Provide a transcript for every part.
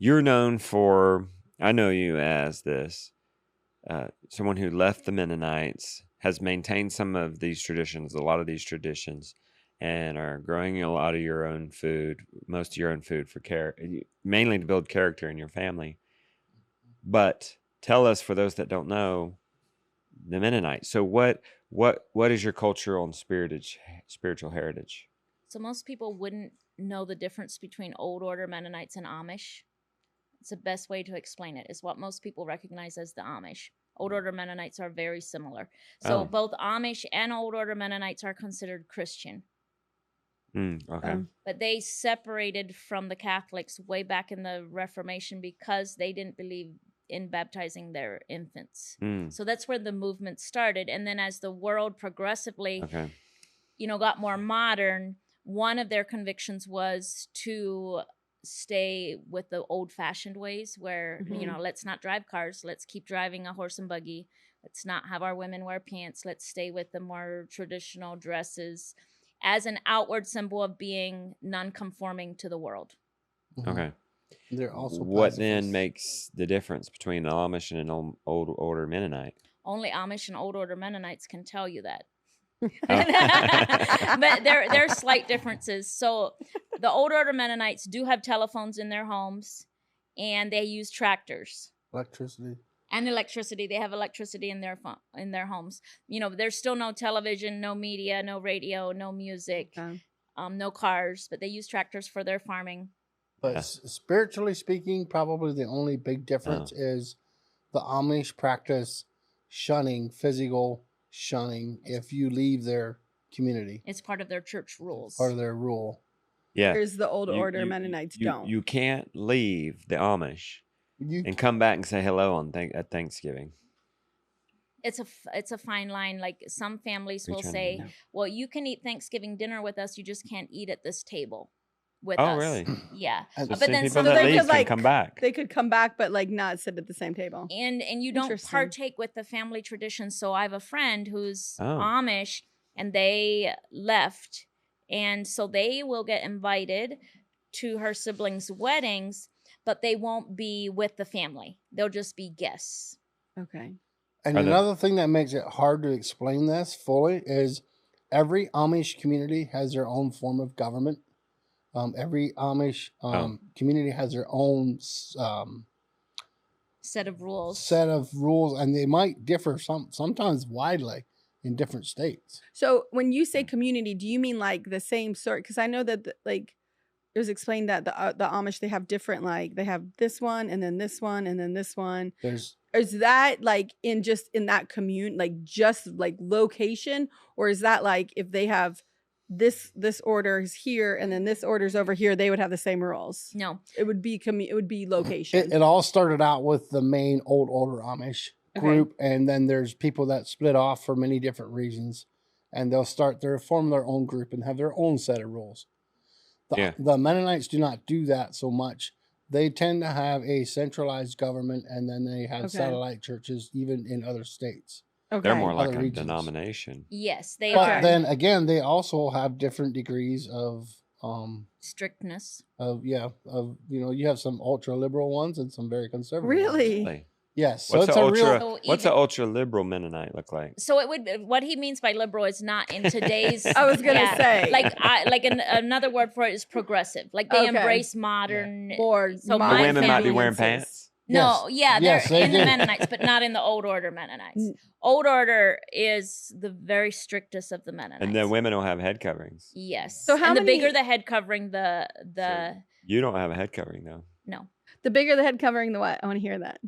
you're known for, I know you as this, someone who left the Mennonites, has maintained some of these traditions, a lot of these traditions, and are growing a lot of your own food, most of your own food for mainly to build character in your family. But tell us, for those that don't know, the Mennonite. So what is your cultural and spiritual heritage? So most people wouldn't know the difference between Old Order Mennonites and Amish. It's the best way to explain it, is what most people recognize as the Amish. Old Order Mennonites are very similar. So both Amish and Old Order Mennonites are considered Christian. Okay. But they separated from the Catholics way back in the Reformation because they didn't believe in baptizing their infants. So that's where the movement started. And then as the world progressively, got more modern, one of their convictions was to stay with the old-fashioned ways where, let's not drive cars. Let's keep driving a horse and buggy. Let's not have our women wear pants. Let's stay with the more traditional dresses as an outward symbol of being non-conforming to the world. Okay. They're also what pacifists. then makes the difference between an Amish and an old order Mennonite? Only Amish and Old Order Mennonites can tell you that. But there are slight differences. So the Old Order Mennonites do have telephones in their homes, and they use tractors. Electricity. And electricity. They have electricity in their homes. There's still no television, no media, no radio, no music, no cars, but they use tractors for their farming. But spiritually speaking, probably the only big difference is the Amish practice physical shunning if you leave their community. It's part of their church rules. Part of their rule. Yeah. Whereas the Old Order Mennonites don't. You can't leave the Amish and come back and say hello at Thanksgiving. It's a fine line. Like some families will say, well, you can eat Thanksgiving dinner with us. You just can't eat at this table with us. Oh, really? Yeah. But then some that leave can come back. They could come back, but not sit at the same table. And you don't partake with the family tradition. So I have a friend who's Amish, and they left. And so they will get invited to her siblings' weddings, but they won't be with the family. They'll just be guests. Okay. And another thing that makes it hard to explain this fully is every Amish community has their own form of government. Every Amish community has their own set of rules. And they might differ sometimes widely in different states. So when you say community, do you mean like the same sort? Because I know that it was explained that the Amish, they have different, they have this one and then this one and then this one. Is that in that commune, just location, or is that if they have this order is here and then this order's over here, they would have the same rules? No, it would be location. It all started out with the main Old Order Amish group, and then there's people that split off for many different reasons, and they'll form their own group and have their own set of rules. The Mennonites do not do that so much. They tend to have a centralized government, and then they have satellite churches even in other states. Okay. They're more like a denomination. Yes, they are. But then again, they also have different degrees of strictness. You have some ultra liberal ones and some very conservative. Really? Ones. Yes. So what's an ultra liberal Mennonite look like? So what he means by liberal is not in today's. I was gonna say another word for it is progressive. They embrace modern. So the women might be wearing pants. No, they're in the Mennonites, but not in the Old Order Mennonites. Old Order is the very strictest of the Mennonites. And then women will have head coverings. Yes. So the bigger the head covering, the So you don't have a head covering though. No. The bigger the head covering, the what? I want to hear that.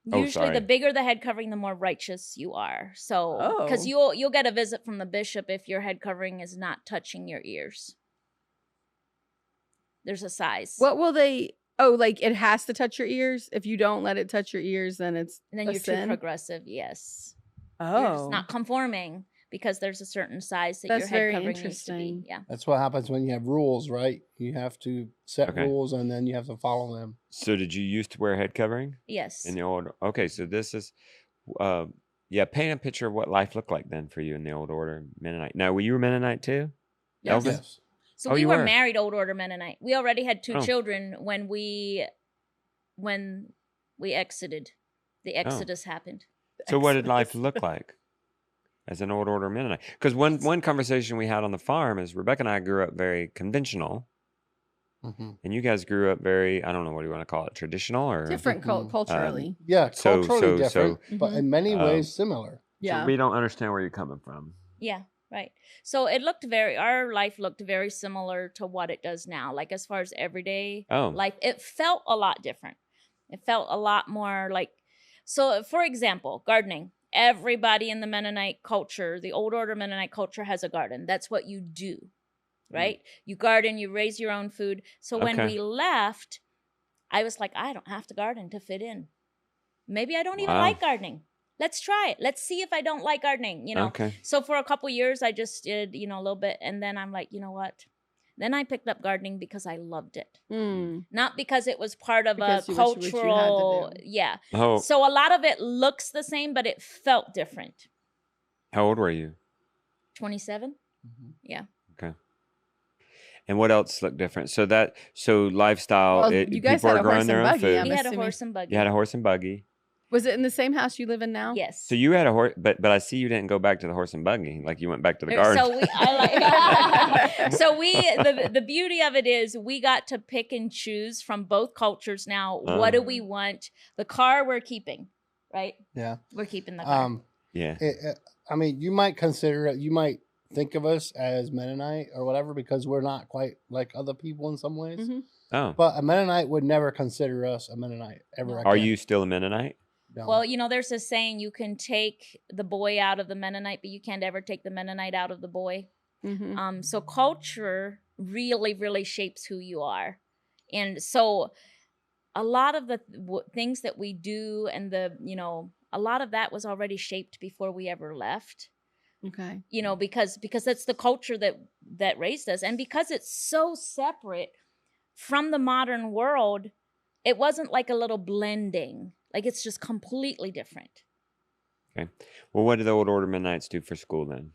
Usually, the bigger the head covering, the more righteous you are. So, because you'll get a visit from the bishop if your head covering is not touching your ears. There's a size. What will they? Oh, it has to touch your ears. If you don't let it touch your ears, then it's you're too progressive. Yes. Oh, you're just not conforming because there's a certain size that your head covering needs to be. Yeah. That's what happens when you have rules, right? You have to set rules and then you have to follow them. So did you used to wear head covering? Yes. In the old. Okay, so this is, paint a picture of what life looked like then for you in the Old Order Mennonite. Now, were you a Mennonite too? Yes. Elvin? Yes. So we were married Old Order Mennonite. We already had 2 children when we when we exited. The exodus happened. So what did life look like as an old order Mennonite? Because one conversation we had on the farm is Rebecca and I grew up very conventional. And you guys grew up very, I don't know, what do you want to call it, traditional or different culturally? Yeah, culturally so, different, but in many ways similar. Yeah. So we don't understand where you're coming from. Yeah, right. So our life looked very similar to what it does now. Like as far as everyday life, it felt a lot different. It felt a lot more like, so for example, gardening. Everybody in the Mennonite culture, the old order Mennonite culture has a garden. That's what you do, right? You garden, you raise your own food. So when we left, I was like, I don't have to garden to fit in. Maybe I don't even like gardening. Let's try it. Let's see if I don't like gardening, you know? So for a couple years, I just did, you know, a little bit. And then I'm like, you know what? Then I picked up gardening because I loved it. Not because it was part of a cultural, So a lot of it looks the same, but it felt different. How old were you? 27. Yeah. Okay. And what else looked different? So lifestyle, Well, you guys people had are a growing horse their and own buggy, food. We had a horse and buggy. You had a horse and buggy. Was it in the same house you live in now? Yes. So you had a horse, but I see you didn't go back to the horse and buggy. Like you went back to the garden. So the beauty of it is we got to pick and choose from both cultures. Now, what do we want? The car we're keeping, right? Yeah. We're keeping the car. I mean, you might consider it, you might think of us as Mennonite or whatever because we're not quite like other people in some ways. But a Mennonite would never consider us a Mennonite ever again. Are you still a Mennonite? No. Well, you know, there's a saying, you can take the boy out of the Mennonite, but you can't ever take the Mennonite out of the boy. So culture really, really shapes who you are. And so a lot of the things that we do and a lot of that was already shaped before we ever left. Okay. You know, because that's the culture that raised us. And because it's so separate from the modern world, it wasn't like a little blending. Like it's just completely different. Okay. Well, what did the old order Mennonites do for school then?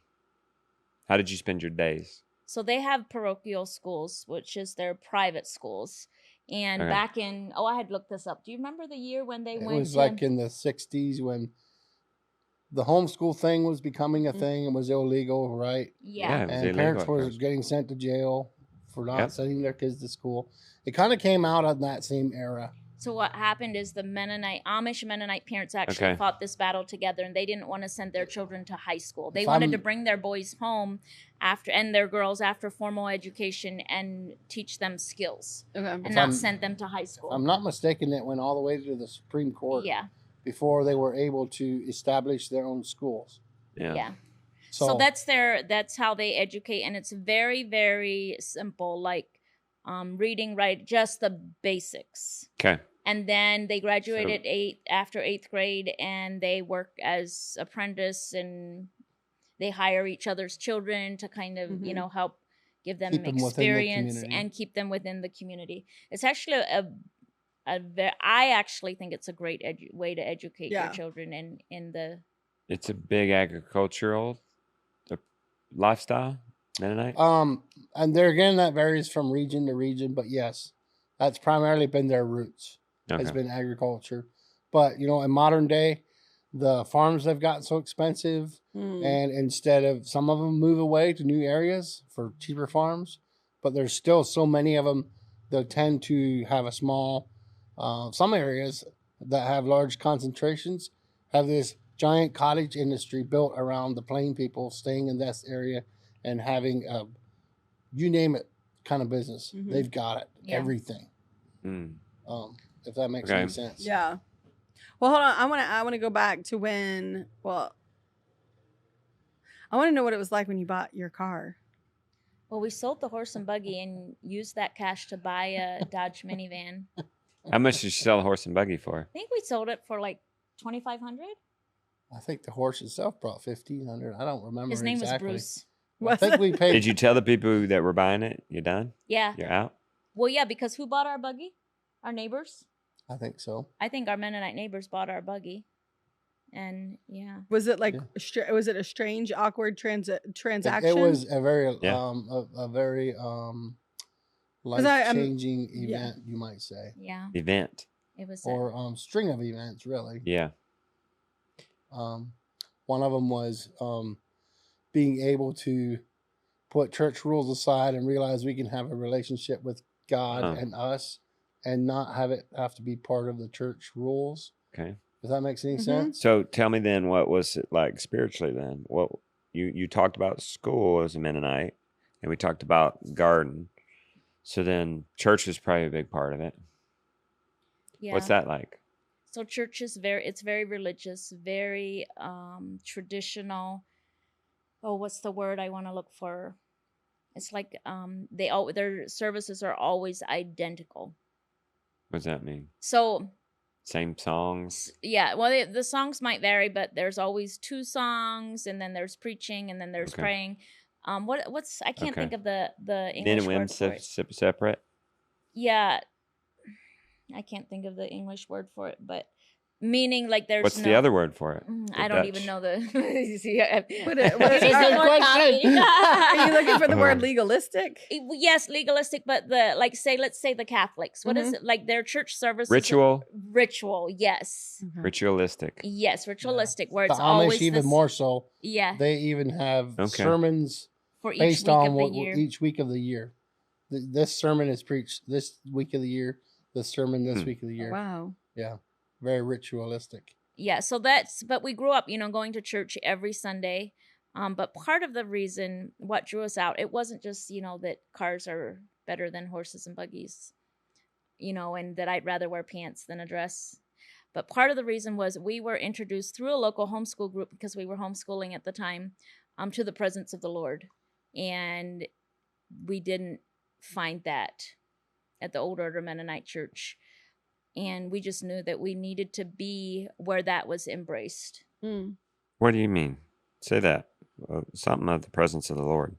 How did you spend your days? So they have parochial schools, which is their private schools. And back in, I had looked this up. Do you remember the year when they went? It was like in the 60s when the homeschool thing was becoming a thing. It was illegal, right? Yeah. And parents were getting sent to jail for not sending their kids to school. It kind of came out of that same era. So what happened is the Amish Mennonite parents actually fought this battle together, and they didn't want to send their children to high school. They wanted to bring their boys home and their girls after formal education and teach them skills and not send them to high school. If I'm not mistaken, it went all the way to the Supreme Court before they were able to establish their own schools. Yeah. So that's how they educate, and it's very, very simple, like reading, writing, just the basics. Okay. And then they graduated after 8th grade, and they work as apprentice, and they hire each other's children to kind of, help give them experience and keep them within the community. It's actually I actually think it's a great way to educate your children in the. It's a big agricultural lifestyle, Mennonite. And there again, that varies from region to region, but yes, that's primarily been their roots. Has been agriculture. But, in modern day, the farms have gotten so expensive, and instead of some of them move away to new areas for cheaper farms, but there's still so many of them, they'll tend to have a small, some areas that have large concentrations have this giant cottage industry built around the plain people staying in this area and having you name it kind of business. They've got it, everything. If that makes any sense. Yeah. Well, hold on. I want to go back to when. Well, I want to know what it was like when you bought your car. Well, we sold the horse and buggy and used that cash to buy a Dodge minivan. How much did you sell a horse and buggy for? I think we sold it for like $2,500. I think the horse itself brought $1,500. I don't remember. His name was Bruce. I think we paid. Did you tell the people that were buying it? You're done? Yeah. You're out? Well, yeah, because who bought our buggy? Our neighbors. I think so. I think our Mennonite neighbors bought our buggy. And was it like was it a strange, awkward transaction? It was a very life-changing event, you might say. Yeah. Event. It was or string of events, really. Yeah. One of them was being able to put church rules aside and realize we can have a relationship with God and us, and not have it have to be part of the church rules. Okay. Does that make any sense? So tell me then, what was it like spiritually then? What you talked about school as a Mennonite, and we talked about garden. So then church was probably a big part of it. Yeah. What's that like? So church is very religious, very traditional. Oh, what's the word I want to look for? It's like their services are always identical. What does that mean? So same songs? Yeah. Well, the songs might vary, but there's always 2 songs, and then there's preaching, and then there's praying. What's I can't think of the English men and women word for it. Separate? Yeah. I can't think of the English word for it, but meaning like there's What's the other word for it? I don't even know the. What is Are you looking for the word legalistic? Yes, legalistic, but let's say the Catholics. What is it like? Their church service? Ritual. Yes. Ritualistic. Yes, ritualistic. Where the it's Amish always even more so. Yeah. They even have sermons for based on each week of the year. This sermon is preached this week of the year. The sermon this week of the year. Wow. Yeah. Very ritualistic. Yeah. So but we grew up, going to church every Sunday. But part of the reason what drew us out, it wasn't just, that cars are better than horses and buggies, and that I'd rather wear pants than a dress. But part of the reason was we were introduced through a local homeschool group, because we were homeschooling at the time, to the presence of the Lord. And we didn't find that at the Old Order Mennonite Church. And we just knew that we needed to be where that was embraced. What do you mean? Say that. Something of the presence of the Lord.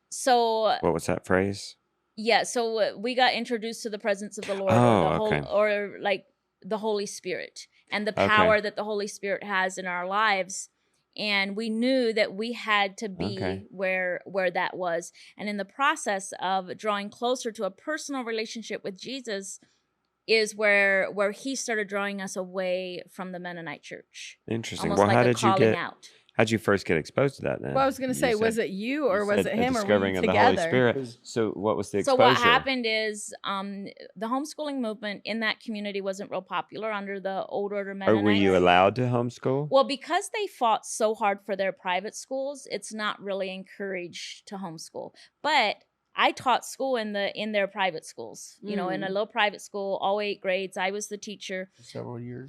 So what was that phrase? Yeah, so we got introduced to the presence of the Lord, or like the Holy Spirit, and the power that the Holy Spirit has in our lives. And we knew that we had to be where that was. And in the process of drawing closer to a personal relationship with Jesus is where he started drawing us away from the Mennonite church. Interesting. Almost well, like how'd you first get exposed to that then? Well, I was going to say, was it you or was it him, or were you together? The Holy Spirit. So what was the exposure? So what happened is the homeschooling movement in that community wasn't real popular under the Old Order Mennonites. Or were you allowed to homeschool? Well, because they fought so hard for their private schools, it's not really encouraged to homeschool. But I taught school in their private schools, in a little private school, all 8 grades. I was the teacher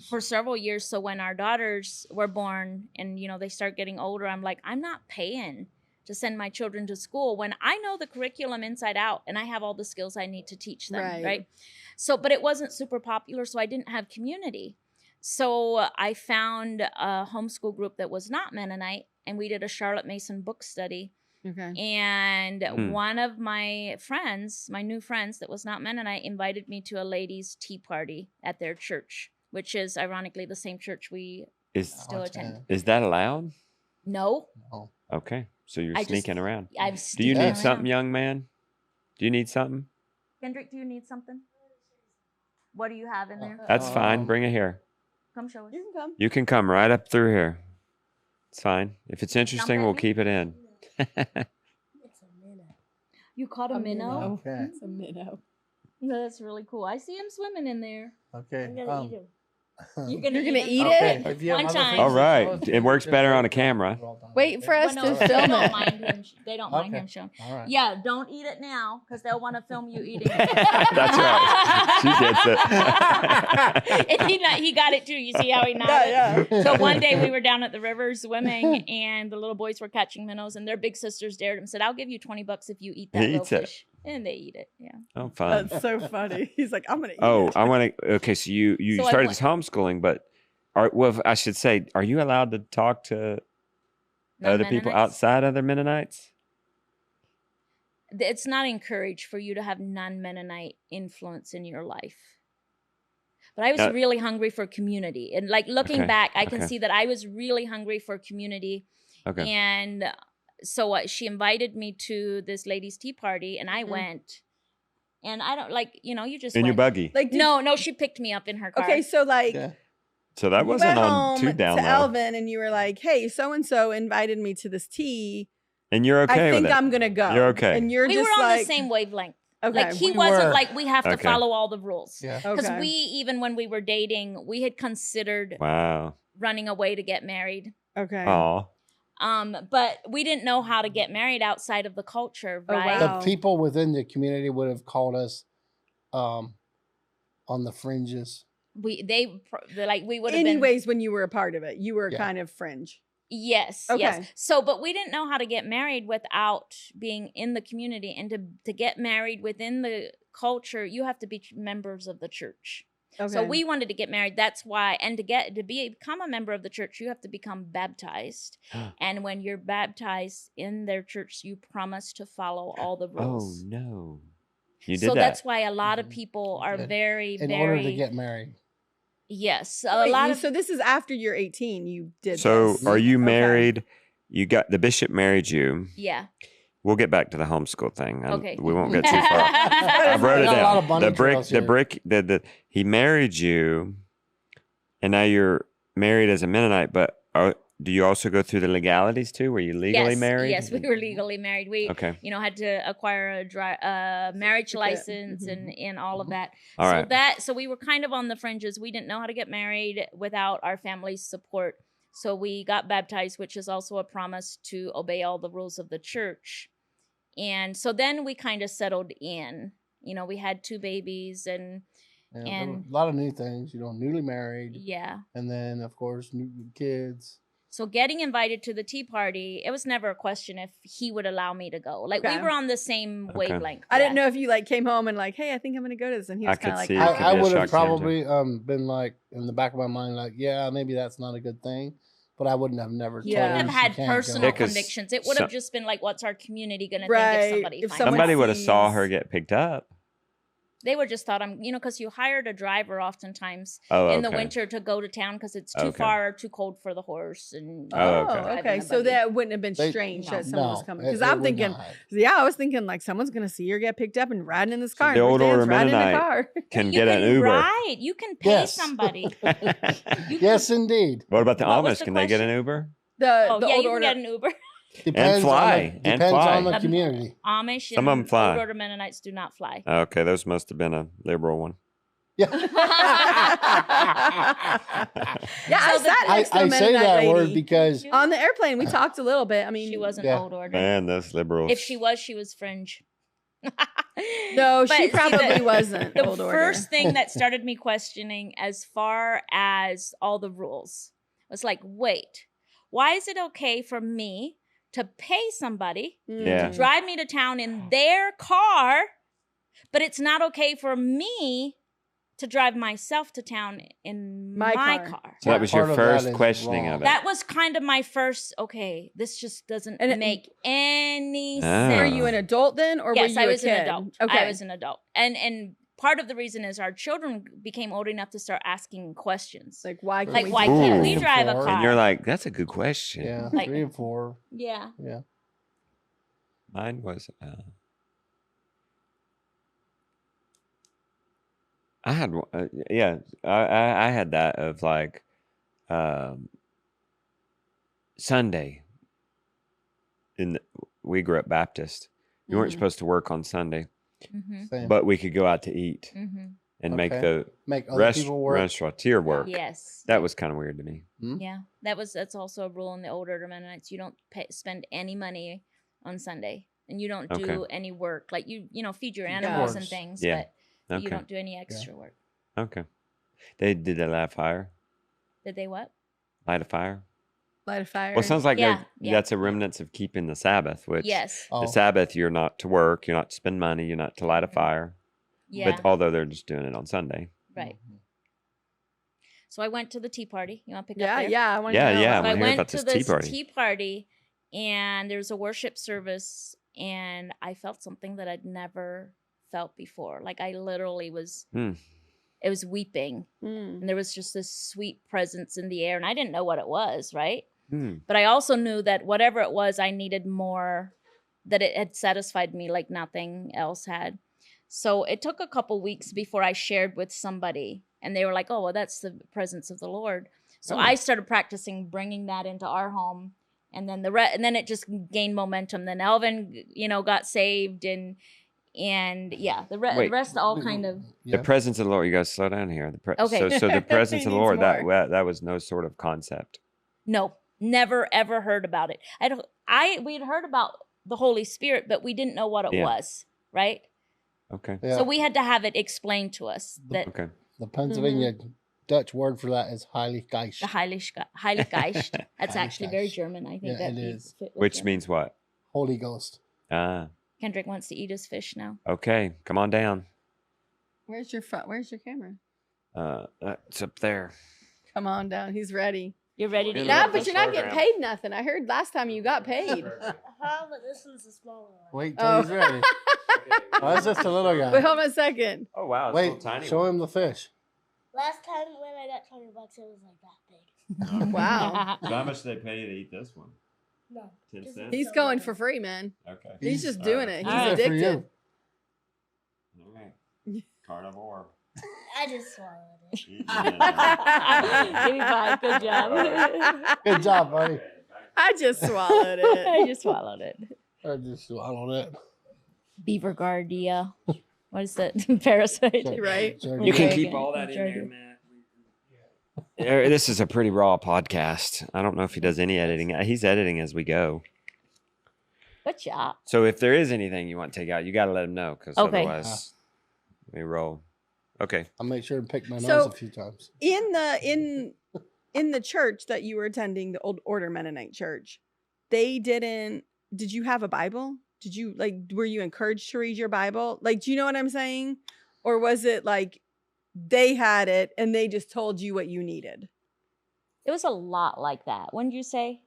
for several years. So when our daughters were born and, they start getting older, I'm like, I'm not paying to send my children to school when I know the curriculum inside out and I have all the skills I need to teach them. Right. So, but it wasn't super popular. So I didn't have community. So I found a homeschool group that was not Mennonite, and we did a Charlotte Mason book study. Okay. And one of my new friends that was not Mennonite, invited me to a ladies' tea party at their church, which is ironically the same church we still attend. Is that allowed? No. Okay. So you're sneaking around. Do you need something, young man? Do you need something? Kendrick, do you need something? What do you have in there? That's fine. Bring it here. Come show us. You can come. You can come right up through here. It's fine. If it's interesting, we'll keep it in. It's a minnow. You caught a minnow? Okay. It's a minnow. No, that's really cool. I see him swimming in there. Okay. I'm gonna eat him. You're gonna eat it? One time. All right. It works better on a camera. Wait for us to film it. They don't mind him showing. All right. Yeah, don't eat it now because they'll want to film you eating it. That's right. She gets it. And he got it too. You see how he nodded? Yeah. So one day we were down at the river swimming, and the little boys were catching minnows, and their big sisters dared him, said, "I'll give you $20 if you eat that little fish." And they eat it. Yeah. Oh, fun. That's so funny. He's like, I'm gonna eat it. I want to. Okay, so you started this homeschooling, but I should say, are you allowed to talk to other people outside other Mennonites? It's not encouraged for you to have non-Mennonite influence in your life. But I was really hungry for community, and like looking back, I can see that I was really hungry for community. Okay. And so she invited me to this ladies' tea party, and I went. And I don't you just in your buggy. Like no, she picked me up in her car. Okay, so so that wasn't went on home too down to low. Elvin, and you were like, "Hey, so and so invited me to this tea. And you're okay I with think it. I'm gonna go." You're okay. And you're we just were on like, the same wavelength. Okay. Like he We wasn't were. like we have to Okay. follow all the rules. Yeah. Because Okay. we, even when we were dating, we had considered Wow. running away to get married. Okay. Aw. But we didn't know how to get married outside of the culture, Oh, right? wow. The people within the community would have called us on the fringes. We would have Anyways, when you were a part of it, you were Yeah. kind of fringe. Yes. Okay. Yes. So, but we didn't know how to get married without being in the community, and to get married within the culture, you have to be members of the church. Okay. So we wanted to get married. That's why, and become a member of the church, you have to become baptized. And when you're baptized in their church, you promise to follow all the Oh rules. no. You did So that. that's why a lot of people are did. very, In very order to get married. yes. So this is after you're 18. You did. So this. are you Okay. married? You got the bishop married you. yeah. We'll get back to the homeschool thing. Okay. We won't get too far. I wrote it Got a lot of down. bunny trails here. He married you, and now you're married as a Mennonite. But do you also go through the legalities too? Were you legally married? Yes, we were legally married. We, Okay. had to acquire a marriage Certificate. license Mhm. and all of that. All so right. so we were kind of on the fringes. We didn't know how to get married without our family's support. So we got baptized, which is also a promise to obey all the rules of the church. And so then we kind of settled in. We had 2 babies and Yeah, there and- were a lot of new things, newly married. yeah. And then, of course, new kids. So getting invited to the tea party, it was never a question if he would allow me to go. Like Okay. we were on the same Okay. wavelength. I didn't yeah. know if you came home and hey, I think I'm gonna go to this, and he I was could kind of see it like, could I be a would shock have to him, probably been in the back of my mind, yeah, maybe that's not a good thing. But I wouldn't have never told Yeah. her Have she had can't go. personal Yeah, 'cause convictions. It would have just been like, what's our community going to think Right. if somebody If finds someone out? Somebody would have saw sees- her get picked up. They would just thought because you hired a driver oftentimes Oh, in the okay. winter to go to town because it's too Okay. far or too cold for the horse. And Oh, okay. driving a So buggy. that wouldn't have been They- strange No. that someone was No, coming, it- because it I'm would thinking, not. I was thinking someone's gonna see her get picked up and riding in this So car. the and old Ruth Ann's order riding in the Mennonite car. Can You get an can Uber. ride. You can pay Yes. somebody. You Yes, indeed. What about the What was Amish? the Can they get an question? Uber? The Oh, old yeah, you order. can get an Uber. Depends fly. on the Um, community. Amish Some of 'em and fly. Old Order Mennonites do not fly. Okay, those must have been a liberal one. Yeah. Yeah, I So the- sat next to a I say Mennonite that lady. word because On the airplane, we talked a little bit. I mean, She wasn't Yeah. Old Order. Man, those liberals. If she was fringe. No, But she see, probably wasn't. The old order. first thing that started me questioning as far as all the rules was like, wait, why is it okay for me to pay somebody Yeah. to drive me to town in their car, but it's not okay for me to drive myself to town in My my car. car? So that was your Part of that first is questioning wrong. of it. That was kind of my first, okay, this just doesn't And it- make any Ah. sense. Were you an adult then, or were Yes, you I was a kid? an adult. Okay, I was an adult. And part of the reason is our children became old enough to start asking questions. like why? Can Like, we why do can't this? we Ooh. drive a And car? and you're like, that's a good question. yeah, Like- 3 and 4. Yeah. Yeah. Mine was. I had, I had that of like Sunday. We grew up Baptist. You weren't Mhm. supposed to work on Sunday, Mm-hmm. Same. but we could go out to eat Mm-hmm. and make Okay. the Make other people work. restaurateur work. Yes. That was kind of weird to me. Yeah. That's also a rule in the Old Order Mennonites. You don't spend any money on Sunday, and you don't do Okay. any work. Like you feed your Yeah. animals and course. things, Yeah. but you Okay. don't do any extra work. Okay. Did they light a fire? Did they what? Light a fire? Light a fire. Well, it sounds like Yeah, yeah. that's a remnants of keeping the Sabbath, which Yes. Oh, the Sabbath, you're not to work, you're not to spend money, you're not to light a fire. Yeah. But although they're just doing it on Sunday. Right. So I went to the tea party. You want to pick yeah, up there? yeah. I wanted Yeah, to know. yeah. So I I wanna hear went about to this this tea party. party, and there was a worship service, and I felt something that I'd never felt before. Like I literally was, Hmm. it was weeping, Mm. and there was just this sweet presence in the air, and I didn't know what it was, right? Hmm. But I also knew that whatever it was, I needed more, that it had satisfied me like nothing else had. So it took a couple weeks before I shared with somebody, and they were like, "Oh, well, that's the presence of the Lord." So I started practicing bringing that into our home, and then and then it just gained momentum. Then Elvin, got saved, and yeah, the rest all kind of. The presence of the Lord. You guys slow down here. Okay. So the presence of the Lord, that was no sort of concept. No, never ever heard about it. We'd heard about the Holy Spirit, but we didn't know what it was, right? Okay. Yeah. So we had to have it explained to us. Okay. The Pennsylvania Dutch word for that is Heilig Geist. The Heilig Geist. That's actually very German. I think it is. Which means what? Holy Ghost. Kendrick wants to eat his fish now. Okay, come on down. Where's your camera? It's up there. Come on down. He's ready. You're ready to eat. No, but you're not getting paid nothing. I heard last time you got paid. But this one's a smaller one. Wait till he's ready. Oh, that's just a little guy. Wait, hold on a second. Oh wow! Wait, show him the fish. Last time when I got $20, it was like that big. Wow. So how much do they pay you to eat this one? No. 10 cents. He's going for free, man. Okay. He's just doing it. He's All right. addicted. All right. Carnivore. I just swallowed it. Give me 5. Good job. Good job, buddy. I just swallowed it. I just swallowed it. I just swallowed it. Beaver Guardia. What is that? Parasite. Right. You can keep all that in there, Matt. This is a pretty raw podcast. I don't know if he does any editing. He's editing as we go. Good job. So if there is anything you want to take out, you got to let him know, because otherwise we roll. Okay. I'll make sure to pick my nose a few times. In the church that you were attending, the Old Order Mennonite Church, did you have a Bible? Did you were you encouraged to read your Bible? Do you know what I'm saying? Or was it like they had it and they just told you what you needed? It was a lot like that. Wouldn't you say?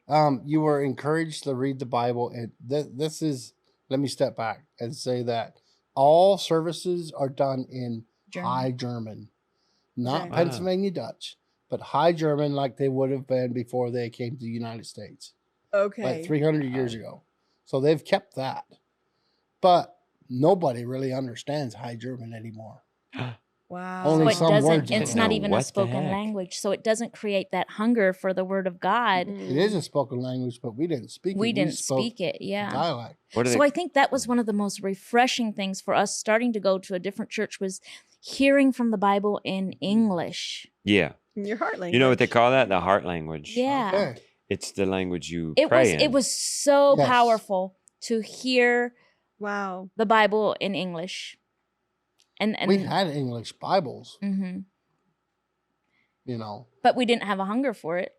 You were encouraged to read the Bible, and this is. Let me step back and say that all services are done in High German, not Pennsylvania Dutch, but High German, like they would have been before they came to the United States. Okay, like 300 years ago. So they've kept that, but nobody really understands High German anymore. Wow. Only so some words. It's not even a spoken language, so it doesn't create that hunger for the Word of God. It is a spoken language, but we didn't speak it. We didn't speak it, yeah. Dialect. So I think that was one of the most refreshing things for us starting to go to a different church was hearing from the Bible in English. Yeah. In your heart language. You know what they call that? The heart language. Yeah. Okay. It's the language you pray in. It was so powerful to hear the Bible in English. And we had English Bibles, mm-hmm. But we didn't have a hunger for it.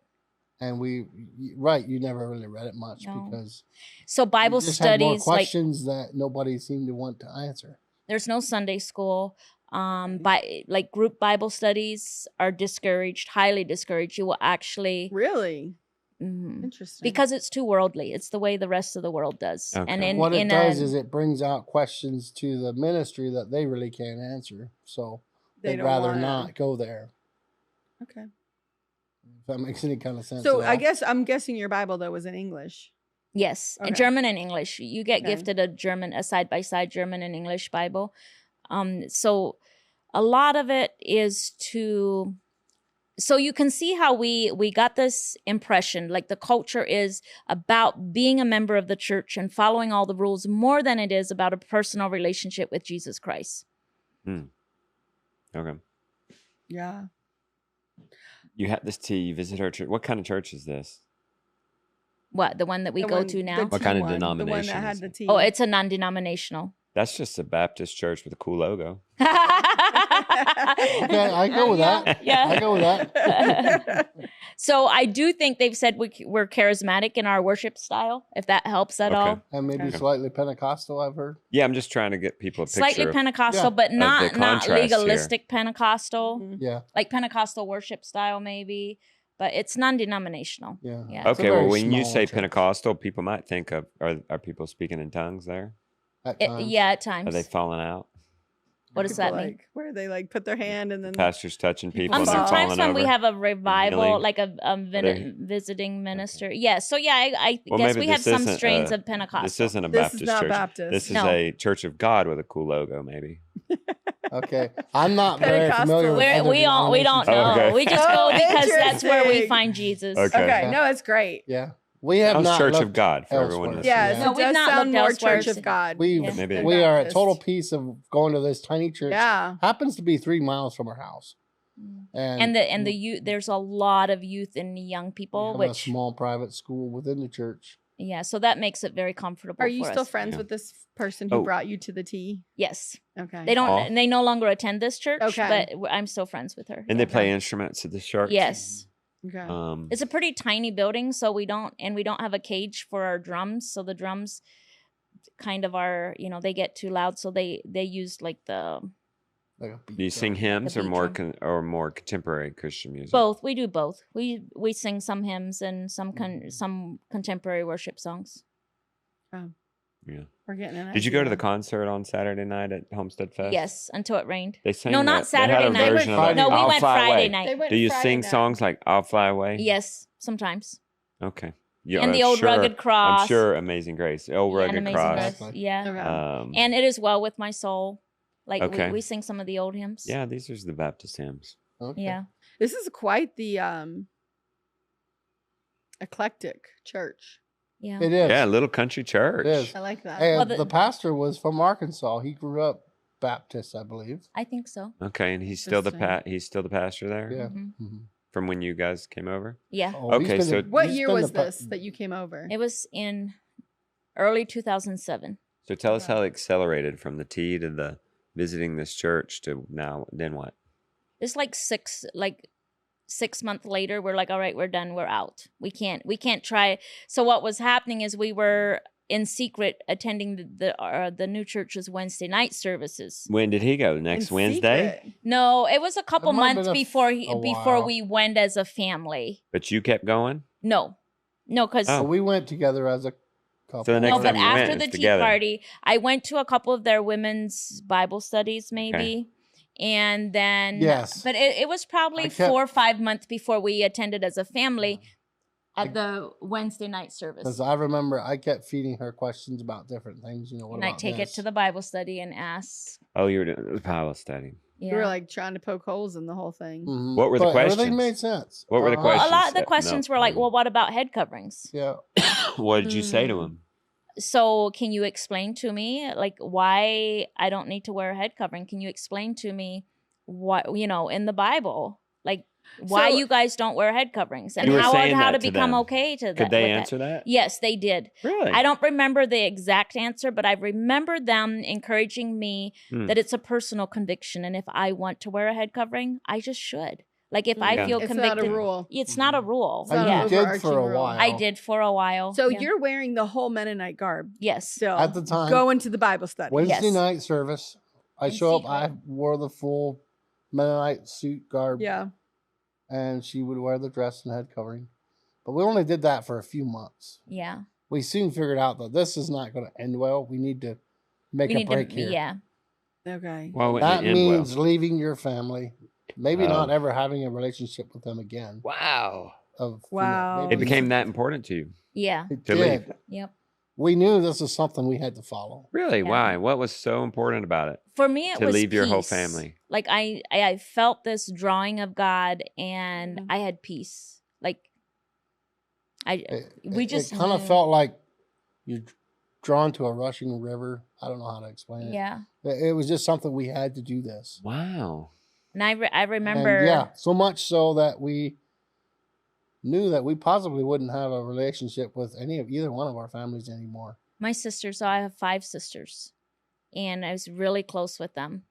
And you never really read it much because so Bible just studies, had more questions that nobody seemed to want to answer. There's no Sunday school. Group Bible studies are discouraged, highly discouraged. You will actually really. Mm-hmm. Interesting. Because it's too worldly. It's the way the rest of the world does. Okay. And what it does is it brings out questions to the ministry that they really can't answer. So they'd rather not go there. Okay. If that makes any kind of sense. So I'm guessing your Bible though was in English. Yes, in German and English. You get gifted a side-by-side German and English Bible. So a lot of it is so you can see how we got this impression, like the culture is about being a member of the church and following all the rules more than it is about a personal relationship with Jesus Christ. Okay. Yeah. You had this tea. You visit our church. What kind of church is this? What, the one that we go to now? What kind of denomination? The one that had the tea. Oh, it's a non-denominational. That's just a Baptist church with a cool logo. Okay, I go with that. Yeah. I go with that. So I do think they've said we're charismatic in our worship style, if that helps at all. And maybe slightly Pentecostal, I've heard. Yeah, I'm just trying to get people a picture. Slightly Pentecostal, but not legalistic here. Pentecostal. Mm-hmm. Yeah. Like Pentecostal worship style, maybe. But it's non-denominational. Yeah. Okay, well, when you say Pentecostal, people might think of, are people speaking in tongues there? At times. Yeah, at times. Are they falling out? What does that mean? Like, where they like put their hand and then Pastors touching people and they're sometimes falling when over. we have a revival, healing. like a visiting minister. Yeah. So yeah, I Well, guess maybe we have this some isn't strains a- of Pentecostal. This isn't a This Baptist is not church. Baptist. This is No. a Church of God with a cool logo, maybe. Okay, I'm not very Pentecostal. familiar with other We don't denominations. know. Oh, okay. We just go Oh, because that's where we interesting. find Jesus. Okay. Okay, Yeah. no, it's great. Yeah, we have House not Church of looked God for everyone. elsewhere. Yeah, Yeah. so No, it we've does not sound looked more elsewhere. Church of God. We Yeah. Maybe. than we are a Baptist. total piece of going to this tiny church. Yeah. Happens to be 3 miles from our house, And the youth, there's a lot of youth and young we people, have a which small private school within the church. yeah, so that makes it very comfortable. Are you for still us. friends Yeah. with this person who Oh. brought you to the tea? Yes, Okay. they don't. Aw. They no longer attend this church. Okay. But I'm still friends with her. And they play instruments at the church. Yes. Okay. It's a pretty tiny building, so we don't have a cage for our drums. So the drums kind of are, they get too loud, so they use like the Like a beat Do you sing drum. hymns or beat more drum. more contemporary Christian music? both. We do both. We sing some hymns and some contemporary worship songs. Yeah. We're getting an Did you go to idea. the concert on Saturday night at Homestead Fest? Yes, until it rained. They sang No, not that- they had Saturday a night. version of Friday that, No, we I'll went Fly Friday Away. night. They went Do you Friday sing night. songs like "I'll Fly Away"? Yes, sometimes. Okay. Yeah, And the I'm old sure- Rugged Cross. I'm sure "Amazing Grace," "Old Yeah, and Rugged Amazing Cross." Grace. Yeah. Okay. And It Is Well With My Soul. Like Okay. we sing some of the old hymns. Yeah, these are the Baptist hymns. Okay. Yeah. This is quite the eclectic church. Yeah. It is. Yeah, little country church. It is. I like that. And Well, the pastor was from Arkansas. He grew up Baptist, I believe. I think so. Okay, and he's still the Interesting. he's still the pastor there Yeah. Mhm. Mhm. from when you guys came over. Yeah. Oh, he's Okay, been so- the- What he's year been was the pa- this that you came over? It was in early 2007. So tell us Okay. how it accelerated from the tea to the visiting this church to now. Then what? It's like 6 months later, we're like, all right, we're done. We're out. We can't try. So what was happening is we were in secret attending the new church's Wednesday night services. When did he go? Next In Wednesday? secret. No, it was a couple might have months been before a before while. we went as a family. But you kept going. No, because Oh. So we went together as a couple. So the next no, time but you went, after it's the tea together. party, I went to a couple of their women's Bible studies, maybe. And then, Yes. but it was probably I kept- 4 or 5 months before we attended as a family at the Wednesday night service. Because I remember I kept feeding her questions about different things. What And I about take this? it to the Bible study and ask. Oh, you were doing the Bible study. Yeah. You were like trying to poke holes in the whole thing. Mhm. What were the But questions? Everything made sense. What were the well, a lot questions? of the No, questions were like, maybe. well, what about head coverings? Yeah. What did you say to Mm. him? So can you explain to me like why I don't need to wear a head covering? Can you explain to me what in the Bible, like why So- you guys don't wear head coverings and You were how saying to that to become them. okay to that? Could they with that? answer that? Yes, they did. Really? I don't remember the exact answer, but I remember them encouraging me Hmm. that it's a personal conviction, and if I want to wear a head covering, I just should. Like if I Yeah. feel It's convicted, not a rule. it's not a rule. It's not And an Yeah, you did overarching for a rule. while. I did for a while. So Yeah. you're wearing the whole Mennonite garb yes, still At the time. going to the Bible study. Wednesday Yes. night service. I In show up. secret. I wore the full Mennonite suit garb. Yeah. And she would wear the dress and head covering. But we only did that for a few months. yeah. We soon figured out that this is not going to end well. We need to make We a need break to, here. yeah. Okay. Well, it That didn't end well. means leaving your family, maybe Oh. not ever having a relationship with them again. Wow. Wow. It became that important to you Yeah. It to did. leave. Yep. We knew this is something we had to follow. Really? Yeah. Why? What was so important about it? For me, it To was leave your whole peace. family. Like I felt this drawing of God, and Mhm. I had peace. Like It we just kind of knew- felt like you're drawn to a rushing river. I don't know how to explain it. yeah. It was just something we had to do this. Wow. And I And remember. yeah, so much so that we knew that we possibly wouldn't have a relationship with either one of our families anymore. My sisters, so I have 5 sisters, and I was really close with them.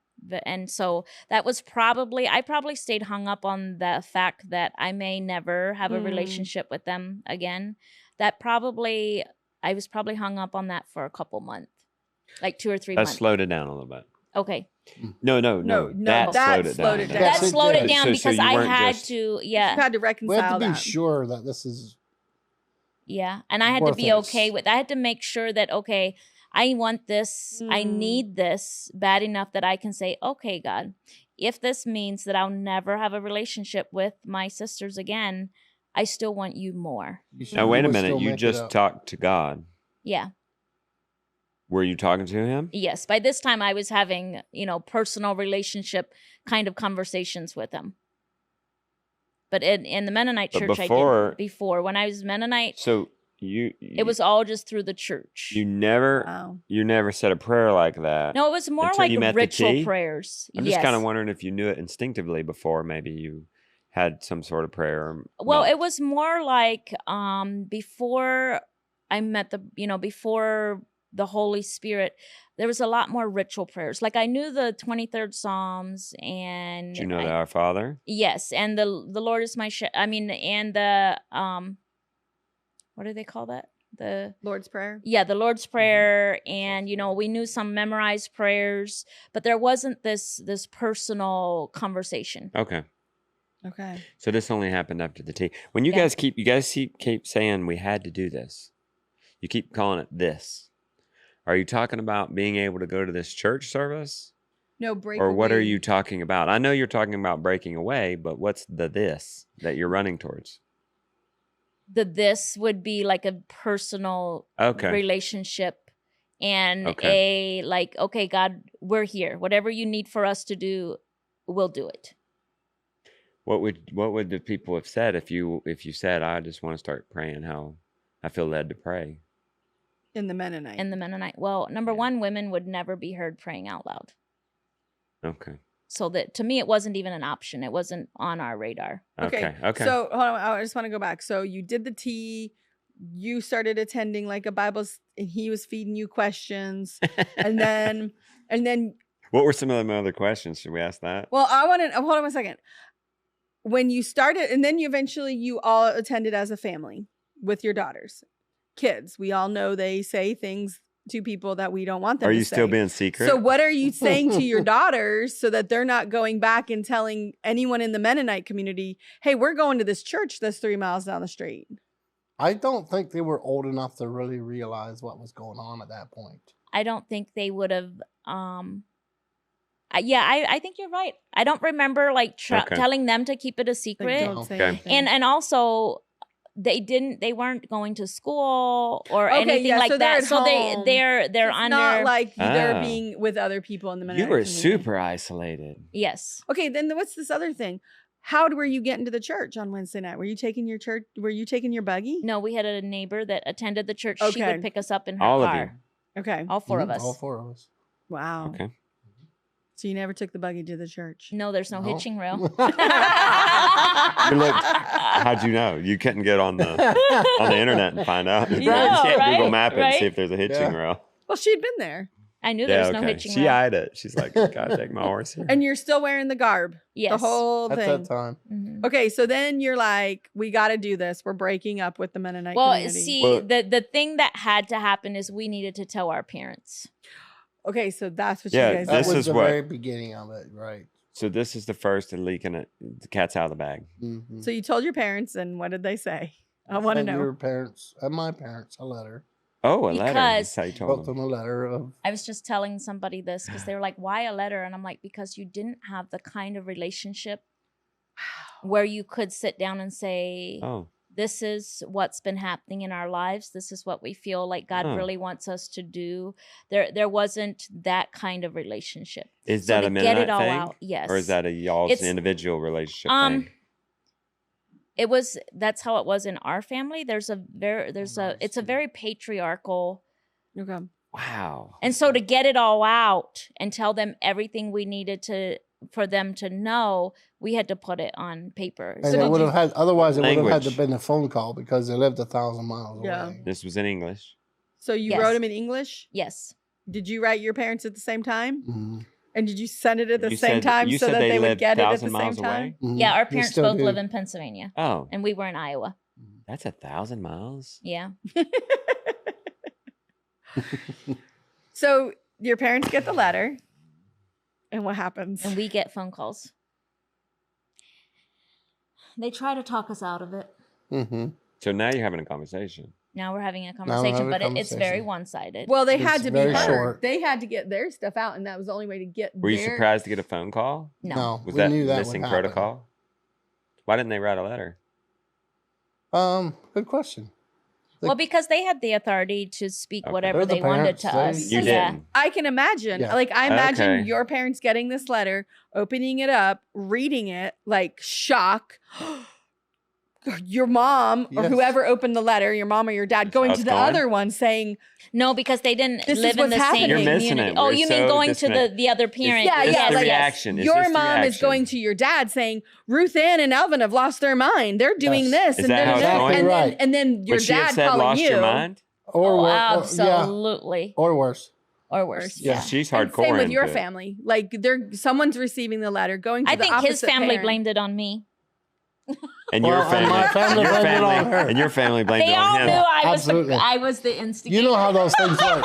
And so that was I probably stayed hung up on the fact that I may never have a Mm. relationship with them again. I was probably hung up on that for a couple months, like 2 or 3 That months. slowed it down a little bit. Okay. No. No, That slowed it slowed down. it down. Yes, That it slowed did. it down So because you I weren't had just- to, You yeah. had to We have reconcile to be that. sure that this is Yeah. And I had to worth be it. okay with, I had to make sure that, okay, I want this, I need this bad enough that I can say, okay, God, if this means that I'll never have a relationship with my sisters again, I still want you more. Now, wait a minute. You just talked to God. Yeah. Were you talking to him? Yes. By this time, I was having, personal relationship kind of conversations with him. But in the Mennonite church, I didn't. Before, when I was Mennonite. So it was all just through the church. You never said a prayer like that. No, it was more like ritual prayers. I'm just kind of wondering if you knew it instinctively before. Maybe you had some sort of prayer. Well, it was more like before I met before the Holy Spirit, there was a lot more ritual prayers. Like I knew the 23rd Psalms, and did you know Our Father? Yes, and the Lord is my and the what do they call that? The Lord's Prayer? Yeah, the Lord's Prayer. And, we knew some memorized prayers, but there wasn't this personal conversation. Okay. Okay. So this only happened after the tea. When you guys keep saying we had to do this, you keep calling it this. Are you talking about being able to go to this church service? No, break Or away. what are you talking about? I know you're talking about breaking away, but what's the this that you're running towards? This would be like a personal relationship and okay, God, we're here. Whatever you need for us to do, we'll do it. What would the people have said if you said, I just want to start praying how I feel led to pray? In the Mennonite. Well, number one, women would never be heard praying out loud. Okay. So that to me, it wasn't even an option. It wasn't on our radar. Okay. So hold on, I just want to go back. So you did the tea. You started attending like a Bible, and he was feeding you questions, and then. What were some of the other questions? Should we ask that? Well, I want to hold on a second. When you started, and then you all attended as a family with your daughters, kids. We all know they say things to people that we don't want them to say. Are you still being secret? So what are you saying to your daughters so that they're not going back and telling anyone in the Mennonite community, hey, we're going to this church that's 3 miles down the street? I don't think they were old enough to really realize what was going on at that point. I don't think they would have. I think you're right. I don't remember telling them to keep it a secret. Don't say anything. And also they weren't going to school or anything like that. So they're it's under. Not like they're being with other people in the Mennonite community. Super isolated. Yes. Okay, then what's this other thing? How were you getting to the church on Wednesday night? Were you taking your buggy? No, we had a neighbor that attended the church. Okay. She would pick us up in her All car. of you. Okay. All four of us. All four of us. Wow. Okay. So you never took the buggy to the church? No, there's no hitching rail. How'd you know? You couldn't get on the internet and find out. You can't Google Map it and see if there's a hitching rail. Well, she'd been there. I knew there was no hitching rail. She eyed it. She's like, gotta take my horse here. And you're still wearing the garb. Yes. The whole thing. At that time. Mm-hmm. Okay, so then you're like, we got to do this. We're breaking up with the Mennonite community. Well, the thing that had to happen is we needed to tell our parents. Okay, so that's what you guys That did. was the very beginning of it, right? So this is the first leaking it. The cat's out of the bag. Mm-hmm. So you told your parents, and what did they say? I want to know. Your parents, and my parents, a letter. Oh, a letter. That's how you Wrote them a letter of. I was just telling somebody this because they were like, "Why a letter?" And I'm like, "Because you didn't have the kind of relationship where you could sit down and say, oh, this is what's been happening in our lives. This is what we feel like God really wants us to do." There wasn't that kind of relationship. Is that a Mennonite thing? Out, yes. Or is that a y'all's individual relationship thing? That's how it was in our family. It's a very patriarchal. Okay. Wow. And so to get it all out and tell them everything we needed for them to know, we had to put it on paper. And So otherwise it would have had to been a phone call because they lived 1,000 miles away. This was in English. So you wrote them in English? Yes. Did you write your parents at the same time? Mm-hmm. And did you send it at the same time so that they would get it at the same time? Mm-hmm. Yeah, our parents both live in Pennsylvania. Oh. And we were in Iowa. That's 1,000 miles? Yeah. So your parents get the letter. And what happens? And we get phone calls. They try to talk us out of it. Mm-hmm. So now you're having a conversation. Now we're having a we're conversation, having a but it's very conversation. one-sided. Well, they It's had to be very heard. short. They had to get their stuff out, and that was the only way to get. Were you surprised to get a phone call? No. Was we that knew that missing would happen. protocol? Why didn't they write a letter? Good question. Well, because they had the authority to speak Okay. whatever They're the they wanted parents. to They- us. You Yeah. didn't. I can imagine. Yeah. Like I imagine Okay. your parents getting this letter, opening it up, reading it, like shock. Your mom or Yes. whoever opened the letter, your mom or your dad, That's going how to it's the going? other one saying, No, because they didn't This is live in what's the happening. same You're missing community. it. Oh, We're you mean so going to disconnected. the other parent? Yeah, It's yeah, the like, reaction. It's your just the mom is reaction. going to your dad saying, RuthAnn and Elvin have lost their mind. They're doing Yes. this Is and that how it's da-da-da. going? and then Right. and then your Would she have dad said calling lost you. your mind? Or Oh, yeah, absolutely. or worse. Or worse. Yeah. Yeah. She's And hardcore. same with into your it. family. Like someone's receiving the letter, going to I the think his opposite family parent. blamed it on me. And Well, your and family, my family your blamed it family, on her. and your family blamed They it all on knew him. Absolutely. I was the instigator. You know how those things work.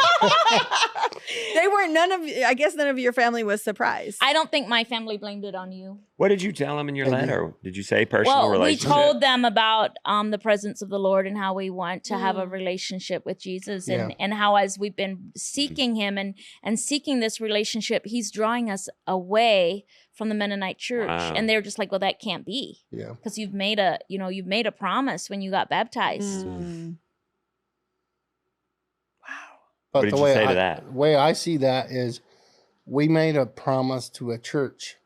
They weren't I guess none of your family was surprised. I don't think my family blamed it on you. What did you tell them in your They letter? Did you say personal Well, we relationship? told them about the presence of the Lord and how we want to have a relationship with Jesus, and, Yeah. and how as we've been seeking him and seeking this relationship, he's drawing us away from the Mennonite church. Wow. And they're just like, well, that can't be, Yeah. because you've made a promise when you got baptized. Mm. But What did the you way say to that? way I see that is, we made a promise to a church,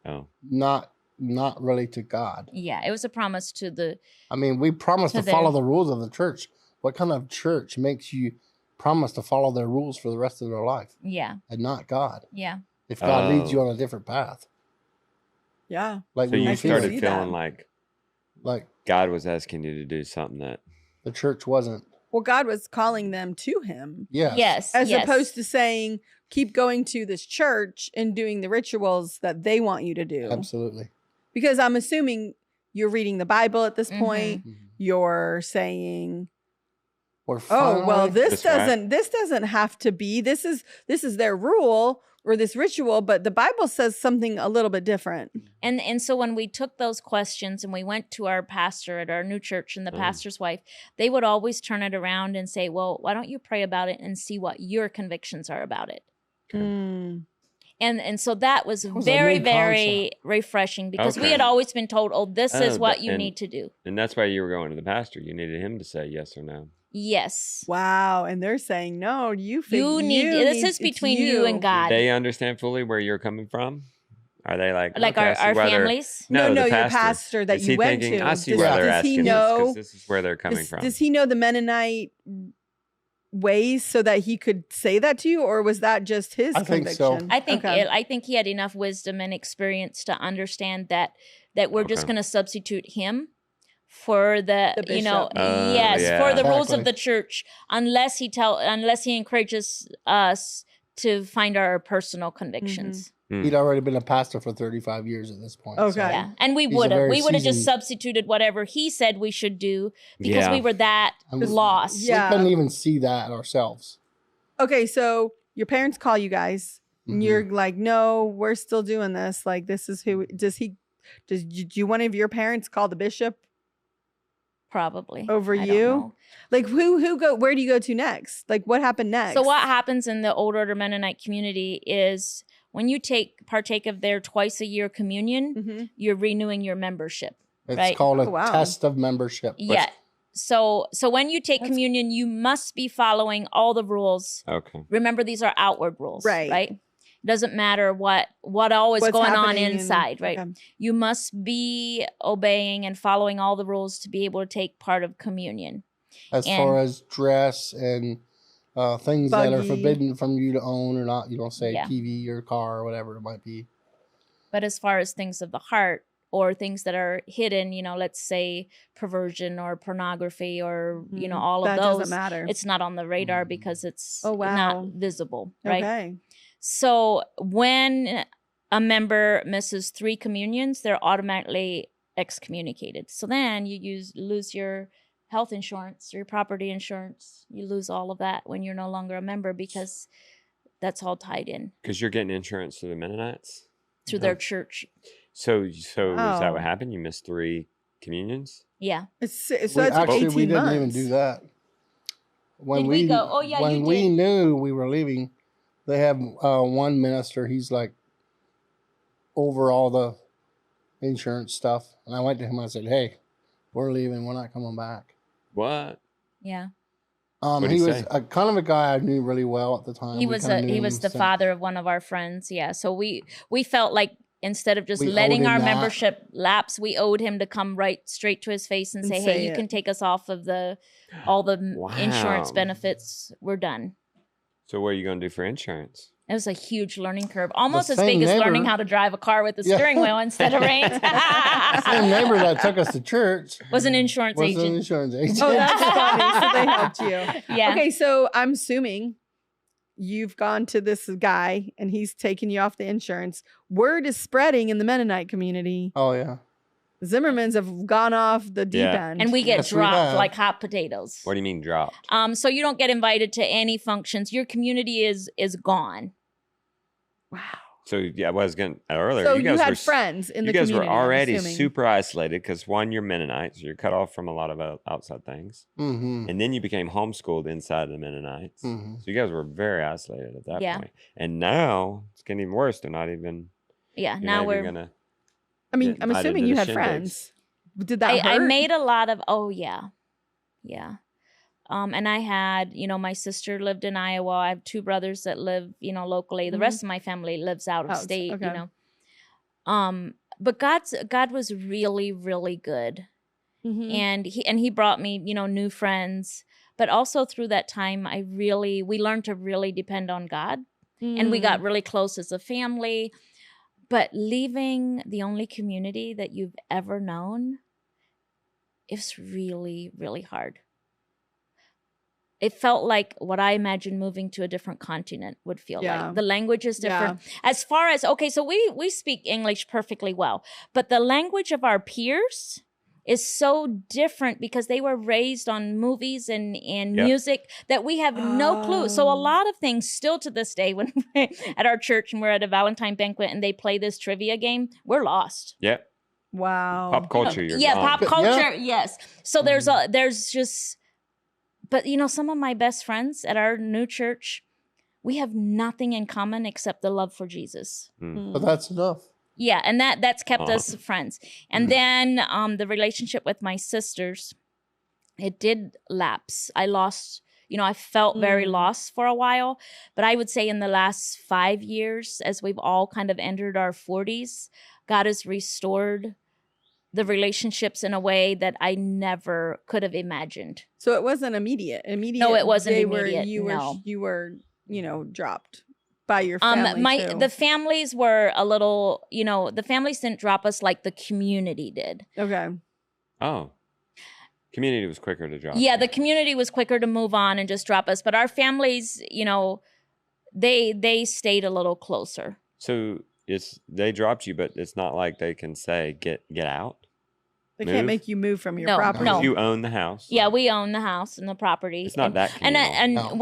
Oh, not really to God. Yeah, it was a promise to the I mean, we promised To to follow their- the rules of the church. What kind of church makes you promise to follow their rules for the rest of their life yeah. and not God? Yeah. If God leads you Oh. on a different path, Yeah. like so we you were can started see feeling that. like God was asking you to do something that. the church wasn't. Well, God was calling them to him. Yes. Yes. As yes. opposed to saying, keep going to this church and doing the rituals that they want you to do. Absolutely. Because I'm assuming you're reading the Bible at this Mhm. point. Mhm. You're saying, Or oh, well, finally- this That's right. doesn't have to be. This is their rule or this ritual, but the Bible says something a little bit different. And so when we took those questions and we went to our pastor at our new church and the Oh. pastor's wife, they would always turn it around and say, well, why don't you pray about it and see what your convictions are about it? Mm. And so that was That was a very, new very refreshing, because we Okay. had always been told, oh, this is Oh, what you and- need to do. And that's why you were going to the pastor. You needed him to say yes or no. Yes. Wow. And they're saying, no, you This is it's between you and God. They understand fully where you're coming from. Are they like Like okay, I our see why they're- families. No, the your pastor that Is you he went thinking, to. I see Does- why they're does he asking this know- because this is where they're coming from. Does he know the Mennonite ways so that he could say that to you, or was that just his I think so. conviction? I think he had enough wisdom and experience to understand that we're just Okay. going to substitute him for the The you know bishop. yes Yeah. for the rules of Exactly. the church, unless he encourages us to find our personal convictions. He'd already been a pastor for 35 years at this point. Okay. Yeah, and we He's a would have very just seasoned- substituted whatever he said we should do, because Yeah. we were that I mean, lost. Yeah. We couldn't even see that ourselves. Okay, so your parents call you guys, and Mhm. you're like, "No, we're still doing this. Like, this is who." Does you one of your parents call the bishop Probably over I don't you? know. Like, who go? Where do you go to next? Like, what happened next? So what happens in the Old Order Mennonite community is, when you partake of their twice a year communion, Mhm. you're renewing your membership. It's Right. called a Oh, wow. test of membership. Yeah. So when you take That's- communion, you must be following all the rules. Okay. Remember, these are outward rules, Right. right? Doesn't matter what all is What's going on happening inside, right? okay. You must be obeying and following all the rules to be able to take part of communion. As And- far as dress and things that are Buggy. forbidden from you to own or not, you don't say Yeah. TV or car or whatever it might be. But as far as things of the heart, or things that are hidden, let's say perversion or pornography, or Mhm. all of that those, doesn't matter. it's not on the radar because it's Oh, wow. not visible, right? Okay. So when a member misses 3 communions, they're automatically excommunicated. So then you lose your health insurance, your property insurance. You lose all of that when you're no longer a member, because that's all tied in Because you're getting insurance through the Mennonites. through their church. So is that Wow. what happened? You missed 3 communions? Yeah. So it's actually 18 we didn't months. even do that. When Did we go? Oh, yeah, when you we did. knew we were leaving, they have one minister. He's like over all the insurance stuff, and I went to him. I said, "Hey, we're leaving. We're not coming back." What? Yeah. What'd He he was say? kind of a guy I knew really well at the time. He We was kinda knew he him was the since- father of one of our friends. Yeah. So we felt like instead of just We letting owed him our that. membership lapse, we owed him to come right straight to his face and And say, say "Hey, you it. can take us off of all the insurance Wow. benefits. We're done." So what are you going to do for insurance? It was a huge learning curve, almost as same big as neighbor- learning how to drive a car with the Yeah. steering wheel instead of reins. Same neighbor that took us to church Was an insurance was an agent. insurance agent. Oh, that's funny. So they helped you. Yeah. Okay, so I'm assuming you've gone to this guy and he's taken you off the insurance. Word is spreading in the Mennonite community. Oh yeah. Zimmermans have gone off the deep Yeah. end. And we get Yes, we dropped have. like hot potatoes. What do you mean dropped? So you don't get invited to any functions. Your community is gone. wow. So yeah, I was going earlier. So you guys had were, friends in you the guys community. were already I'm assuming. super isolated because one, you're Mennonite, so you're cut off from a lot of outside things, Mm-hmm. and then you became homeschooled inside of the Mennonites. Mm-hmm. So you guys were very isolated at that Yeah. point. And now it's getting even worse. They're not even. Yeah. You're Now not we're. even gonna. I mean, get I'm invited assuming to you the had shindigs. friends. Did that I hurt? made a lot of. Oh yeah, yeah. And I had, my sister lived in Iowa. I have two brothers that live, locally. The Mhm. rest of my family lives out of Out, state, okay. But God was really, really good. Mhm. And he brought me, new friends. But also through that time, we learned to really depend on God. And we got really close as a family. But leaving the only community that you've ever known is really, really hard. It felt like what I imagined moving to a different continent would feel Yeah. like. The language is different. As far as, okay, so we speak English perfectly well, but the language of our peers is so different because they were raised on movies and music that we have no clue. So a Oh. lot of things still to this day when we're at our church and we're at a Valentine banquet and they play this trivia game, we're lost. Yep. Wow. Pop culture. You're Yeah, gone. pop culture, yes. So there's just, but some of my best friends at our new church, we have nothing in common except the love for Jesus. But that's enough. Yeah, and that's kept us friends. And then the relationship with my sisters, it did lapse. I lost, I felt very lost for a while. But I would say in the last 5 years, as we've all kind of entered our 40s, God has restored the relationships in a way that I never could have imagined. So it wasn't immediate. No, it wasn't they immediate, you were dropped by your family. too. The families were a little, the families didn't drop us like the community did. Okay. Oh. Community was quicker to drop. Yeah, you. the community was quicker to move on and just drop us, but our families, they stayed a little closer. So they dropped you, but it's not like they can say get out. They Move? can't make you move from your No, property. no. You own the house. Yeah, we own the house and the property. It's not that And communal. and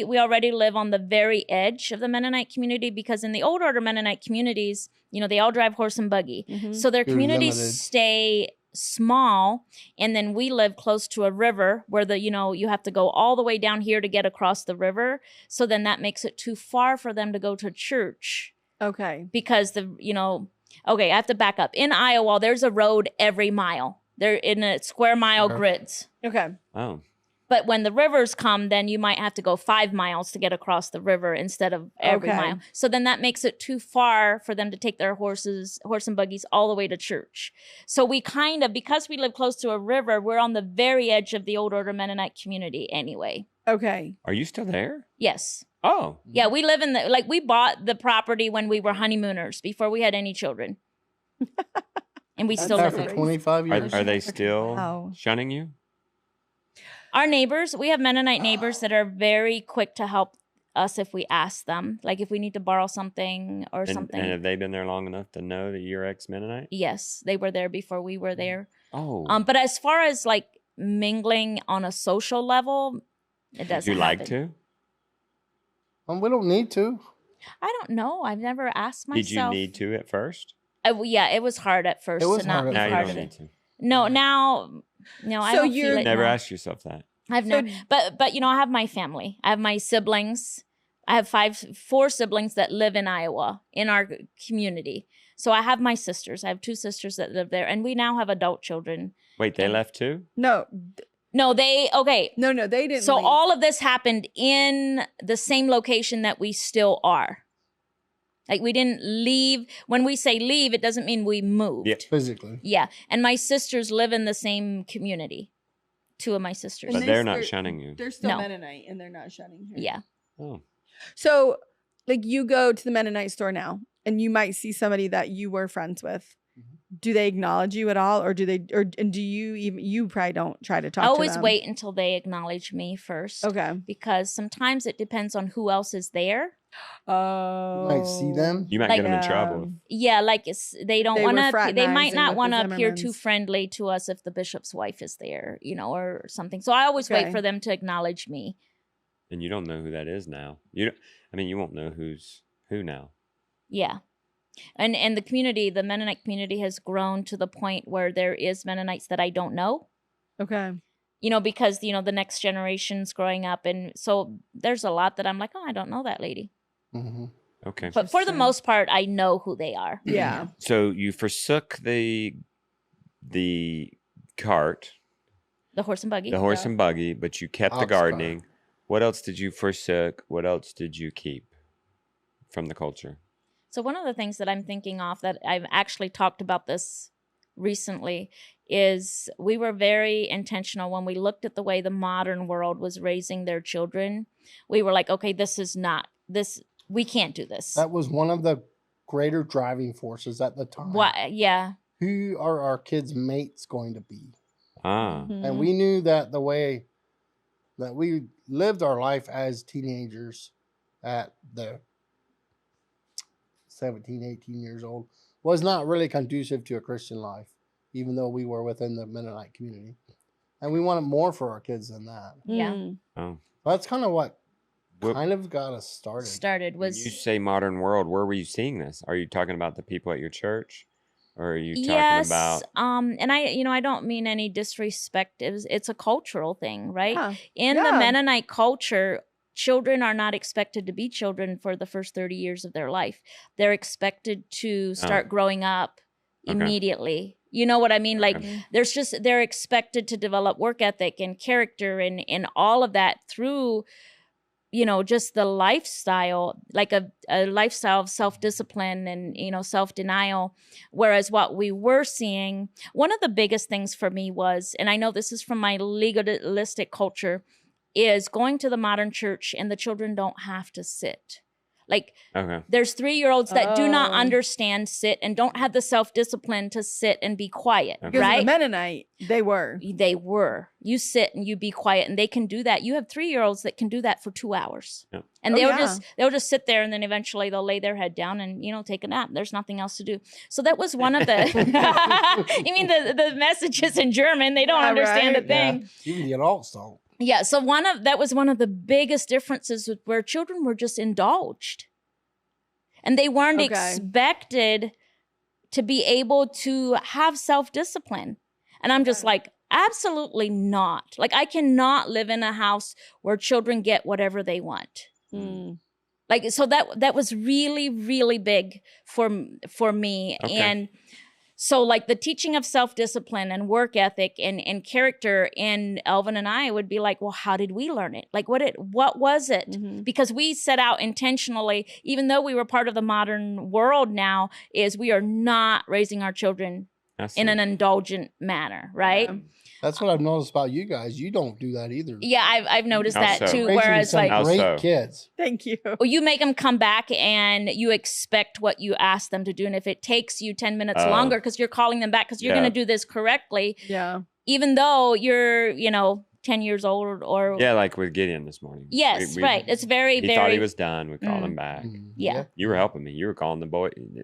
we already live on the very edge of the Mennonite community because in the old order Mennonite communities, they all drive horse and buggy. Mhm. So their You're communities limited. stay small, and then we live close to a river where you have to go all the way down here to get across the river. So then that makes it too far for them to go to church Okay. because okay, I have to back up. In Iowa, there's a road every mile. They're in a square mile Sure. grids. Okay. Oh. But when the rivers come, then you might have to go 5 miles to get across the river instead of every Okay. mile. So then that makes it too far for them to take their horse and buggies all the way to church. So we because we live close to a river, we're on the very edge of the old order Mennonite community anyway. Okay. Are you still there? Yes. Oh. Yeah, we live in we bought the property when we were honeymooners before we had any children. And we still live After there. 25 years. Are they still Wow. shunning you? Our neighbors, we have Mennonite neighbors that are very quick to help us if we ask them. Like if we need to borrow something or something. And have they been there long enough to know that you're ex-Mennonite? Yes, they were there before we were there. Oh. But as far as like mingling on a social level, it doesn't Would you like happen. to? We don't need to. I don't know. I've never asked myself. Did you need to at first? Yeah, it was hard at first. It was to not hard be at Now you part don't of need it. to. No, now, no, I So don't feel you're- like Never no. asked yourself that. I've never, but you know, I have my family. I have my siblings. I have 4 siblings that live in Iowa in our community. So I have my sisters. I have 2 sisters that live there, and we now have adult children. Wait, they And- left too? No, No, they okay. no, they didn't. So leave. all of this happened in the same location that we still are. Like we didn't leave. When we say leave, it doesn't mean we moved. Yeah. Physically. Yeah. And my sisters live in the same community. 2 of my sisters. But And they're not shunning you. They're still No. Mennonite, and they're not shunning her. Yeah. Oh. So, like, you go to the Mennonite store now, and you might see somebody that you were friends with. Do they acknowledge you at all, or do they, and do you even? You probably don't try to talk. I always to them. wait until they acknowledge me first. Okay. Because sometimes it depends on who else is there. Oh. You might see them. You might Like, get them in trouble. Yeah, like they don't They were want to. They fraternizing might not with want the to appear too Zimmermans. friendly to us if the bishop's wife is there, you know, or something. So I always Okay. wait for them to acknowledge me. And you don't know who that is now. You don't, I mean, you won't know who's who now. Yeah. And the community, the Mennonite community has grown to the point where there is Mennonites that I don't know, Okay. you know, because, you know, the next generation's growing up. And so there's a lot that I'm like, oh, I don't know that lady. Mm-hmm. Okay. But for the Interesting. most part, I know who they are. Yeah. So you forsook the cart, The horse and buggy. the horse Yeah. and buggy, but you kept the Ox cart. gardening. What else did you forsook? What else did you keep from the culture? So one of the things that I'm thinking of that I've actually talked about this recently is we were very intentional when we looked at the way the modern world was raising their children. We were like, okay, this is not this. We can't do this. That was one of the greater driving forces at the time. What? Yeah. Who are our kids' mates going to be? Ah. Mhm. And we knew that the way that we lived our life as teenagers at the 17, 18 years old was not really conducive to a Christian life, even though we were within the Mennonite community. And we wanted more for our kids than that. Yeah. Mm. Oh. That's kind of what What- kind of got us started. Started When was you say modern world, where were you seeing this? Are you talking about the people at your church? Or are you talking yes. about And I don't mean any disrespect. It's a cultural thing, right? Yeah. In the Yeah. Mennonite culture, children are not expected to be children for the first 30 years of their life. They're expected to start growing up Okay. immediately. You know what I mean? Like Okay. they're expected to develop work ethic and character and all of that through, you know, just the lifestyle, like a lifestyle of self-discipline and, you know, self-denial. Whereas what we were seeing, one of the biggest things for me was, and I know this is from my legalistic culture, is going to the modern church and the children don't have to sit. Like Okay. there's 3-year-olds that do not Oh. understand sit and don't have the self-discipline to sit and be quiet, Okay. Because right? the Mennonite, they were. They were. You sit and you be quiet, and they can do that. You have 3-year-olds that can do that for 2 hours, Yeah. and Oh, they'll yeah. just sit there, and then eventually they'll lay their head down and, you know, take a nap. There's nothing else to do. So that was one of the. You mean the messages in German? They don't Yeah, understand right. a thing. Yeah. Even the adults don't. Yeah. So that was one of the biggest differences with where children were just indulged, and they weren't Okay. expected to be able to have self-discipline. And I'm just like, absolutely not. Like I cannot live in a house where children get whatever they want. Mm. Like, so that was really, really big for me. Okay. And so like the teaching of self-discipline and work ethic and character in Elvin and I would be like, well, how did we learn it? Like what was it? Mhm. Because we set out intentionally, even though we were part of the modern world now, is we are not raising our children I see. in an indulgent manner, right? Yeah. That's what I've noticed about you guys. You don't do that either. Yeah, I've noticed How that so? too. Raising Whereas some like, How great so? kids. Thank you. well, you make them come back and you expect what you ask them to do. And if it takes you 10 minutes Oh. longer because you're calling them back because you're Yeah. going to do this correctly, Yeah. even though you're, 10 years old or Yeah, like with Gideon this morning. yes, right. It's very, He very. thought he was done. We called him back. Mhm. Yeah. You were helping me. You were calling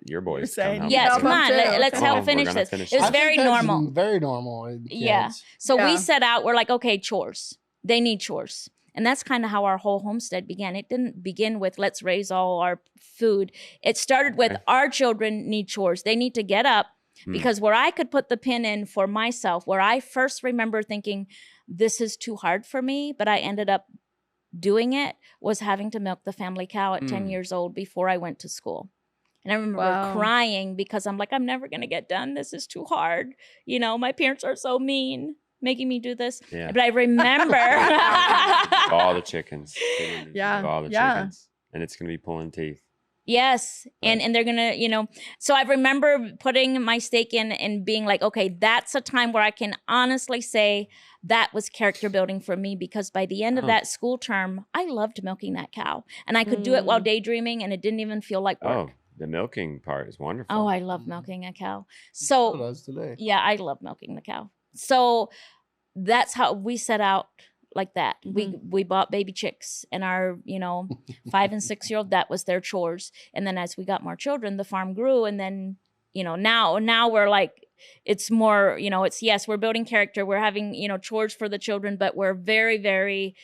your boys. to come saying, help Yes, me. come on. Help 'em too. Let's Come help on, we're finish gonna this. finish It was I think very that's normal. Very normal. In kids. Yeah. So we Yeah. set out, we're like, okay, chores. They need chores. And that's kind of how our whole homestead began. It didn't begin with let's raise all our food. It started with Okay. our children need chores. They need to get up Because where I could put the pin in for myself, where I first remember thinking, this is too hard for me, but I ended up doing it, was having to milk the family cow at 10 years old before I went to school. And I remember crying because I'm like, I'm never going to get done. This is too hard. You know, my parents are so mean, making me do this. Yeah. But I remember. all the chickens. Yeah. All the chickens. And it's going to be pulling teeth. Yes. And they're going to, you know, so I remember putting my stake in and being like, okay, that's a time where I can honestly say that was character building for me, because by the end of that school term, I loved milking that cow, and I could do it while daydreaming, and it didn't even feel like work. Oh, the milking part is wonderful. Oh, I love milking a cow. So does today. Yeah, I love milking the cow. So that's how we set out. Like that. We bought baby chicks, and our, 5 and 6 year old, that was their chores. And then as we got more children, the farm grew. And then, now we're like, it's more, it's, yes, we're building character. We're having, chores for the children, but we're very, very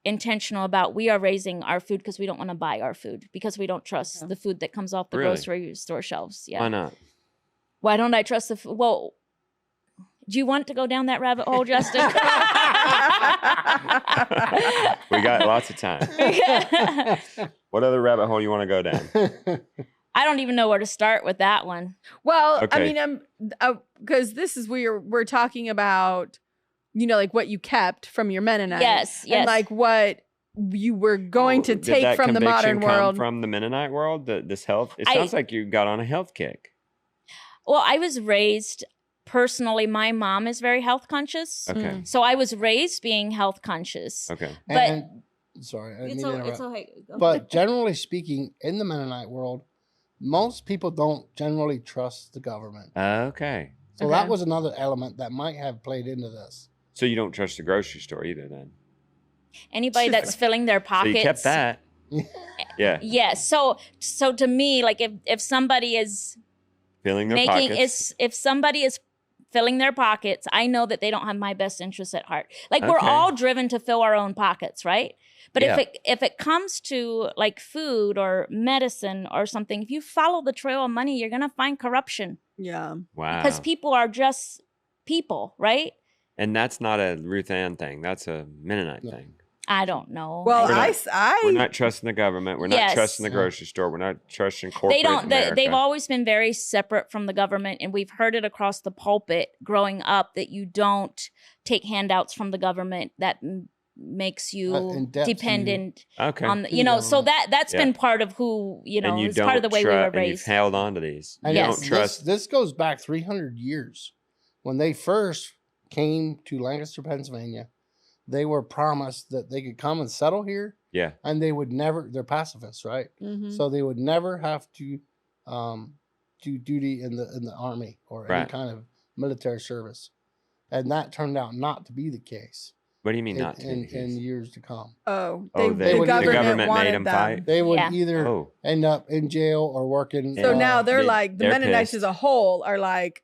intentional about, we are raising our food because we don't want to buy our food, because we don't trust the food that comes off the grocery store shelves. Yeah. Why not? Why don't I trust the food? Well, do you want to go down that rabbit hole, Justin? We got lots of time. What other rabbit hole you want to go down? I don't even know where to start with that one. Well, okay. I mean, because this is where we're talking about, like what you kept from your Mennonite. Yes. And like what you were going to take from the modern world. From the Mennonite world, this health. It sounds like you got on a health kick. Well, I was raised. Personally, my mom is very health conscious. Okay. So I was raised being health conscious. Okay. But sorry, I it's okay. But generally speaking, in the Mennonite world, most people don't generally trust the government. Okay. So that was another element that might have played into this. So you don't trust the grocery store either, then? Anybody that's filling their pockets. So you kept that. Yeah. Yeah. So to me, like if somebody is filling their pockets. If somebody is filling their pockets, I know that they don't have my best interests at heart. Like we're all driven to fill our own pockets, right? But if it comes to like food or medicine or something, if you follow the trail of money, you're gonna find corruption. Yeah. Wow. Because people are just people, right? And that's not a RuthAnn thing. That's a Mennonite thing. I don't know. Well, we're not trusting the government. We're not trusting the grocery store. We're not trusting corporate America. They've always been very separate from the government, and we've heard it across the pulpit growing up that you don't take handouts from the government. That makes you dependent on the, so that's been part of who, it's part of the way we were raised. And you've held on to these. And you don't trust. This goes back 300 years. When they first came to Lancaster, Pennsylvania, they were promised that they could come and settle here. Yeah. And they would never, they're pacifists, right? Mm-hmm. So they would never have to do duty in the army or any kind of military service. And that turned out not to be the case. What do you mean not to be the case? In years to come. The government made them fight? They would either end up in jail or working. So now they're like, the Mennonites as a whole are like,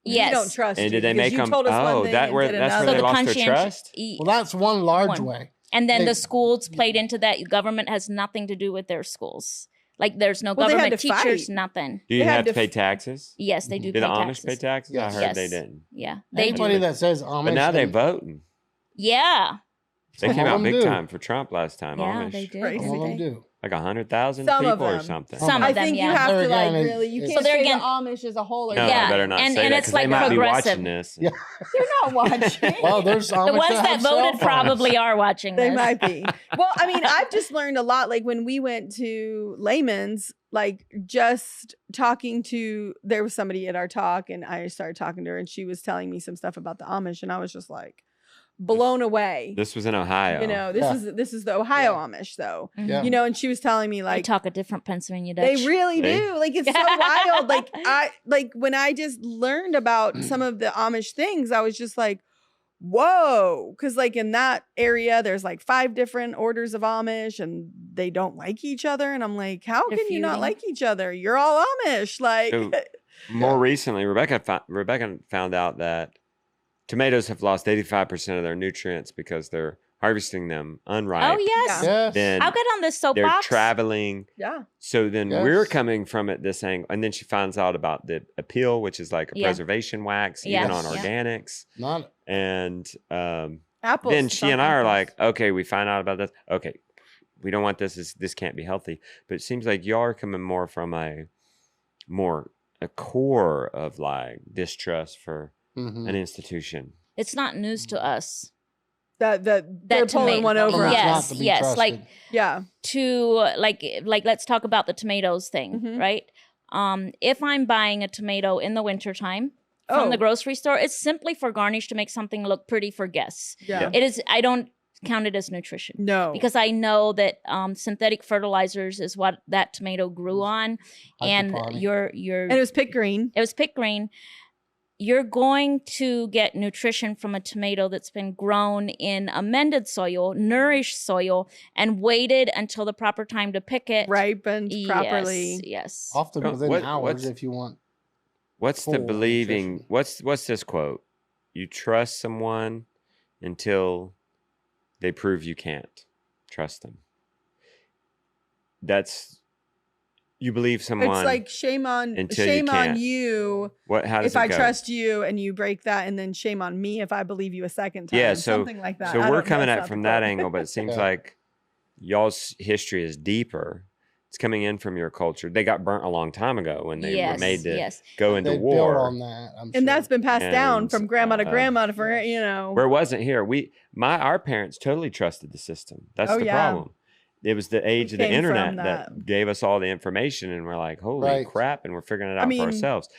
yes. We don't trust and you. did they make them? That's where they lost their trust? Well, that's one large way. And then the schools played into that. Government has nothing to do with their schools. Like there's no government teachers, nothing. Do you have to pay taxes? Yes, they do. Do the Amish pay taxes? Yes. I heard they didn't. Yeah, anybody that says Amish, but now they're voting. Yeah, they came out big time for Trump last time. Yeah, Amish. they did. All of them do. Like 100,000 people or something. Some of them, I think you have to really. You can't say the Amish as a whole. No, I better not say that it's like they might progressive. be watching this. Yeah. They're not watching. Well, there's Amish the ones that voted probably are watching this. They might be. Well, I mean, I've just learned a lot. Like when we went to Layman's, like just talking to, there was somebody at our talk, and I started talking to her, and she was telling me some stuff about the Amish, and I was just like blown away. This was in Ohio. This is the Ohio Amish though. Yeah. And she was telling me like they talk a different Pennsylvania Dutch. They really do. Like it's so wild. Like when I just learned about some of the Amish things, I was just like, whoa. Cause like in that area, there's like 5 different orders of Amish and they don't like each other. And I'm like, how can you not like each other? You're all Amish. Like so, more recently, Rebecca found out that tomatoes have lost 85% of their nutrients because they're harvesting them unripe. Oh yes. Yes. Then I'll get on this they're soapbox. traveling. Yeah. So then Yes. we're coming from it this angle, and then she finds out about the appeal, which is like a preservation wax, even on organics. Not And Apples. then she and I are like, okay, we find out about this. Okay, we don't want this. This can't be healthy. But it seems like y'all are coming more from a core of like distrust for an institution. It's not news to us. that they're pulling tomato. one over. It's us. not Yes, to be yes. trusted. Like Yeah. to like let's talk about the tomatoes thing, Mhm. right? If I'm buying a tomato in the wintertime from the grocery store, it's simply for garnish to make something look pretty for guests. Yeah. It is. I don't count it as nutrition. No. Because I know that synthetic fertilizers is what that tomato grew on, and Hydroponic. and it was pick green. it was pick green. You're going to get nutrition from a tomato that's been grown in amended soil, nourished soil, and waited until the proper time to pick it. Ripened properly. Yes. Often Oh, within hours if you want. What's the full believing? nutrition. What's this quote? You trust someone until they prove you can't trust them. That's you believe someone. It's like shame on until you on can't. you What? How does if it I go? trust you and you break that, and then shame on me if I believe you a second time. Yeah, so something like that. So I we're don't know, coming that's at not it from the that quote. angle, but it seems Yeah. like y'all's history is deeper. It's coming in from your culture. They got burnt a long time ago when they were made to go into They built war. on that. I'm And sure. that's been passed down And, from grandma to grandma to for Where it wasn't here. Our parents totally trusted the system. That's Oh, the yeah. problem. It was the age of the came from internet that. that gave us all the information, and we're like, holy Right. crap, and we're figuring it out I mean- for ourselves.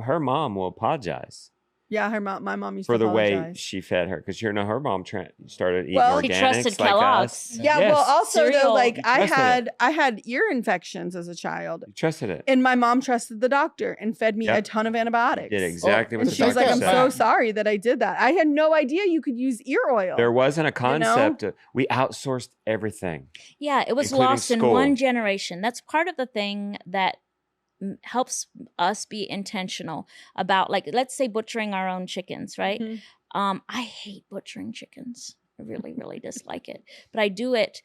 Her mom will apologize Yeah, my mom used for to the way apologize. she fed her, because her mom started eating Well, She organics trusted like Kellogg's. us. Yeah, Yes. well, also though, Cereal. like You I trusted had ear infections as a child, You trusted it. and my mom trusted the doctor and fed me Yep. a ton of antibiotics. Did exactly Oh, what And the she was doctor like, "I'm said. so sorry that I did that. I had no idea you could use ear oil." There wasn't a concept. We outsourced everything. Yeah, it was Including lost in school. one generation. That's part of the thing that helps us be intentional about, like, let's say butchering our own chickens, right? Mhm. I hate butchering chickens. I really, really dislike it. But I do it.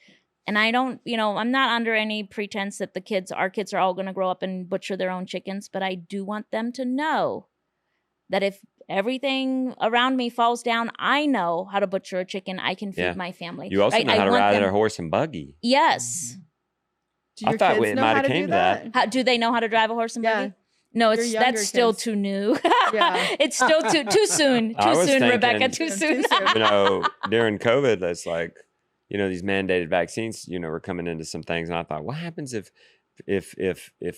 And I don't, I'm not under any pretense that our kids are all going to grow up and butcher their own chickens. But I do want them to know that if everything around me falls down, I know how to butcher a chicken. I can feed Yeah. my family. You also right? know I how to want ride them- a horse and buggy. Yes. Do I your thought kids it know might how have to came do to that. How, do they know how to drive a horse and Yeah. buggy? No, Your younger that's still kids. too new. Yeah. It's still too soon. I Too was soon, Rebecca. thinking- Too soon. During COVID, that's like, these mandated vaccines, were coming into some things, and I thought, what happens if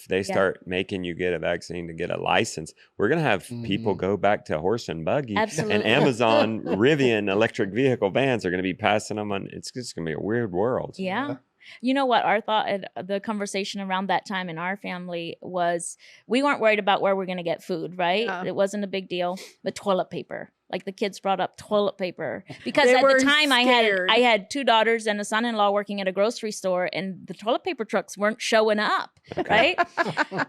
they start making you get a vaccine to get a license? We're gonna have people go back to horse and buggy. Absolutely. And Amazon Rivian electric vehicle vans are gonna be passing them on. It's just gonna be a weird world. Yeah. You know what our thought, the conversation around that time in our family was, we weren't worried about where we're going to get food, right? Yeah. It wasn't a big deal. But toilet paper, like the kids brought up toilet paper, because They at were the time scared. I had 2 daughters and a son-in-law working at a grocery store, and the toilet paper trucks weren't showing up, right?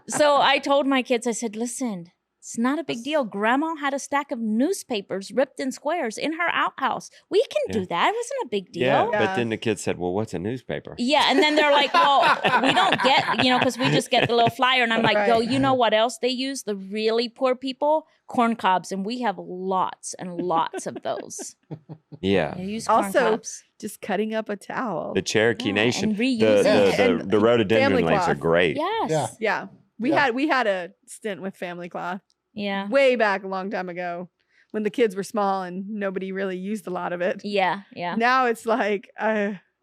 So I told my kids, I said, listen, it's not a big deal. Grandma had a stack of newspapers ripped in squares in her outhouse. We can do that. It wasn't a big deal. Yeah, Yeah. but then the kids said, well, what's a newspaper? Yeah, and then they're like, well, we don't get, because we just get the little flyer. And I'm like, Right. yo, you know what else they use? The really poor people? Corn cobs. And we have lots and lots of those. Yeah. They use corn Also, cobs. just cutting up a towel. The Cherokee Yeah, Nation. and The, reuse it. the, the rhododendron family leaves are cloth. great. Yes. Yeah. Yeah. We had a stint with family cloth Yeah. way back a long time ago when the kids were small and nobody really used a lot of it. Yeah. Yeah. Now it's like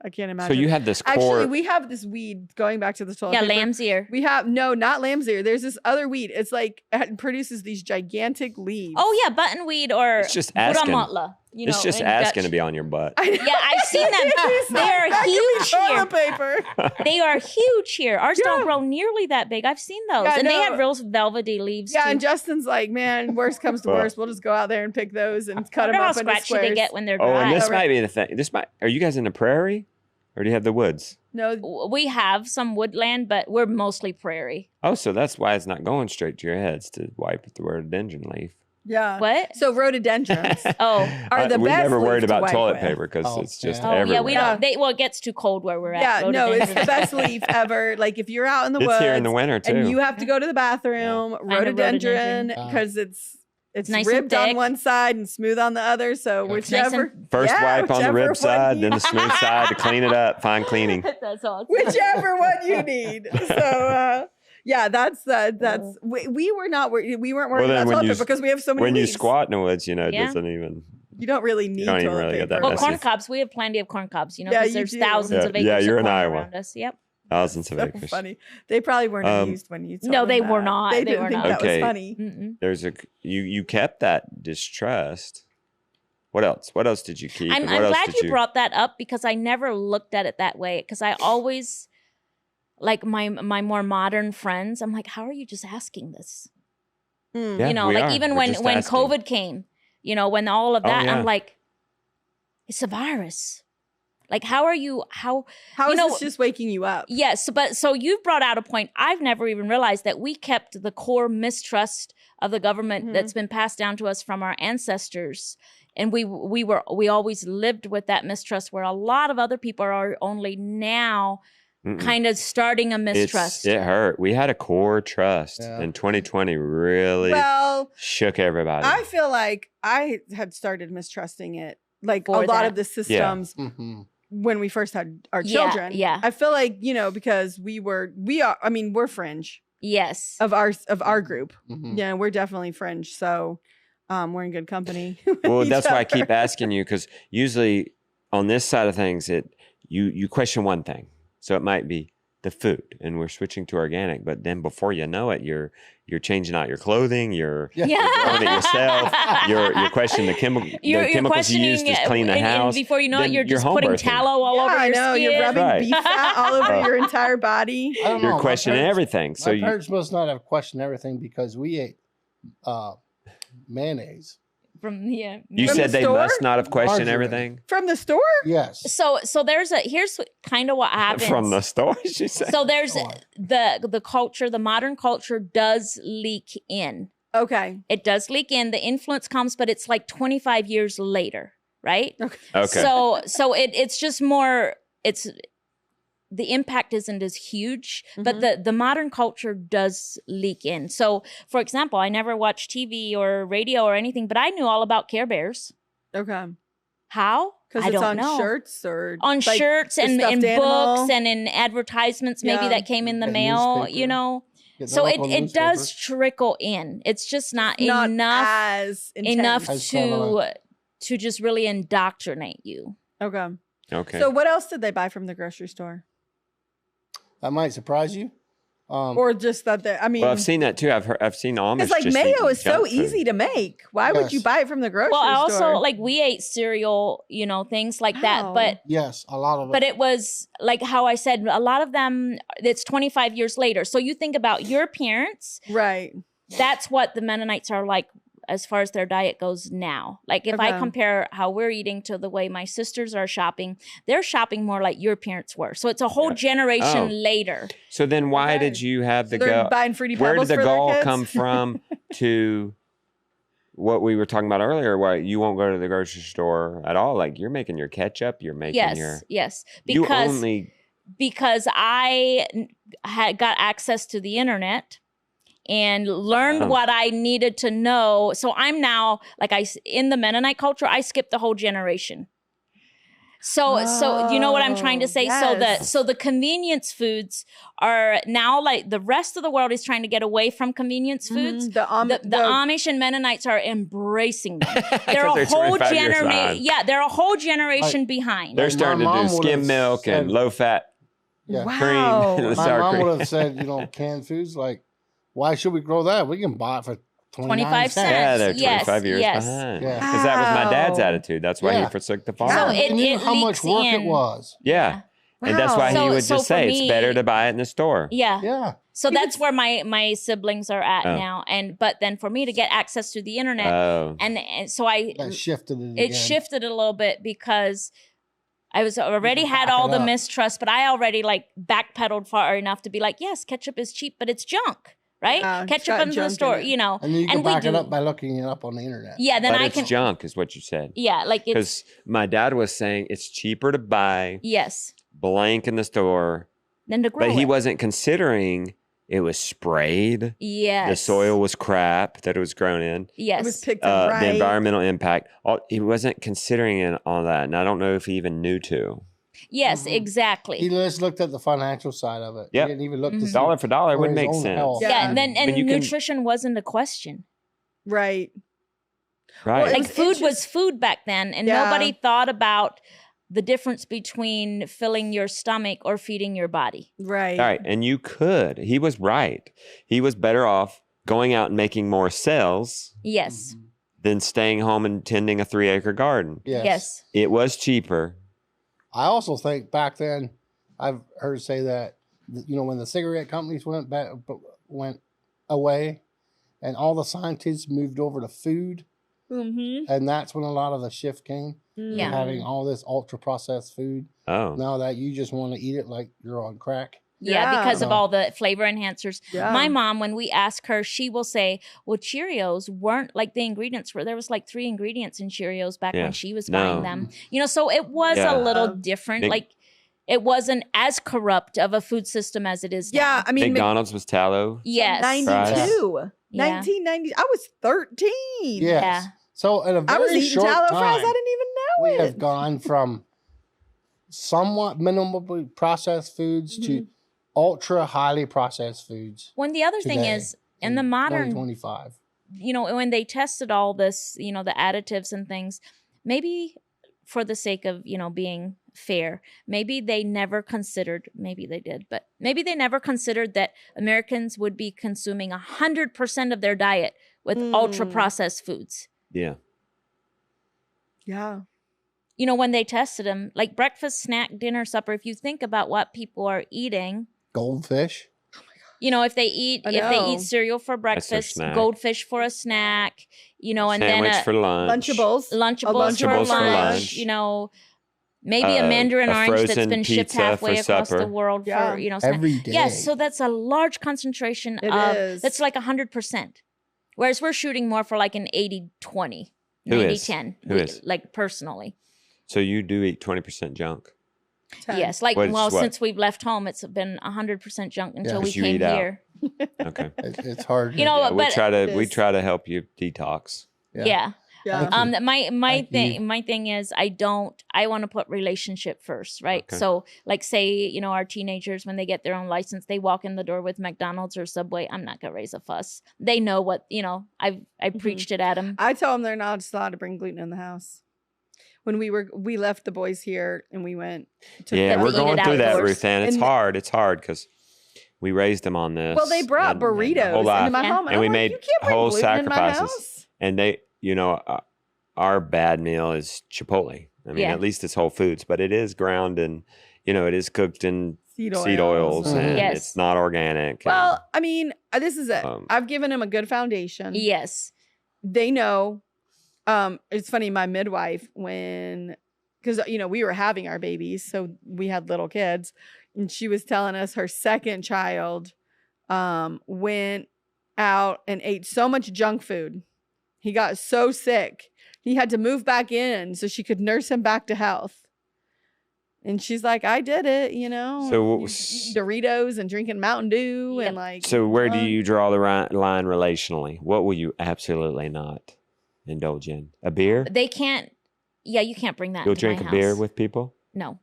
I can't So imagine. you had this core. Actually, we have this weed going back to the toilet Yeah, paper. lamb's ear. We have not lamb's ear. There's this other weed. It's like it produces these gigantic leaves. Oh, yeah, buttonweed or It's just asking. buramotla, it's just in asking Dutch. to be on your butt. I know. Yeah, I've seen them. They are That could be huge here. toilet paper. They are huge here. Ours Yeah. don't grow nearly that big. I've seen those. Yeah, and they no. have real velvety leaves, Yeah, too. and Justin's like, man, worst comes to Well. worst, we'll just go out there and pick those and cut I them wonder how up into scratchy squares. they get when they're Oh, dry. and this Right. might be the thing. Are you guys in the prairie? Or do you have the woods? No, We have some woodland, but we're mostly prairie. Oh, so that's why it's not going straight to your heads to wipe with the rhododendron leaf. Yeah. What? So rhododendrons Oh. are the we best never worried leaf to about wipe toilet with. paper because it's just Oh, everywhere. yeah, we don't. Well, it gets too cold where we're at. Yeah, no, it's the Rhododendrons. best leaf ever. Like if you're out in the It's woods here in the winter too. and you have to go to the bathroom, rhododendron, because it's nice and ribbed on thick. one side and smooth on the other. So It's nice whichever and- First wipe on the whichever rib one side, you- then the smooth side to clean it up. Fine cleaning. That's awesome. whichever one you need. So yeah, that's we were not worried. We weren't worried Well, then about when toilet you paper because we have so many When you leaves. squat in the woods, you know, it Yeah. doesn't even. You don't really need don't even toilet really get paper. that Well, messy. corn cobs. We have plenty of corn cobs, you know, Yeah, because you there's do. thousands of acres Yeah, you're of in corn Iowa. around us. Yep. Thousands of So acres. funny. They probably weren't amused when you told No, them they that. were not. They They didn't were think not. that was Okay. funny. Mm-mm. There's you kept that distrust. What else? What else did you keep? I'm and what else glad did you brought that up because I never looked at it that way. Because I always, like my more modern friends, I'm like, how are you just asking this? Mm. Yeah, You know, we like are. even We're when just asking. COVID came, you know, when all of Oh, that, yeah. I'm like, it's a virus. Like, how are you? How How is know- this just waking you up? Yes, but so you brought out a point. I've never even realized that we kept the core mistrust of the government Mhm. that's been passed down to us from our ancestors. And we always lived with that mistrust where a lot of other people are only now Mm-mm. kind of starting a mistrust. It hurt. We had a core trust, Yeah. and 2020 really Well, shook everybody. I feel like I had started mistrusting it. Like For a lot that. of the systems Mm-hmm. when we first had our Yeah, children. yeah. I feel like, you know, because we're fringe Yes. of our group. Mm-hmm. Yeah, we're definitely fringe. So we're in good company. with Well, each that's why I keep other. asking you, because usually on this side of things, you question one thing. So it might be the food, and we're switching to organic. But then before you know it, you're changing out your clothing. You're Yeah. growing it yourself. You're questioning the chemicals you use to clean the house. And before you know it, Then you're just home putting birthing. tallow all over I your know, skin. you're rubbing Right. beef fat all over your entire body. I don't know. You're My questioning parents- everything. So My you parents must not have questioned everything because we ate mayonnaise. From you From said the they store? must not have questioned Margarine. everything From the store? Yes. So here's kind of what happens. from the store. She said. So there's Sure. the culture, the modern culture does leak in. Okay. It does leak in. The influence comes, but it's like 25 years later, right? Okay. So it's just more. It's the impact isn't as huge, but the modern culture does leak in. So, for example, I never watched TV or radio or anything, but I knew all about Care Bears. Okay. How? Because I it's don't on know. shirts or On like, shirts the and stuffed in animal. books and in advertisements maybe Yeah. that came in the And mail, newspaper. you know. Get the So local it does newspaper. trickle in. It's just not not enough as intense. enough As prevalent. to just really indoctrinate you. Okay. Okay. So what else did they buy from the grocery store? That might surprise you. Or just that they, I mean, well, I've seen that too. I've seen Amish. it's like just mayo eating is so junk food. easy to make. Why would you Yes. buy it from the grocery Well, I store? also like we ate cereal, you know, things like that. Wow. But Yes, a lot of it. but it was like how I said, a lot of them, it's 25 years later. So you think about your parents, right. that's what the Mennonites are like as far as their diet goes now. Like if I Okay. compare how we're eating to the way my sisters are shopping, they're shopping more like your parents were. So it's a whole generation Oh. later. So then, why Okay. did you have the So they're go? buying Fruity Where did Pebbles the for their goal kids? come from to what we were talking about earlier? Why you won't go to the grocery store at all? Like you're making your ketchup, you're making your. Yes. You Because only. because I had got access to the internet and learned Oh. what I needed to know. So I'm now like in the Mennonite culture, I skipped the whole generation. So you know what I'm trying to Oh, say? yes. So the convenience foods are now like the rest of the world is trying to get away from convenience foods. Mhm. The Amish and Mennonites are embracing them. They're 'Cause a they're whole 25 years generation. behind. Yeah, they're a whole generation behind. They're Like, my starting to mom do would've skim milk and said- low fat Yeah. wow. cream. My sour mom cream. would have said, canned foods. Like, why should we grow that? We can buy it for 25 cents. Yeah, they're Yes, 25 years yes. behind. Yeah. Because that was my dad's Wow. attitude. That's why Yeah. he forsook the farm. So Yeah, it- he knew it how much leaks work in. it was. Yeah. And that's why Wow. he would So just for say me- it's better to buy it in the store. Yeah. Yeah. So that's where my siblings are at Oh. now. But then for me to get access to the internet Oh. and so I That shifted it it again. shifted a little bit because I was already can had back all it the up. mistrust, but I already like backpedaled far enough to be like, yes, ketchup is cheap, but it's junk, right? Ketchup in the store, you know. And you can back it up by looking it up on the internet. Yeah, then but it's junk is what you said. Yeah, like because my dad was saying it's cheaper to buy blank in the store than to grow but he wasn't considering it was sprayed. Yes. The soil was crap that it was grown in. Yes. It was picked up right. The environmental impact. He wasn't considering it on that. And I don't know if he even knew to. Yes, exactly. He just looked at the financial side of it. Yep. He didn't even look to see dollar for dollar would make sense. Health. Yeah, and nutrition wasn't a question. Right. Right. Well, like food was food back then, and nobody thought about the difference between filling your stomach or feeding your body. Right. All right. And you could. He was right. He was better off going out and making more sales. Yes. Than staying home and tending a 3-acre garden. Yes. It was cheaper. I also think back then, I've heard say that, you know, when the cigarette companies went away and all the scientists moved over to food, and that's when a lot of the shift came. Yeah. Having all this ultra processed food. Oh. Now that you just want to eat it like you're on crack. Yeah, because of all the flavor enhancers. Yeah. My mom, when we ask her, she will say, well, Cheerios weren't like the ingredients were, there was like 3 ingredients in Cheerios back when she was buying them. You know, so it was a little different. Like it wasn't as corrupt of a food system as it is now. Yeah, I mean. McDonald's was tallow. Yes. 92. 1990. I was 13. Yes. Yeah. So in a very I was eating tallow fries. I didn't even know we have gone from somewhat minimally processed foods to ultra highly processed foods. When the other thing is, in the modern 2025, you know, when they tested all this, you know, the additives and things, maybe for the sake of, you know, being fair, maybe they never considered, maybe they did, but maybe they never considered that Americans would be consuming 100% of their diet with ultra processed foods. Yeah. Yeah. You know, when they tested them, like breakfast, snack, dinner, supper, if you think about what people are eating. Goldfish. Oh my God. You know, if they eat cereal for breakfast, goldfish for a snack, you know, and sandwich then for lunch. Lunchables for lunch, you know, maybe a mandarin orange that's been shipped halfway across the world for, you know, every day. Yes, so that's a large concentration that's like 100%. Whereas we're shooting more for like an 80-20, 90-10. Who is? Like personally. So you do eat 20% junk? 10. Yes, like since we've left home, it's been 100% junk until we came here. Okay, it's hard. You know, yeah, but we try to help you detox. Yeah. My thing is I want to put relationship first, right? Okay. So like say, you know, our teenagers, when they get their own license, they walk in the door with McDonald's or Subway. I'm not going to raise a fuss. They know what, you know, I preached it at them. I tell them they're not allowed to bring gluten in the house. When we left the boys here and we went to we're going through that, RuthAnn. It's hard. It's hard because we raised them on this. Well, they brought burritos into my home. And we made whole sacrifices. In my house. And they, you know, our bad meal is Chipotle. I mean, at least it's Whole Foods, but it is ground and, you know, it is cooked in seed oils and it's not organic. Well, I mean, this is it. I've given them a good foundation. Yes. They know. It's funny, my midwife, because, you know, we were having our babies, so we had little kids, and she was telling us her second child went out and ate so much junk food. He got so sick. He had to move back in so she could nurse him back to health. And she's like, I did it, you know. So Doritos and drinking Mountain Dew and like. So where do you draw the line relationally? What will you absolutely not indulge in? A beer? They can't. Yeah, you can't bring that. You'll drink a beer with people? No,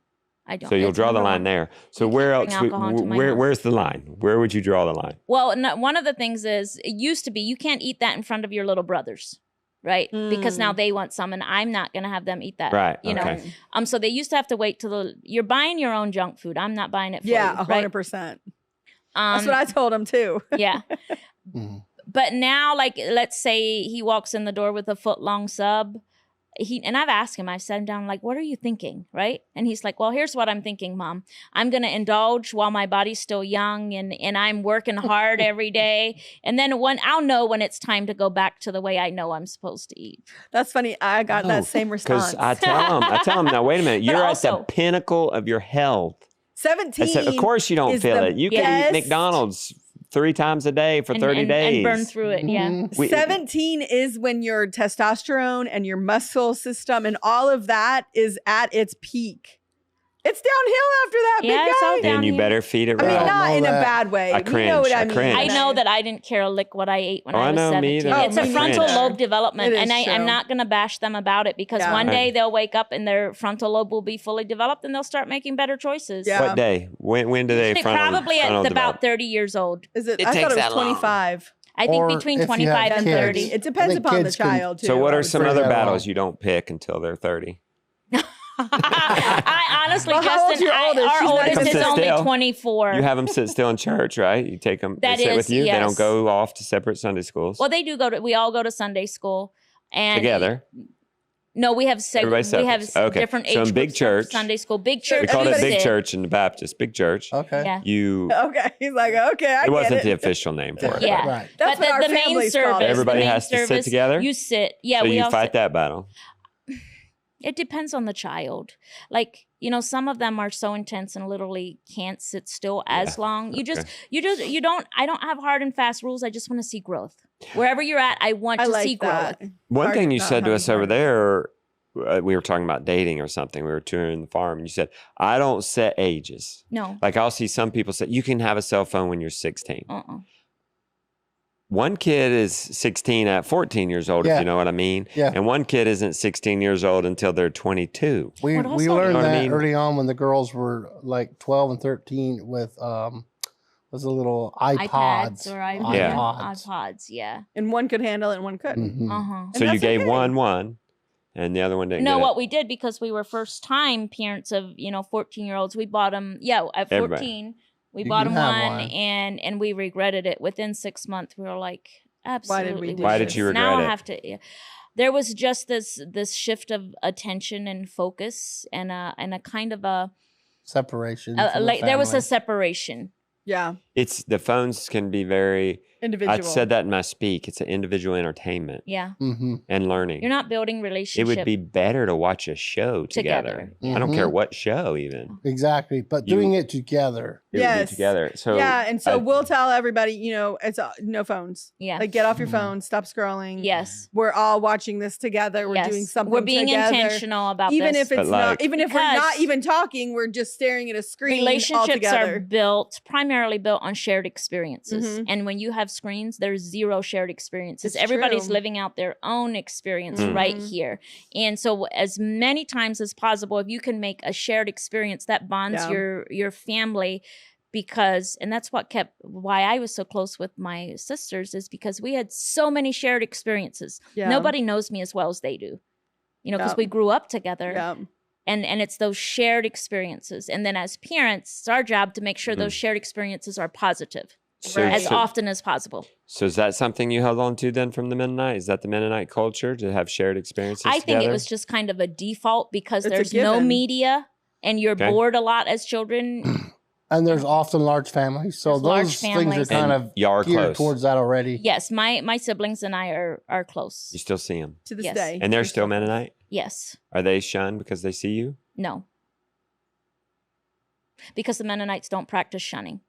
I don't. So you'll draw the line there. So where else? Where's the line? Where would you draw the line? Well, one of the things is it used to be you can't eat that in front of your little brothers, right? Because now they want some, and I'm not going to have them eat that. Right. You know. So they used to have to wait till you're buying your own junk food. I'm not buying it for you. 100%. That's what I told him too. Yeah. But now, like, let's say he walks in the door with a 4-foot sub. And I've asked him, I've sat him down, like, what are you thinking, right? And he's like, well, here's what I'm thinking, Mom. I'm going to indulge while my body's still young and I'm working hard every day. And then I'll know when it's time to go back to the way I know I'm supposed to eat. That's funny. I got that same response. Because I tell him, now, wait a minute. You're at the pinnacle of your health. 17. Of course you don't feel it. You can eat McDonald's 3 times a day for 30 days. And burn through it, yeah. 17 is when your testosterone and your muscle system and all of that is at its peak. It's downhill after that, Yeah, big it's all guy. Then you downhill. better feed it I mean, right. not in a that. bad way. I You know what I cringe. mean. I know that I didn't care a lick what I ate when I was I know, me 17. either. It's a me frontal neither. lobe development, It and is I'm true. not going to bash them about it because Yeah. one day they'll wake up and their frontal lobe will be fully developed and they'll start making better choices. Yeah. What day? When do they Probably frontal at develop? about 30 years old. Is it? It I thought takes it was that long. 25. I think Or between if you have 25 and kids. 30. It depends think upon the kids can- child, too. So what I are would some say. Bring other that battles along. you don't pick until they're 30? I honestly, Well, how old's Justin, your oldest? our She's not oldest even is sit only still. 24. You have them sit still in church, right? You take them, That they sit is, with you. They yes. don't go off to separate Sunday schools. Well, they do we all go to Sunday school. And Together. No, we have Everybody we have separate. Okay. different So age in big groups of church- Sunday school. Big church. We called it everybody big sit. church in the Baptist, big church. Okay. Yeah. You, Okay. He's like, okay, I it get wasn't it. the official name for it. Yeah. Right. That's but what our the main families service, call it. Everybody the main has to sit service, together? You sit. Yeah, So we you all fight sit. that battle. It depends on the child. Like, some of them are so intense and literally can't sit still as long. I don't have hard and fast rules. I just want to see growth. Wherever you're at, I want I to like see growth. that. One Hard- thing you not said to having us over hard. there, we were talking about dating or something. We were touring the farm, and you said, I don't set ages. No. Like I'll see some people say, you can have a cell phone when you're 16. One kid is 16 at 14 years old, if Yeah. you know what I mean. Yeah. And one kid isn't 16 years old until they're 22. We What also- learned You know what I that mean? early on when the girls were like 12 and 13 with was the little iPods. iPads or Yeah. iPods, yeah. And one could handle it and one couldn't. Mhm. Uh-huh. So you that's gave okay. one, and the other one didn't No, get what it. we did, because we were first time parents of 14-year-olds, we bought them. At 14, Everybody. we You bought can them have one, one. and we regretted it within 6 months. We were like, absolutely. do Why should. did you Now regret I it? have to. Yeah. There was just this shift of attention and focus, and a kind of Separation. from the like there was a family. separation. Yeah. It's the phones can be very. Individual. I said that in my speak. It's an individual entertainment Yeah, Mhm. and learning. you're not building It relationship. would be better to watch a show together. Together. I don't care Mhm. what show, even. Exactly. But You- doing it together. It would Yes. be together. So yeah, and so I- we'll tell everybody, it's no phones. Yeah. Like get off your Mhm. phone, stop scrolling. Yes. We're all watching this together. We're Yes. doing something We're being together. intentional about Even this. if it's But not, like- even if we're not Because even talking, we're just staring at a screen relationships altogether. are primarily built on shared experiences, Mhm. and when you have screens, there's zero shared experiences. It's Everybody's true. living out their own experience Mm. right Mhm. here, and so as many times as possible, if you can make a shared experience that bonds Yeah. your family, and that's why I was so close with my sisters, is because we had so many shared experiences. Yeah. Nobody knows me as well as they do, because Yeah. we grew up together. Yeah. And it's those shared experiences. And then as parents, it's our job to make sure those shared experiences are positive So, Right. as so, often as possible. so is that something you held on to then from the Mennonite? Is that the Mennonite culture to have shared experiences I think it together? was just kind of a default because It's a there's no given. media and you're Okay. bored a lot as children. And there's often large families. So There's large those things are families. kind And of y'all are geared close. towards that already. Yes, my siblings and I are close. You still see them. To this Yes. day. And they're We're still Mennonite? Yes. Are they shunned because they see you? No. Because the Mennonites don't practice shunning.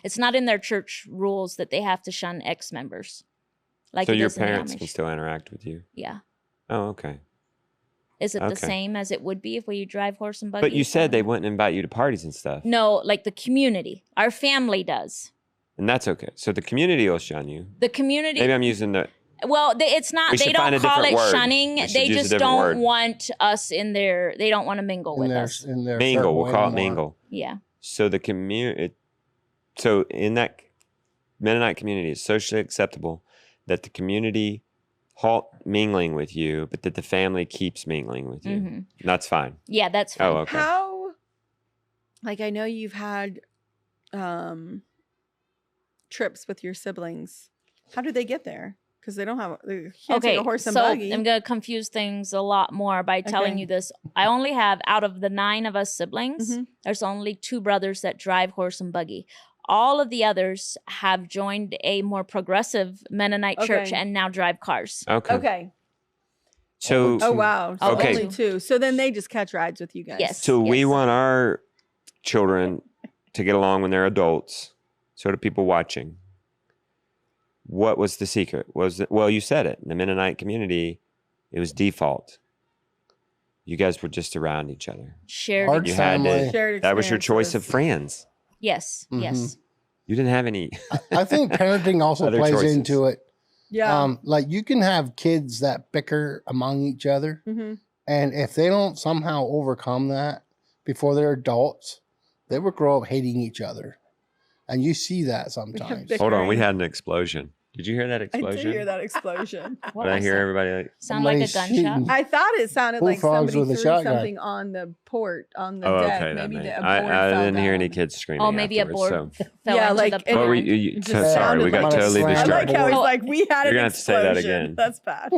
It's not in their church rules that they have to shun ex-members. Like So it your is in the parents Amish. can still interact with you? Yeah. Oh, okay. Is it the Okay. same as it would be if we drive horse and buggy? But you said they wouldn't invite you to parties and stuff. No, like the community. Our family does. And that's okay. So the community will shun you. The community. Maybe I'm using the. Well, it's not. We They should find don't a call it different word. shunning. We should They use a just different don't word. want us in their. They don't want to mingle with us. In their Mingle. circle We'll call it anymore. mingle. Yeah. So the community. So in that Mennonite community, it's socially acceptable that the community halt mingling with you, but that the family keeps mingling with you. Mhm. That's fine. Yeah, that's fine. Oh, okay. How, like, I know you've had trips with your siblings. How did they get there? Because they can't Okay, take a horse and so buggy. I'm gonna confuse things a lot more by telling Okay. you this. I only have, out of the 9 of us siblings, Mhm. there's only 2 brothers that drive horse and buggy. All of the others have joined a more progressive Mennonite church Okay. and now drive cars. Okay. Okay. So Oh, wow. So Okay. only 2. So then they just catch rides with you guys. Yes. So we yes. want our children to get along when they're adults. So to people watching, what was the secret? Well, you said it. In the Mennonite community, it was default. You guys were just around each other. Shared You had experience. to, that was your choice of friends. Yes, yes. You didn't have any. I think parenting also Other plays choices. into it. Yeah. Like you can have kids that bicker among each other. And if they don't somehow overcome that before they're adults, they will grow up hating each other. And you see that sometimes. Hold on, we had an explosion. Did you hear that explosion? I did hear that explosion. What Did I was hear that? everybody like, Sound like a Somebody's gunshot? shooting. I thought it sounded like Bullfrogs somebody with a threw shotgun. something on the port, on the oh, deck. okay, that Maybe may. a board I fell didn't hear any down. kids screaming. Oh, maybe a afterwards, board So. fell Yeah, into like, the and What pond. were it you, just sorry, sounded we got like a totally slam. I like distracted. how he's Oh, like, we had You're an gonna have to say that explosion. again. That's bad.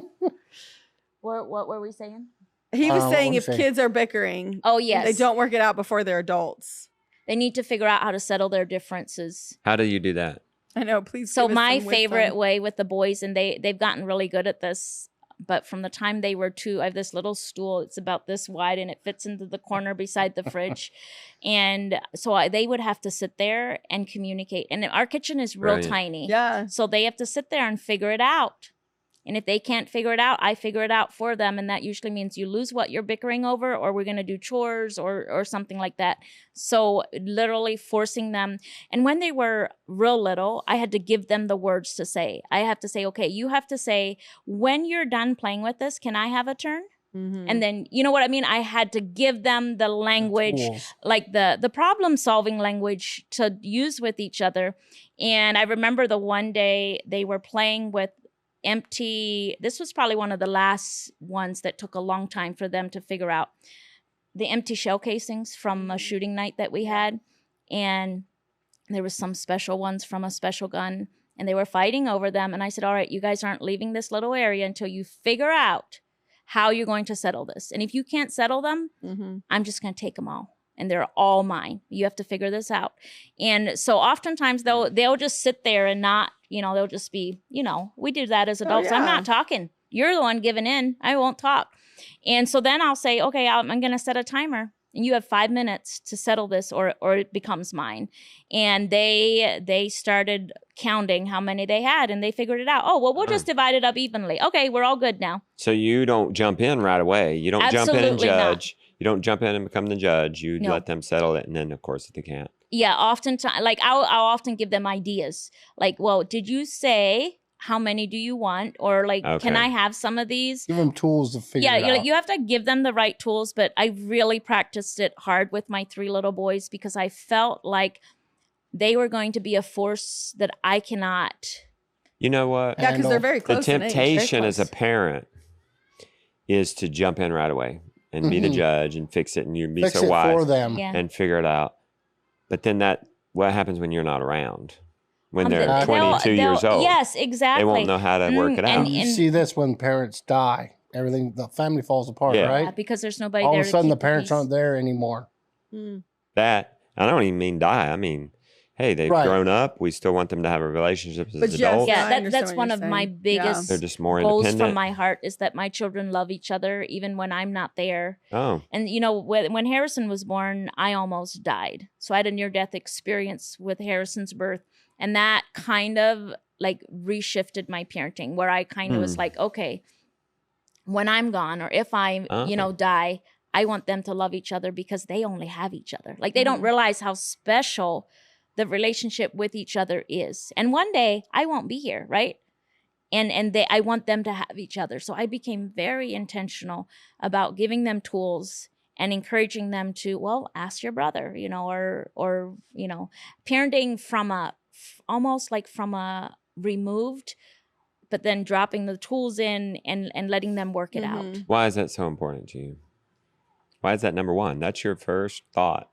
What were we saying? He was What saying were if we saying? kids are bickering, Oh, yes. they don't work it out before they're adults. They need to figure out how to settle their differences. How do you do that? I know. Please. So give us my some favorite wisdom. way with the boys, and they've gotten really good at this, but from the time they were 2, I have this little stool. It's about this wide, and it fits into the corner beside the fridge. And so they would have to sit there and communicate. And our kitchen is real Brilliant. tiny. Yeah. So they have to sit there and figure it out. And if they can't figure it out, I figure it out for them. And that usually means you lose what you're bickering over, or we're going to do chores or something like that. So literally forcing them. And when they were real little, I had to give them the words to say. I have to say, okay, you have to say, when you're done playing with this, can I have a turn? Mm-hmm. And then, you know what I mean? I had to give them the language, like the problem solving language to use with each other. And I remember the one day they were playing with empty, this was probably one of the last ones that took a long time for them to figure out, the empty shell casings from a shooting night that we had. And there was some special ones from a special gun, and they were fighting over them. And I said, all right, you guys aren't leaving this little area until you figure out how you're going to settle this. And if you can't settle them, I'm just going to take them all. And they're all mine. You have to figure this out. And so oftentimes they'll just sit there and not, they'll just be, we do that as adults. yeah. I'm not talking. You're the one giving in. I won't talk. And so then I'll say, okay, I'm going to set a timer. And you have 5 minutes to settle this or it becomes mine. And they started counting how many they had, and they figured it out. Oh, well, we'll just divide it up evenly. Okay, we're all good now. So you don't jump in right away. You don't jump in and Absolutely not. judge. You don't jump in and become the judge. You No. let them settle it, and then, of course, if they can't. Yeah, oftentimes, like I'll often give them ideas. Like, well, did you say how many do you want? Or like, can Okay. I have some of these? Give them tools to figure it out. You have to give them the right tools. But I really practiced it hard with my 3 little boys because I felt like they were going to be a force that I cannot. You know what? Yeah, because they're very The close. in age, very temptation as a close. parent is to jump in right away and be the judge and fix it, and you be Fix so it wise for them. Yeah. and figure it out. But then what happens when you're not around? When they're they'll- 22 years old, Yes, exactly. they won't know how to work it out. and- You see this when parents die. Everything, the family falls apart, Yeah. right? because there's nobody All there of a to sudden, the keep parents peace. aren't there anymore. That, I don't even mean die. I mean, hey, they've Right. grown up. We still want them to have a relationship as But yes, adults. Yeah, I understand that's what one you're of my saying. biggest They're just more goals independent. from my heart is that my children love each other even when I'm not there. Oh, And when Harrison was born, I almost died. So I had a near-death experience with Harrison's birth, and that kind of like reshifted my parenting, where I kind of was like, okay, when I'm gone or if I, die, I want them to love each other because they only have each other. Like they don't realize how special the relationship with each other is. And one day I won't be here, right? And I want them to have each other. So I became very intentional about giving them tools and encouraging them to, well, ask your brother, or parenting from almost like from a removed, but then dropping the tools in and letting them work it out. why is that so important to you? Why is that number one? That's your first thought.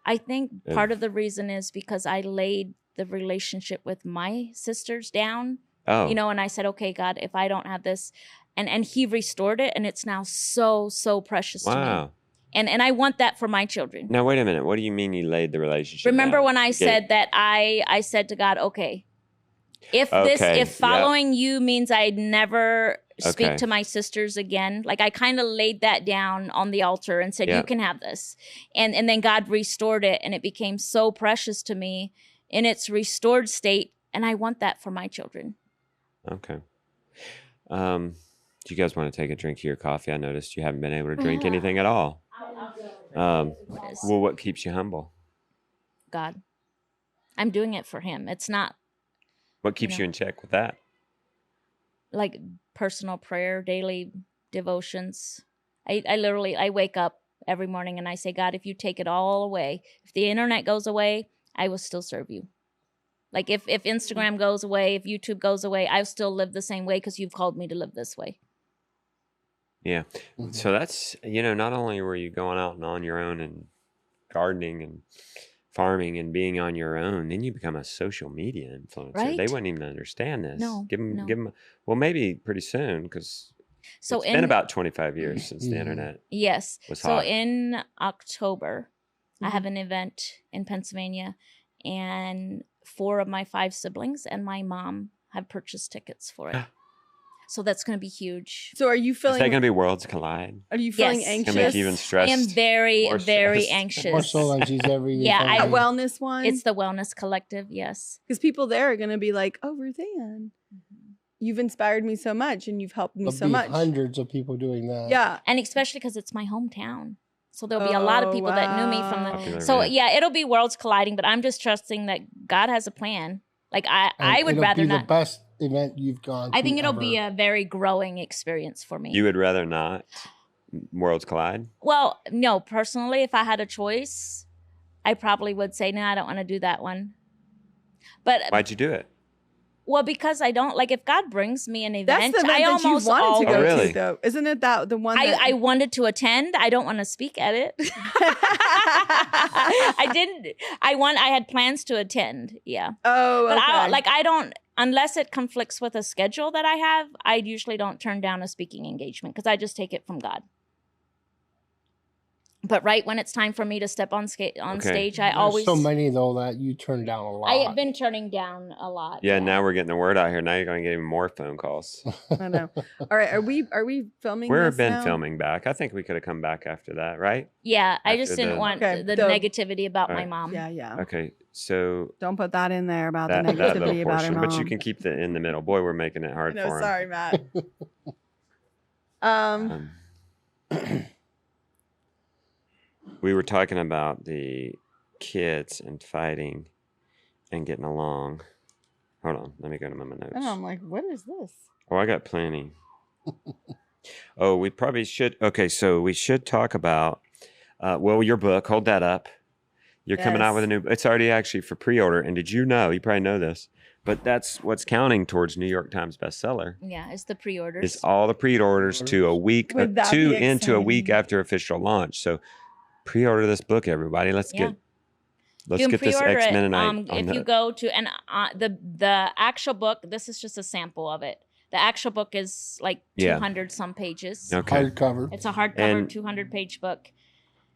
I think part of the reason is because I laid the relationship with my sisters down, Oh, and I said, okay, God, if I don't have this, and he restored it, and it's now so, so precious to me. wow. And I want that for my children. Now, wait a minute. What do you mean you laid the relationship Remember down? when I You said that I said to God, okay, if Okay, if following you means I'd never speak Okay. to my sisters again, like I kind of laid that down on the altar and said, Yeah. you can have this. And then God restored it, and it became so precious to me. in its restored state, and I want that for my children. Okay. Do you guys want to take a drink of your coffee? I noticed you haven't been able to drink anything at all. Well, what keeps you humble? God. I'm doing it for him. It's not. What keeps you in check with that? Like personal prayer, daily devotions. I wake up every morning and I say, God, if you take it all away, if the internet goes away, I will still serve you. Like if Instagram goes away, if YouTube goes away, I'll still live the same way because you've called me to live this way. Yeah. So that's, not only were you going out and on your own and gardening and farming and being on your own, then you become a social media influencer. Right? They wouldn't even understand this. No. Give them. Well, maybe pretty soon, because it's been about 25 years since the internet. Yes. Was so hot. in October, I have an event in Pennsylvania, and 4 of my 5 siblings and my mom have purchased tickets for it. So that's going to be huge. So are you feeling? Is that going to be worlds collide? Are you feeling Yes. anxious? Can make you even stressed. I am very, More very stressed. anxious. More so like she's every Yeah, A wellness one. It's the Wellness Collective, yes. Because people there are going to be like, "Oh, RuthAnn, you've inspired me so much, and you've helped me so much." Hundreds of people doing that. Yeah, And especially because it's my hometown. So there'll be a lot of people that knew me from the... Popular So event. yeah, it'll be worlds colliding, but I'm just trusting that God has a plan. Like I would rather be not... the best event you've gone to I think it'll ever. be a very growing experience for me. You would rather not worlds collide? Well, no, personally, if I had a choice, I probably would say, no, I don't want to do that one. But Why'd you do it? well, because I don't like if God brings me an event, that's the event I that you almost wanted to always, go Oh, really? to, though. Isn't it that the one? That... I wanted to attend. I don't want to speak at it. I didn't. I had plans to attend. Yeah. Oh, But okay. I don't, unless it conflicts with a schedule that I have, I usually don't turn down a speaking engagement because I just take it from God. But right when it's time for me to step on stage, I There's always... so many though that you turn down a lot. I have been turning down a lot. Yeah, now we're getting the word out here. Now you're going to get even more phone calls. I know. All right, are we filming? We've this been now? filming back. I think we could have come back after that, right? Yeah, I just After didn't the- want Okay, the the- negativity about my Alright. mom. Yeah. Okay, so Don't put that in there about the that little negativity about her portion, mom. but you can keep the in the middle. Boy, we're making it I hard know. for him. Sorry, Matt. We were talking about the kids and fighting and getting along. Hold on, let me go to my notes. And I'm like, what is this? Oh, I got plenty. Oh, we probably should. Okay, so we should talk about, your book. Hold that up. You're coming out with a new. It's already actually for pre-order. And did you know? You probably know this, but that's what's counting towards New York Times bestseller. Yeah, it's the pre-orders. It's all the pre-orders to a week, Would that two be into a week exciting? after official launch. So pre-order this book, everybody. Let's Yeah. get You can this pre-order it, EX-Mennonite on if the. you go to the actual book. This is just a sample of it. The actual book is like Yeah. 200 some pages. Okay. Hardcover. It's a hardcover, And- 200-page book.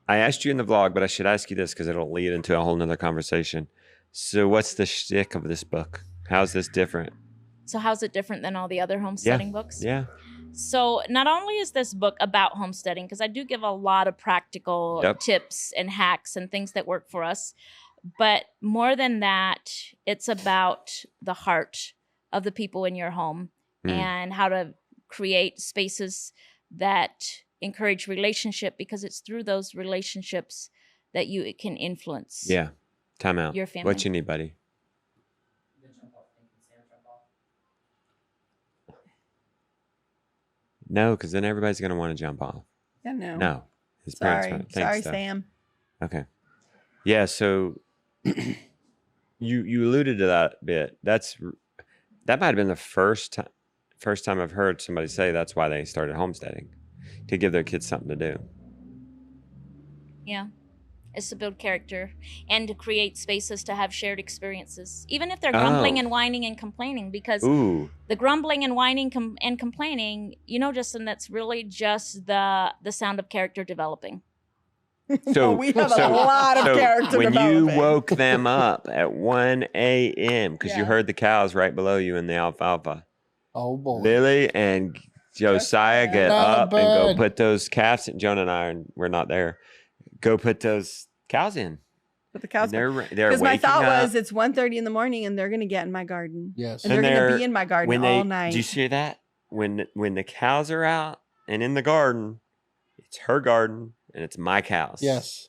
I asked you in the vlog, but I should ask you this because it'll lead into a whole nother conversation. So, what's the shtick of this book? How's this different? So how's it different than all the other homesteading books? Yeah. So not only is this book about homesteading, because I do give a lot of practical tips and hacks and things that work for us, but more than that, it's about the heart of the people in your home and how to create spaces that encourage relationship, because it's through those relationships that you can influence. Yeah. Time out. Your family. What you need, buddy? No, because then everybody's going to want to jump off. Yeah, no. No. His Sorry. parents. Sorry, though. Sam. Okay. Yeah, so you alluded to that bit. That might have been the first time I've heard somebody say that's why they started homesteading, to give their kids something to do. Yeah. It's to build character and to create spaces to have shared experiences, even if they're grumbling and whining and complaining, because Ooh. the grumbling and whining and complaining, Justin, that's really just the sound of character developing. So we have a lot of character when developing. you woke them up at 1 a.m. because you heard the cows right below you in the alfalfa. Oh boy. Lily and Josiah get Not up and go bad. put those calves. Jonah and I we're not there. Go put those cows in. But the cows, they're because my thought waking was up. it's 1:30 in the morning and they're gonna get in my garden. Yes. And they're gonna be in my garden all night. Do you see that? When the cows are out and in the garden, it's her garden and it's my cows. Yes.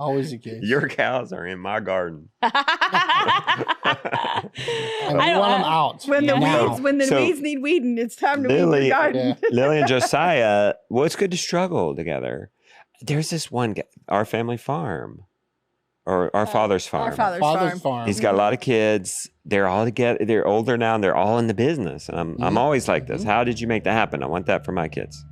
Always the case. Your cows are in my garden. And we want them out. When the So, weeds need weeding, it's time to weed Lily, your garden. Lily and Josiah, well, it's good to struggle together. There's this one guy, our family farm, or our father's farm. Our father's farm. He's got a lot of kids. They're all together. They're older now. And they're all in the business. And I'm always like this. How did you make that happen? I want that for my kids.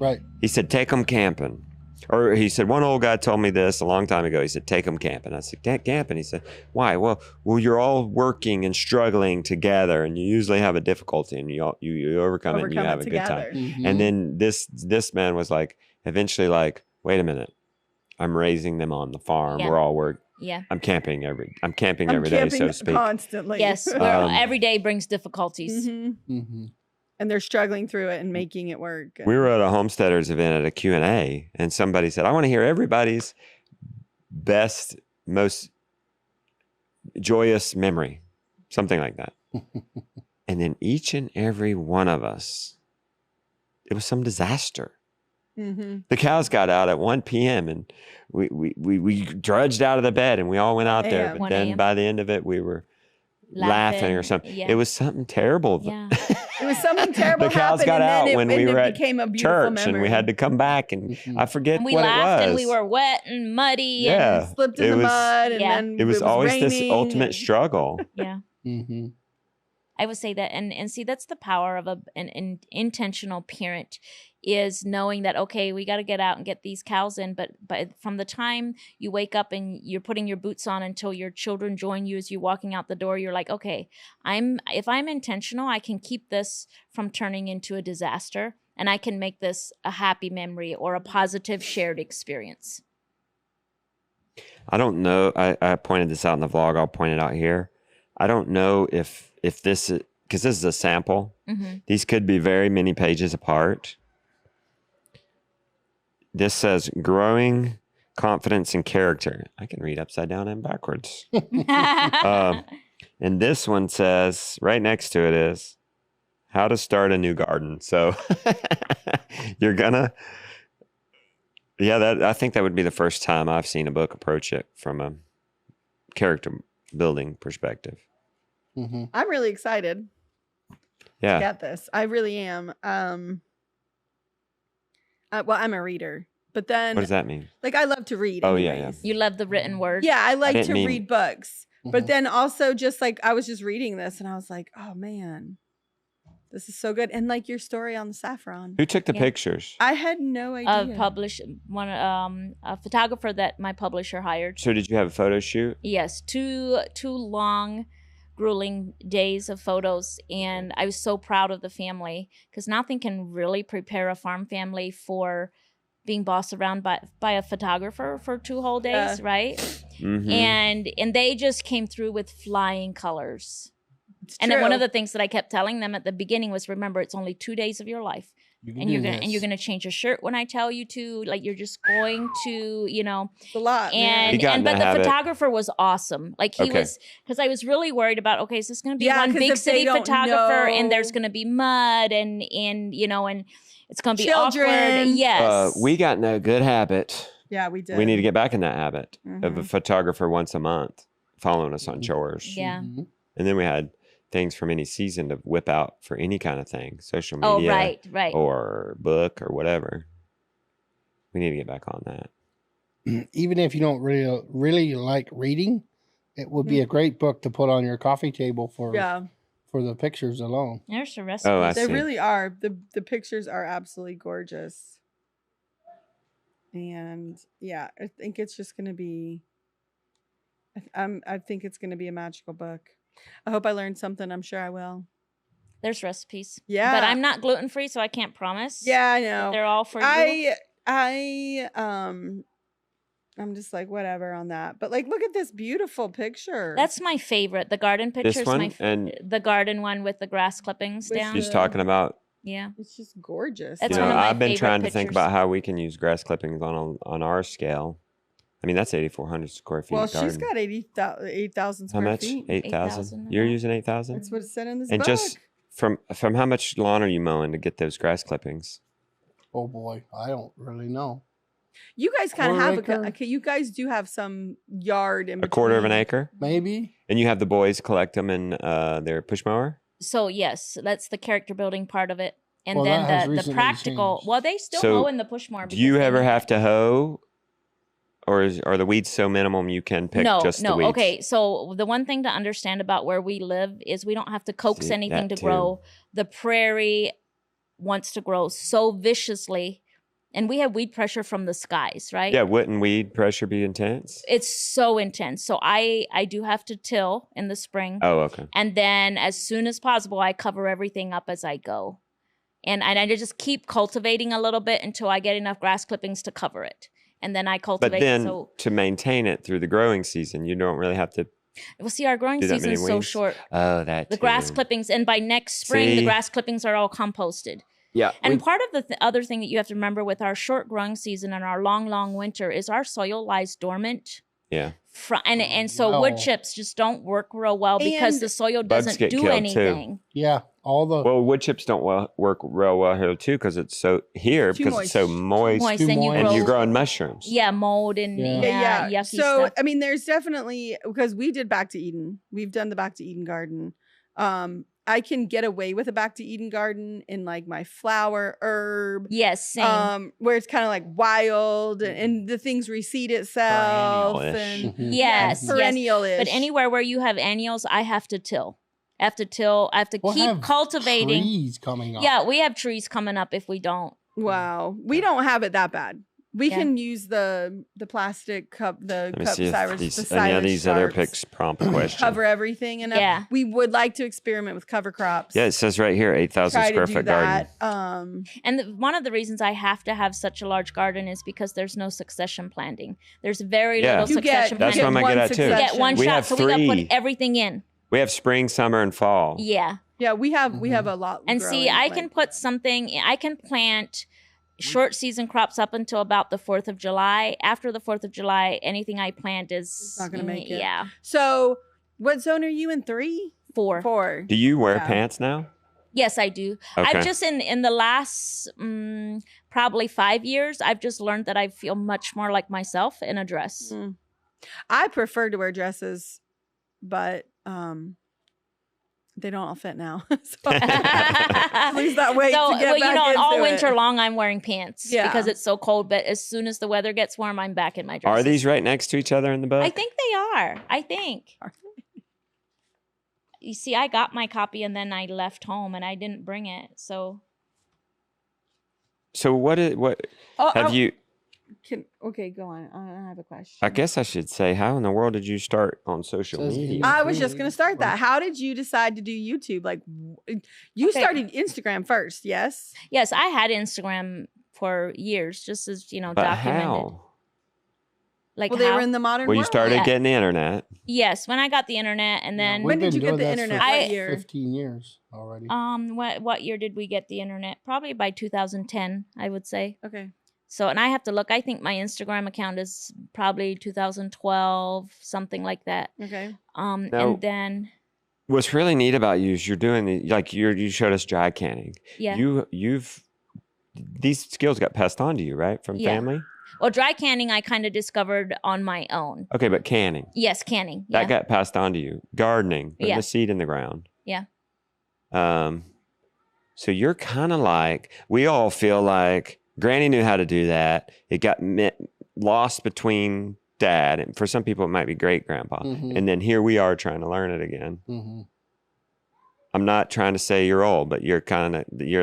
Right. He said, take them camping. Or he said, one old guy told me this a long time ago. He said, take them camping. I said, camping? He said, why? Well, you're all working and struggling together, and you usually have a difficulty, and you overcome it, and you have a good time. Mm-hmm. And then this man was like, eventually like, wait a minute. I'm raising them on the farm. Yeah. We're all Yeah. I'm camping every day, so to speak. Constantly. Yes. Every day brings difficulties. Mm-hmm. Mm-hmm. And they're struggling through it and making it work. We were at a Homesteaders event at a Q&A, and somebody said, I want to hear everybody's best, most joyous memory, something like that. And then each and every one of us, it was some disaster. Mm-hmm. The cows got out at 1 p.m. and we drudged out of the bed and we all went out there. Yeah. But 1 then a.m. by the end of it, we were laughing or something. Yeah. It was something terrible. Yeah. It was something terrible. The cows happened, got and out then when we were at became a beautiful church memory. and we had to come back and I forget And we what laughed it was. and we were wet and muddy. Yeah. And, Slipped in It the was- mud, and Yeah. then It was always this raining, ultimate and- struggle. yeah. Mm-hmm. I would say that, and see, that's the power of an intentional parent, is knowing that, okay, we got to get out and get these cows in, but from the time you wake up and you're putting your boots on until your children join you as you're walking out the door, you're like, okay, if I'm intentional, I can keep this from turning into a disaster, and I can make this a happy memory or a positive shared experience. I don't know. I pointed this out in the vlog. I'll point it out here. I don't know if this is, because this is a sample. Mm-hmm. These could be very many pages apart. This says growing confidence and character. I can read upside down and backwards. And this one says, right next to it is how to start a new garden. So you're gonna, I think that would be the first time I've seen a book approach it from a character building perspective. Mm-hmm. I'm really excited Yeah. to get this. I really am. Well, I'm a reader, but then What does that mean? like I love to read. Oh, yeah, anyways. You love the written word. Yeah, I like didn't to mean- read books. But Mhm. then also just like I was just reading this and I was like, oh man, this is so good. And like your story on the saffron. Who took the Yeah. pictures? I had no idea. A photographer that my publisher hired. So did you have a photo shoot? Yes, two long, grueling days of photos, and I was so proud of the family, because nothing can really prepare a farm family for being bossed around by a photographer for 2 whole days, right? Mm-hmm. And they just came through with flying colors. It's And then one true. of the things that I kept telling them at the beginning was, remember, it's only 2 days of your life. And you're gonna change your shirt when I tell you to. Like, you're just going to, It's a lot. man. You got in but the the habit. photographer was awesome. Like, he Okay. was, because I was really worried about, okay, is this going to be Yeah, one 'cause big if they city don't photographer and know- there's going to be mud and and it's going to be Children. awkward. Yes. We got in a good habit. Yeah, we did. We need to get back in that habit of a Mhm. photographer once a month following us on chores. Yeah. Mm-hmm. And then we had things from any season to whip out for any kind of thing, social Oh, media right. or book or whatever. We need to get back on that. Even if you don't really like reading, it would be a great book to put on your coffee table for the pictures alone. There's the recipe. Oh, I They see. really are. The pictures are absolutely gorgeous. And yeah, I think it's just going to be I think it's going to be a magical book. I hope I learned something. I'm sure I will. There's recipes. Yeah. But I'm not gluten free, so I can't promise. Yeah, I that know. they're all for you. I'm just like whatever on that. But like look at this beautiful picture. That's my favorite. The garden picture This is one? And the garden one with the grass clippings With down. she's talking about, Yeah. it's just gorgeous. That's you one know, of my I've been favorite trying to think pictures. about how we can use grass clippings on our scale. I mean, that's 8,400 square feet. Well, garden. she's got 8,000 How square much? feet. 8,000. You're using 8,000. That's what it said in this And book. just from how much lawn are you mowing to get those grass clippings? Oh boy, I don't really know. You guys kind of Quarter have acre? you guys do have some yard in A between. quarter of an acre? Maybe. And you have the boys collect them in their push mower? So yes, that's the character building part of it. And Well, that has then the recently practical, changed. well, they still So, mow in the push mower. Do you ever have to hoe? Or are the weeds so minimum you can pick just the weeds? Okay. So the one thing to understand about where we live is we don't have to coax See, anything to that too. grow. The prairie wants to grow so viciously, and we have weed pressure from the skies, right? Yeah, wouldn't weed pressure be intense? It's so intense. So I do have to till in the spring. Oh, okay. And then as soon as possible, I cover everything up as I go. And I just keep cultivating a little bit until I get enough grass clippings to cover it. And then I cultivate. But then so, to maintain it through the growing season, you don't really have to well, see, our growing do that season many is so weeds. short. Oh, that The grass too. clippings, and by next spring, See? the grass clippings are all composted. Yeah. And part of the other thing that you have to remember with our short growing season and our long, long winter is our soil lies dormant. Yeah. And so wood Wow. chips just don't work real well because And the soil bugs doesn't get do killed, too. anything. Yeah, all the Well, wood chips don't work real well here too because it's so here Too because it's so moist, Moist, Too and you moist. and grow, you're growing mushrooms. yeah, mold and Yeah. yucky So stuff. I mean, there's definitely, because we did Back to Eden. We've done the Back to Eden garden. I can get away with a Back to Eden garden in like my flower herb. Yes, same. Where it's kind of like wild and the things reseed itself Perennial-ish. and Mhm. Yes, yes. perennial-ish. But anywhere where you have annuals, I have to till. I have to We'll keep have cultivating. trees coming up. Yeah, we have trees coming up if we don't. Wow, we don't have it that bad. We Yeah. can use the plastic cup, the Let me cup see if silage, these, the any of silage these other tarps picks prompt a question. cover everything. And Yeah. we would like to experiment with cover crops. Yeah, it says right here, 8,000 Try square to do foot garden. that. And one of the reasons I have to have such a large garden is because there's no succession planting. There's very Yeah. little You get- succession That's planting. what I'm one gonna get at too. You succession. get one We shot, have so we got to put 3. everything in. We have spring, summer, and fall. Yeah. Yeah, we have a lot. And see, I can put something, I can plant short season crops up until about the 4th of July. After the 4th of July, anything I plant is not gonna make it. Yeah. So, what zone are you in? 3? 4. 4. Do you wear Yeah. pants now? Yes, I do. Okay. I've just in the last probably 5 years, I've just learned that I feel much more like myself in a dress. I prefer to wear dresses, but they don't all fit now. So I lose that weight So, to get back into all it. winter long, I'm wearing pants Yeah. because it's so cold. But as soon as the weather gets warm, I'm back in my dresses. Are these right next to each other in the book? I think they are. I think. You see, I got my copy and then I left home and I didn't bring it. So So what have you? Okay, go on. I have a question. I guess I should say, how in the world did you start on social Says media? here. I was just going to start that. How did you decide to do YouTube? Like, you Okay. started Instagram first, yes? yes, I had Instagram for years, just as But documented. how? Like Well, they how? were in the modern Well, you world. started Yeah. getting the internet. Yes, when I got the internet, and then When We've did you been get doing the that internet? for What year? 15 years already. what year did we get the internet? Probably by 2010, I would say. Okay. So, and I have to look. I think my Instagram account is probably 2012, something like that. Okay. Now- And then What's really neat about you is you're doing you showed us dry canning. yeah. You've these skills got passed on to you, right, from Yeah. family? Well, dry canning I kind of discovered on my own. Okay, but canning Yes, canning. that Yeah. got passed on to you. Gardening, putting Yeah. the seed in the ground. Yeah. So you're kind of like we all feel like Granny knew how to do that. It got lost between dad and for some people it might be great grandpa, Mhm. and then here we are trying to learn it again. Mm-hmm. I'm not trying to say you're old, but you're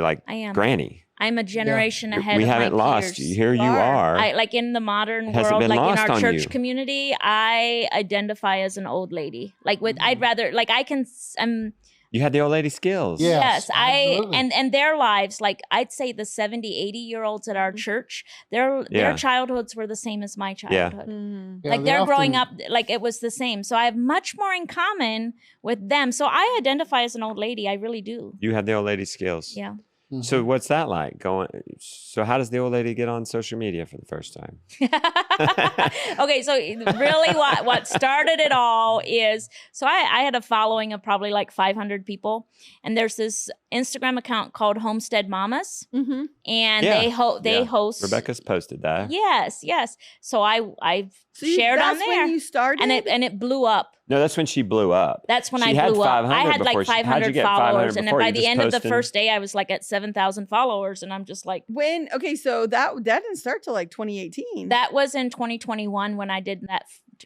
like I am. Granny. I'm a generation ahead We of haven't my lost peers. you. Here you are. I like in the modern It hasn't world, been like in lost our on church you. community, I identify as an old lady. Like with, I'd rather like I can. You had the old lady skills. Yeah. Yes, absolutely. and their lives, like I'd say the 70, 80-year-olds at our church, their Yeah. childhoods were the same as my childhood. Mhm. Yeah, Like they they're growing often- up like it was the same. So I have much more in common with them. So I identify as an old lady. I really do. You had the old lady skills. Yeah. Mm-hmm. So what's that like so how does the old lady get on social media for the first time? Okay, so really what started it all is, so I had a following of probably like 500 people, and there's this Instagram account called Homestead Mamas, Mm-hmm. and they host. Rebecca's posted that. Yes. So I shared on there. When you started, and it blew up. No, that's when she blew up. That's when she I blew up. I had before. like 500 How'd you get followers, 500 and then before? by You the just end of the posting? first day, I was like at 7,000 followers, and I'm just like, okay, so that didn't start till like 2018. That was in 2021 when I did that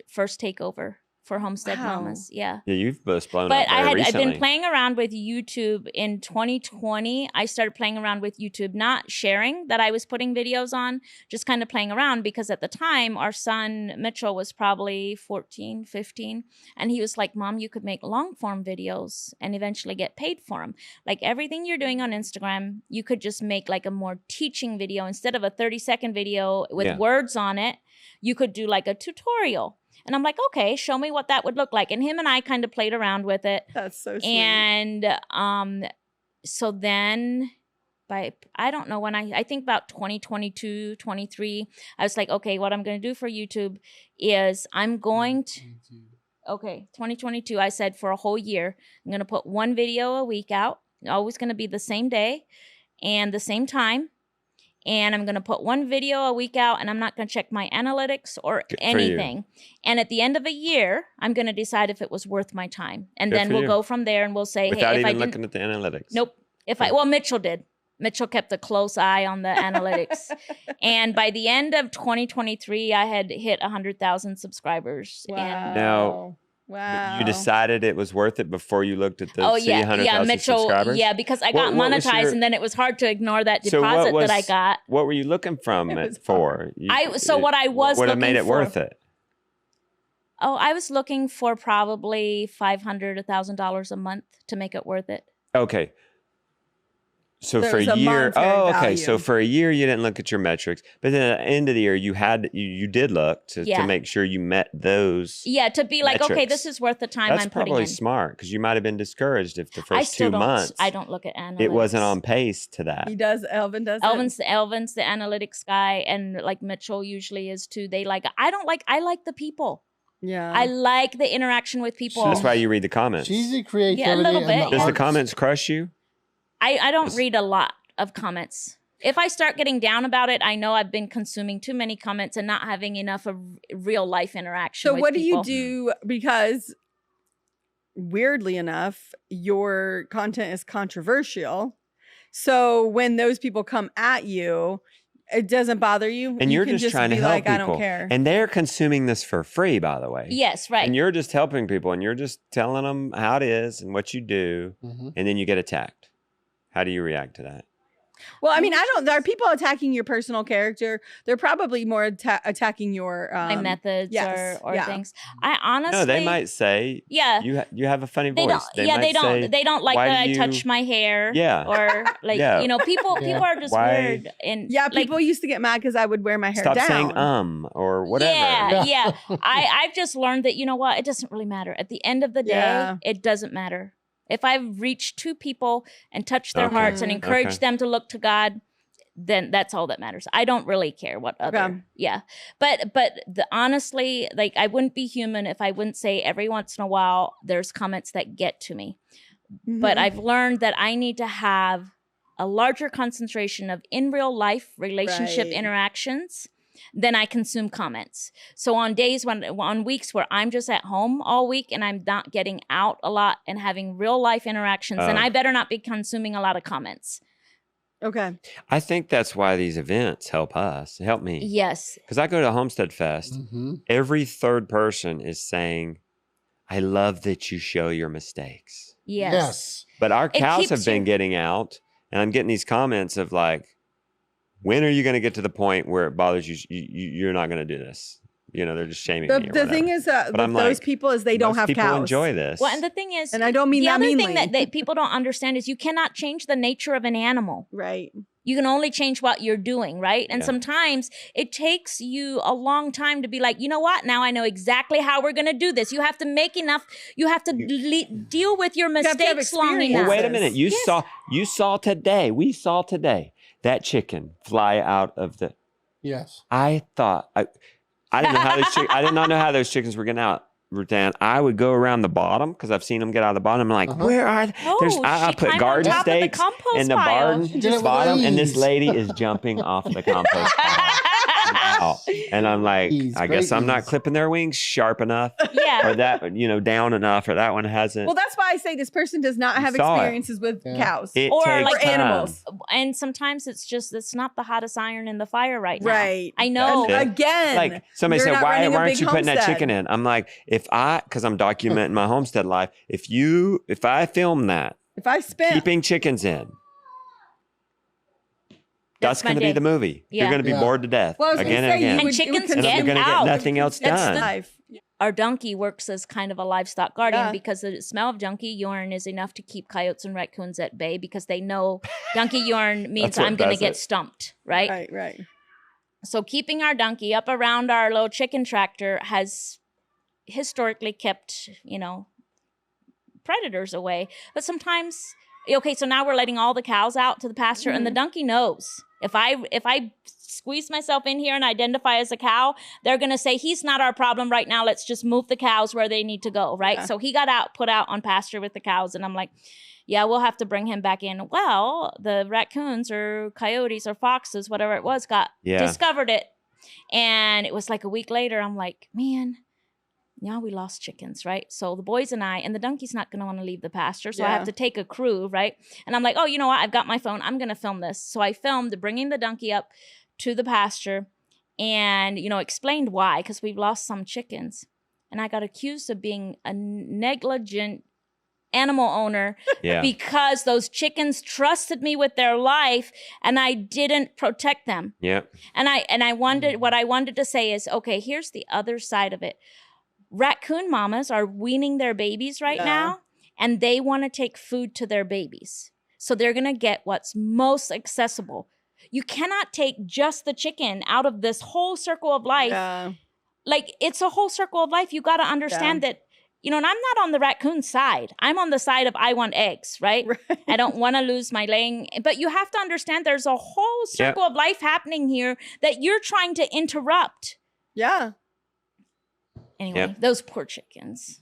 first takeover for Homestead Wow. Mamas. Yeah. Yeah, you've both blown But up very I've recently. been playing around with YouTube in 2020. I started playing around with YouTube, not sharing that I was putting videos on, just kind of playing around, because at the time our son Mitchell was probably 14, 15. And he was like, Mom, you could make long form videos and eventually get paid for them. Like everything you're doing on Instagram, you could just make like a more teaching video instead of a 30-second video with words on it. You could do like a tutorial. And I'm like, okay, show me what that would look like. And him and I kind of played around with it. That's so sweet. And so then I don't know when I think about 2022, 23, I was like, okay, what I'm going to do for YouTube is I'm going to, 2022, I said for a whole year, I'm going to put one video a week out, always going to be the same day and the same time. And I'm going to put one video a week out, and I'm not going to check my analytics or anything. And at the end of a year, I'm going to decide if it was worth my time. And then we'll go from there, and we'll say, without hey, if I even didn't, looking at the analytics. Nope. Well, Mitchell did. Mitchell kept a close eye on the analytics. And by the end of 2023, I had hit 100,000 subscribers. Wow. And Now, wow. You decided it was worth it before you looked at the 100,000 Mitchell, subscribers? Yeah, because I got monetized, and then it was hard to ignore that deposit that I got. What were you looking from it for? What I was would have looking made it for, worth it. Oh, I was looking for probably $500, $1,000 a month to make it worth it. Okay. So There for was a a year, monetary okay. So value. for a year, you didn't look at your metrics, but then at the end of the year, you did look to make sure you met those. Yeah, to be like, okay, metrics. this is worth the time That's I'm putting probably in. smart, because you might have been discouraged if the I first still 2 months I don't look at analytics. it wasn't on pace to that. He does. Elvin does. Elvin's the analytics guy, and like Mitchell usually is too. I like the people. Yeah. I like the interaction with people. That's why you read the comments. Cheesy creativity. Yeah, a little bit, Does the arts. comments crush you? I don't read a lot of comments. If I start getting down about it, I know I've been consuming too many comments and not having enough of real life interaction. So with what people. do you do? Because weirdly enough, your content is controversial. So when those people come at you, it doesn't bother you. And You you're can just trying to be help like, people. I don't care. And they're consuming this for free, by the way. Yes, right. And you're just helping people, and you're just telling them how it is and what you do, and then you get attacked. How do you react to that? Well, I mean, there are people attacking your personal character. They're probably more attacking your my methods or things. I honestly, No, they might say, you have a funny voice. They don't like that I touch my hair. Yeah. Or like, people are just weird. And people used to get mad because I would wear my hair stop down. saying or whatever. Yeah. I've just learned that, you know what? It doesn't really matter. At the end of the day, it doesn't matter. If I've reached 2 people and touched their hearts and encouraged them to look to God, then that's all that matters. I don't really care what other. Yeah. But honestly, like, I wouldn't be human if I wouldn't say every once in a while there's comments that get to me. But I've learned that I need to have a larger concentration of in real life relationship interactions than I consume comments. So on weeks where I'm just at home all week and I'm not getting out a lot and having real life interactions, then I better not be consuming a lot of comments. Okay. I think that's why these events help me. Yes. Because I go to Homestead Fest. Every third person is saying, I love that you show your mistakes. Yes. But our cows have been getting out, and I'm getting these comments of like, when are you going to get to the point where it bothers you? You're not going to do this. they're just shaming me. The thing is with those people is they don't have people cows. Enjoy this. Well, and the thing is, and I don't mean the that other meanly. thing that people don't understand is you cannot change the nature of an animal. Right. You can only change what you're doing, right? And sometimes it takes you a long time to be like, you know what? Now I know exactly how we're going to do this. You have to make enough. You have to deal with your mistakes long enough. Well, wait a minute. You saw today. We saw today that chicken fly out of the. Yes. I thought I didn't know how I did not know how those chickens were getting out. RuthAnn, I would go around the bottom because I've seen them get out of the bottom. I'm like, where are they? I put garden stakes in the bottom, and this lady is jumping off the compost pile. And I'm like, I guess I'm not clipping their wings sharp enough. Yeah. Or that, down enough, or that one hasn't. Well, that's why I say this person does not have experiences with cows or like animals. And sometimes it's not the hottest iron in the fire right now. Right. I know. And again, like somebody said, why aren't you putting that chicken in? I'm like, because I'm documenting my homestead life. If I film that, if I spent keeping chickens in, that's going to be the movie. Yeah. You're going to be bored to death again and again. And chickens and get you're going to get nothing else done. Our donkey works as kind of a livestock guardian because the smell of donkey urine is enough to keep coyotes and raccoons at bay because they know donkey urine means I'm going to get stumped, right? Right. So keeping our donkey up around our little chicken tractor has historically kept, predators away. But sometimes, so now we're letting all the cows out to the pasture and the donkey knows. If I squeeze myself in here and identify as a cow, they're going to say, he's not our problem right now. Let's just move the cows where they need to go, right? Yeah. So he got put out on pasture with the cows. And I'm like, yeah, we'll have to bring him back in. Well, the raccoons or coyotes or foxes, whatever it was, discovered it. And it was like a week later, I'm like, man, now we lost chickens, right? So the boys and I, and the donkey's not going to want to leave the pasture. So I have to take a crew, right? And I'm like, oh, you know what? I've got my phone. I'm going to film this. So I filmed bringing the donkey up to the pasture and, explained why, because we've lost some chickens. And I got accused of being a negligent animal owner because those chickens trusted me with their life and I didn't protect them. Yeah. And I wanted, what I wanted to say is, okay, here's the other side of it. Raccoon mamas are weaning their babies right now, and they want to take food to their babies. So they're going to get what's most accessible. You cannot take just the chicken out of this whole circle of life. Yeah. Like, it's a whole circle of life. You got to understand that, and I'm not on the raccoon side. I'm on the side of I want eggs, right? I don't want to lose my laying. But you have to understand there's a whole circle of life happening here that you're trying to interrupt. Yeah. Anyway, those poor chickens.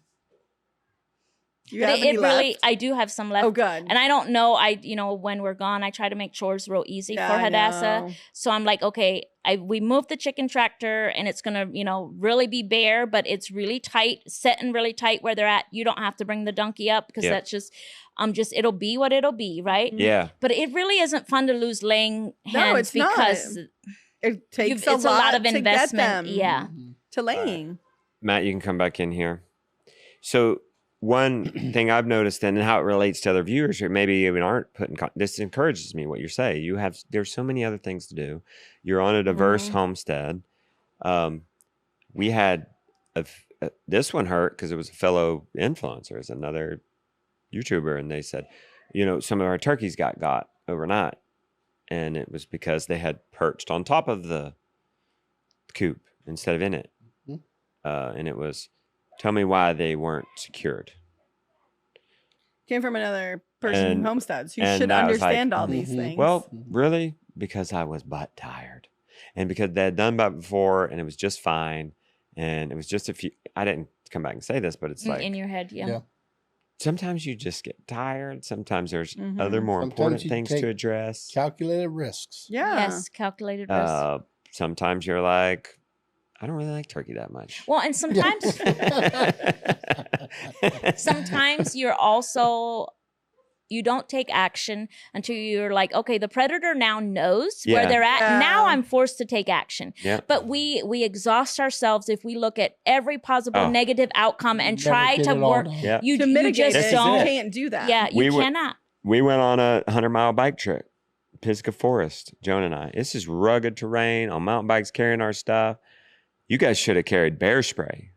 Do you have any left? I do have some left. Oh, good. And I don't know. When we're gone, I try to make chores real easy for Hadassah. So I'm like, okay, we moved the chicken tractor, and it's gonna, really be bare, but it's really tight, setting really tight where they're at. You don't have to bring the donkey up because that's just it'll be what it'll be, right? Yeah. But it really isn't fun to lose laying hens because it takes it's a lot of investment. To laying. Matt, you can come back in here. So one thing I've noticed and how it relates to other viewers who maybe even aren't putting, this encourages me what you're saying. There's so many other things to do. You're on a diverse homestead. We had this one hurt because it was a fellow influencer, it's another YouTuber, and they said, some of our turkeys got overnight, and it was because they had perched on top of the coop instead of in it. And it was, tell me why they weren't secured. Came from another person who homesteads. You should understand all these things. Well, really? Because I was butt tired. And because they had done that before and it was just fine. And it was just I didn't come back and say this, but it's like. In your head, yeah. Sometimes you just get tired. Sometimes there's other more important things to address. Calculated risks. Yeah. Yes, calculated risks. Sometimes you're like, I don't really like turkey that much. Well, and sometimes you don't take action until you're like, okay, the predator now knows where they're at. Now I'm forced to take action. Yeah. But we exhaust ourselves if we look at every possible negative outcome and try to work. To mitigate it, you can't do that. Yeah, you cannot. We went on a 100-mile bike trip, Pisgah Forest, Joan and I. This is rugged terrain on mountain bikes carrying our stuff. You guys should have carried bear spray.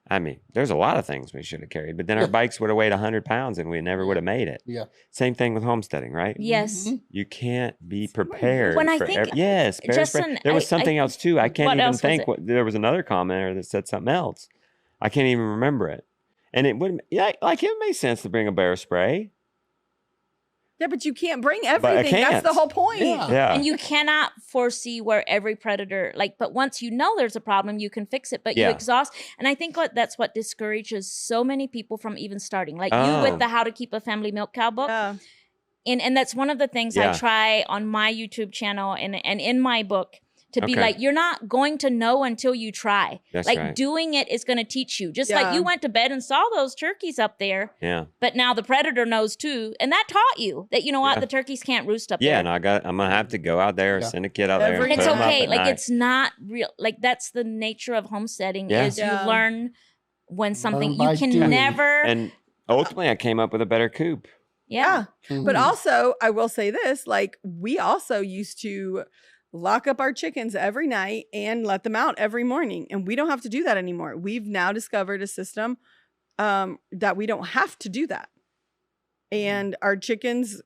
I mean, there's a lot of things we should have carried, but then our bikes would have weighed 100 pounds and we never would have made it. Yeah. Same thing with homesteading, right? Yes. You can't be prepared. When I for think, yes, bear spray. Justin, There was something else too. I can't what even else was think. it? There was another commenter that said something else. I can't even remember it. And it would, like, it made sense to bring a bear spray. Yeah, but you can't bring I everything. That's can't. the whole point. Yeah. And you cannot foresee where every predator, but once you know there's a problem, you can fix it, but you exhaust. And I think that's what discourages so many people from even starting. Like you with the How to Keep a Family Milk Cow book. Yeah. And that's one of the things I try on my YouTube channel and in my book to be like, you're not going to know until you try. That's like right. doing it is going to teach you. Just like you went to bed and saw those turkeys up there. Yeah. But now the predator knows too. And that taught you that, you know what, the turkeys can't roost up there. Yeah, and I'm going to have to go out there, send a kid out there. And it's put 'em up okay. at Like night. it's not real. Like that's the nature of homesteading is you Yeah. learn when something by you can doing. never. And ultimately, I came up with a better coop. yeah. But also, I will say this, like we also used to lock up our chickens every night and let them out every morning. And we don't have to do that anymore. We've now discovered a system that we don't have to do that. And our chickens,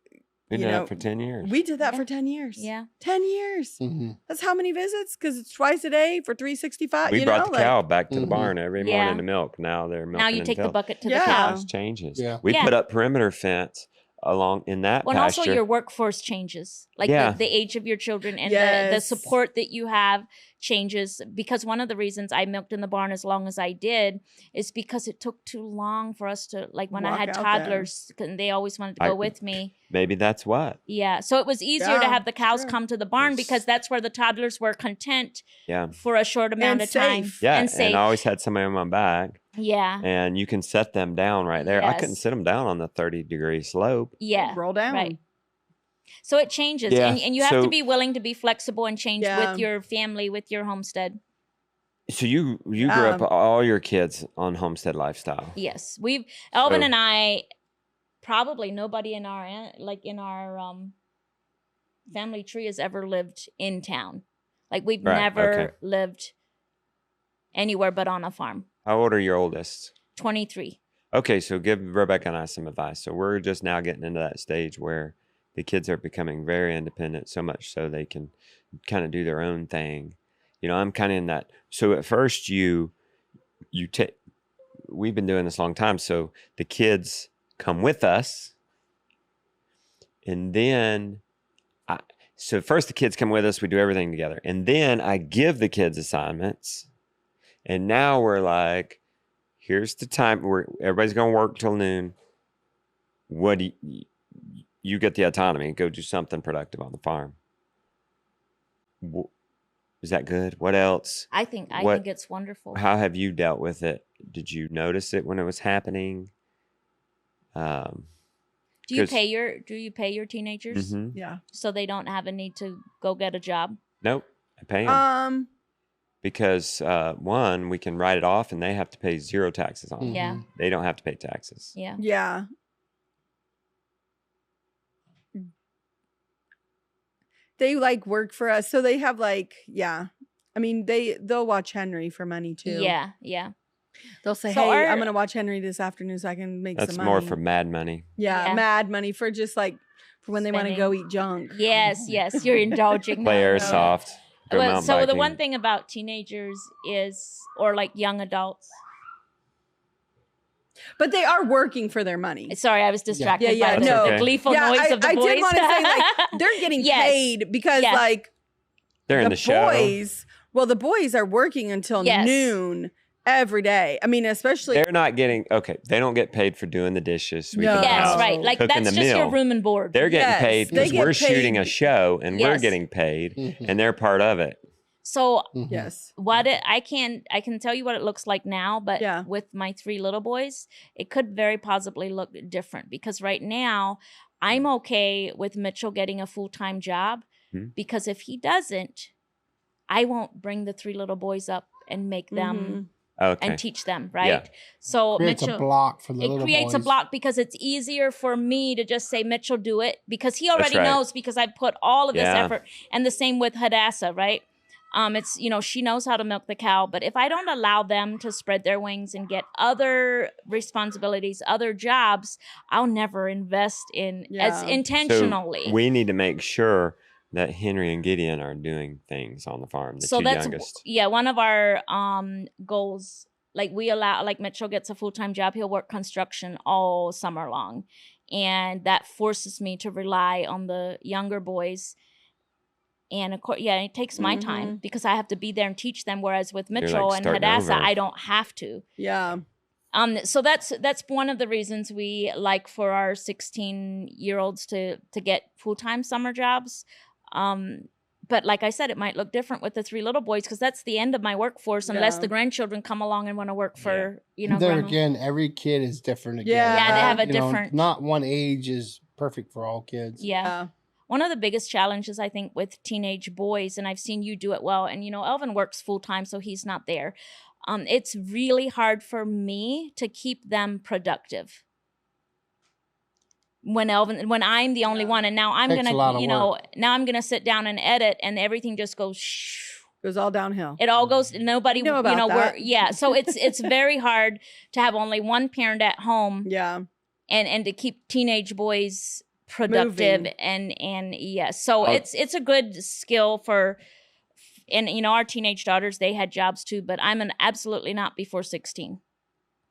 We you did know, that for 10 years. we did that for 10 years. Yeah. 10 years. Mm-hmm. That's how many visits? Because it's twice a day for 365. We you brought know, the cow back to the Mhm. barn every Yeah. morning to milk. Now they're milking Now you take the until bucket to Yeah. the cow. house changes. Yeah. We Yeah. put up perimeter fence along in that Well, and also pasture. your workforce changes, like Yeah. the age of your children and the Yes. support that you have changes. Because one of the reasons I milked in the barn as long as I did is because it took too long for us to, like when I Walk had out there. toddlers, and they always wanted to go with me. Maybe that's what. Yeah, so it was easier to Yeah, have the cows true. come to the barn because that's where the toddlers were content Yeah. for a short amount And of time. safe. Yeah. and safe. And I always had somebody on my back, Yeah, and you can set them down right there. I couldn't Yes. sit them down on the 30-degree slope. yeah. roll down. Right. So it changes, Yeah, and you have to so- be willing to be flexible and change Yeah. with your family, with your homestead. So you grew up all your kids on homestead lifestyle. Yes, Elvin So- and I, probably nobody in our family tree has ever lived in town. Like we've Right, never okay. lived anywhere but on a farm. How old are your oldest? 23. Okay, so give Rebecca and I some advice. So we're just now getting into that stage where the kids are becoming very independent, so much so they can kind of do their own thing. You know, I'm kind of in that. So at first we've been doing this a long time. So the kids come with us, and then so first the kids come with us. We do everything together, and then I give the kids assignments, and now we're like, here's the time where everybody's going to work till noon. What do you get the autonomy and go do something productive on the farm? Is that good? What else? I think it's wonderful. How have you dealt with it? Did you notice it when it was happening? Do you pay your teenagers Mhm. Yeah. so they don't have a need to go get a job? Nope, I pay them because one, we can write it off, and they have to pay zero taxes on it. Yeah. They don't have to pay taxes. Yeah. Yeah. They like work for us. So they have like, yeah. I mean, they'll watch Henry for money too. Yeah. Yeah. They'll say, So hey, our- I'm going to watch Henry this afternoon so I can make That's some money. more for mad money. Yeah, Yeah. mad money for just like, for when they want to go Spending. eat junk. Yes. Yes. You're indulging. Play them. airsoft. Go Well, mountain so the biking. one thing about teenagers is, or like young adults. But they are working for their money. Sorry, I was distracted Yeah, by the, no. the gleeful Yeah, noise of the I boys. did want to say, like, they're getting Yes. paid because, Yes. like, They're in the show. the boys are working until Yes. noon every day. I mean, especially They're not getting they don't get paid for doing the dishes, sweeping No. the Yes, house, right. Like cooking that's the just your meal. room and board. They're getting Yes, paid they because get we're shooting a paid. show and we're Yes. getting paid, Mhm. and they're part of it. So yes. I can tell you what it looks like now, but Yeah. with my 3 little boys, it could very possibly look different because right now I'm okay with Mitchell getting a full-time job Mhm. because if he doesn't, I won't bring the 3 little boys up and make them Okay. and teach them, right? Yeah. So Creates Mitchell a block for the it little creates a boys. block because it's easier for me to just say, Mitchell, do it because he already right. knows because I put all of this Yeah. effort. And the same with Hadassah, right? It's, she knows how to milk the cow, but if I don't allow them to spread their wings and get other responsibilities, other jobs, I'll never invest in as intentionally. So we need to make sure that Henry and Gideon are doing things on the farm, the two youngest. Yeah, one of our goals, like we allow, like Mitchell gets a full-time job, he'll work construction all summer long. And that forces me to rely on the younger boys. And of course, it takes my time because I have to be there and teach them. Whereas with Mitchell and Hadassah, I don't have to. Yeah. So that's one of the reasons we like for our 16-year-olds to get full-time summer jobs. But like I said, it might look different with the 3 little boys because that's the end of my workforce unless the grandchildren come along and want to work for, There grandma. again, every kid is different again. Yeah, they have a different... not one age is perfect for all kids. Yeah. One of the biggest challenges, I think, with teenage boys, and I've seen you do it well, and, Elvin works full-time, so he's not there. It's really hard for me to keep them productive. When I'm the only one, and now I'm going to, now I'm going to sit down and edit, and everything just goes all downhill. It all goes, nobody, know about that. So it's very hard to have only one parent at home. Yeah. And to keep teenage boys productive and so it's a good skill for, and our teenage daughters, they had jobs too, but I'm absolutely not before 16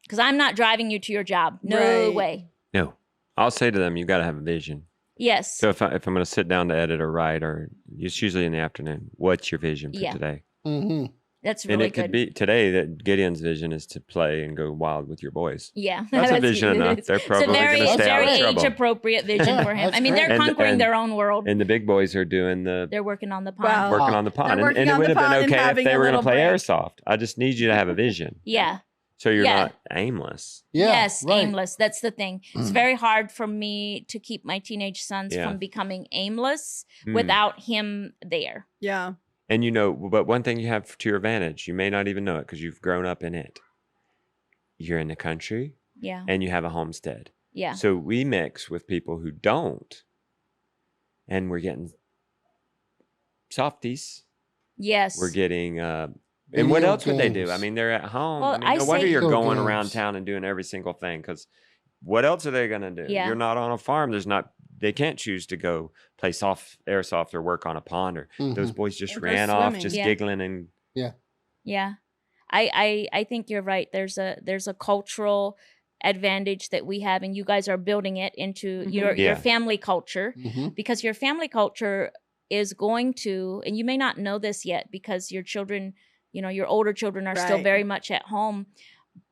because I'm not driving you to your job. No way. No, I'll say to them, you got to have a vision. Yes. So if I'm going to sit down to edit or write, or it's usually in the afternoon, what's your vision for today? Mm-hmm. That's really good. And it good. could be today that Gideon's vision is to play and go wild with your boys. Yeah. That's a vision enough. They're probably going to stay out of trouble. It's a very age-appropriate vision for him. I mean, they're conquering their own world. And the big boys are doing they're working on the pond. Working on the pond. And it would have been okay if they were going to play airsoft. I just need you to have a vision. Yeah. So you're not aimless. Yes, aimless. That's the thing. It's very hard for me to keep my teenage sons from becoming aimless without him there. Yeah. And but one thing you have to your advantage, you may not even know it because you've grown up in it. You're in the country. Yeah. And you have a homestead. Yeah. So we mix with people who don't. And we're getting softies. Yes. We're getting... and what else would they do? I mean, they're at home. Well, no wonder you're going around town and doing every single thing because what else are they going to do? Yeah. You're not on a farm. They can't choose to go play airsoft or work on a pond or those boys just ran off just giggling and Yeah. I think you're right. There's a cultural advantage that we have and you guys are building it into your family culture because your family culture is going to, and you may not know this yet because your children, your older children are still very much at home.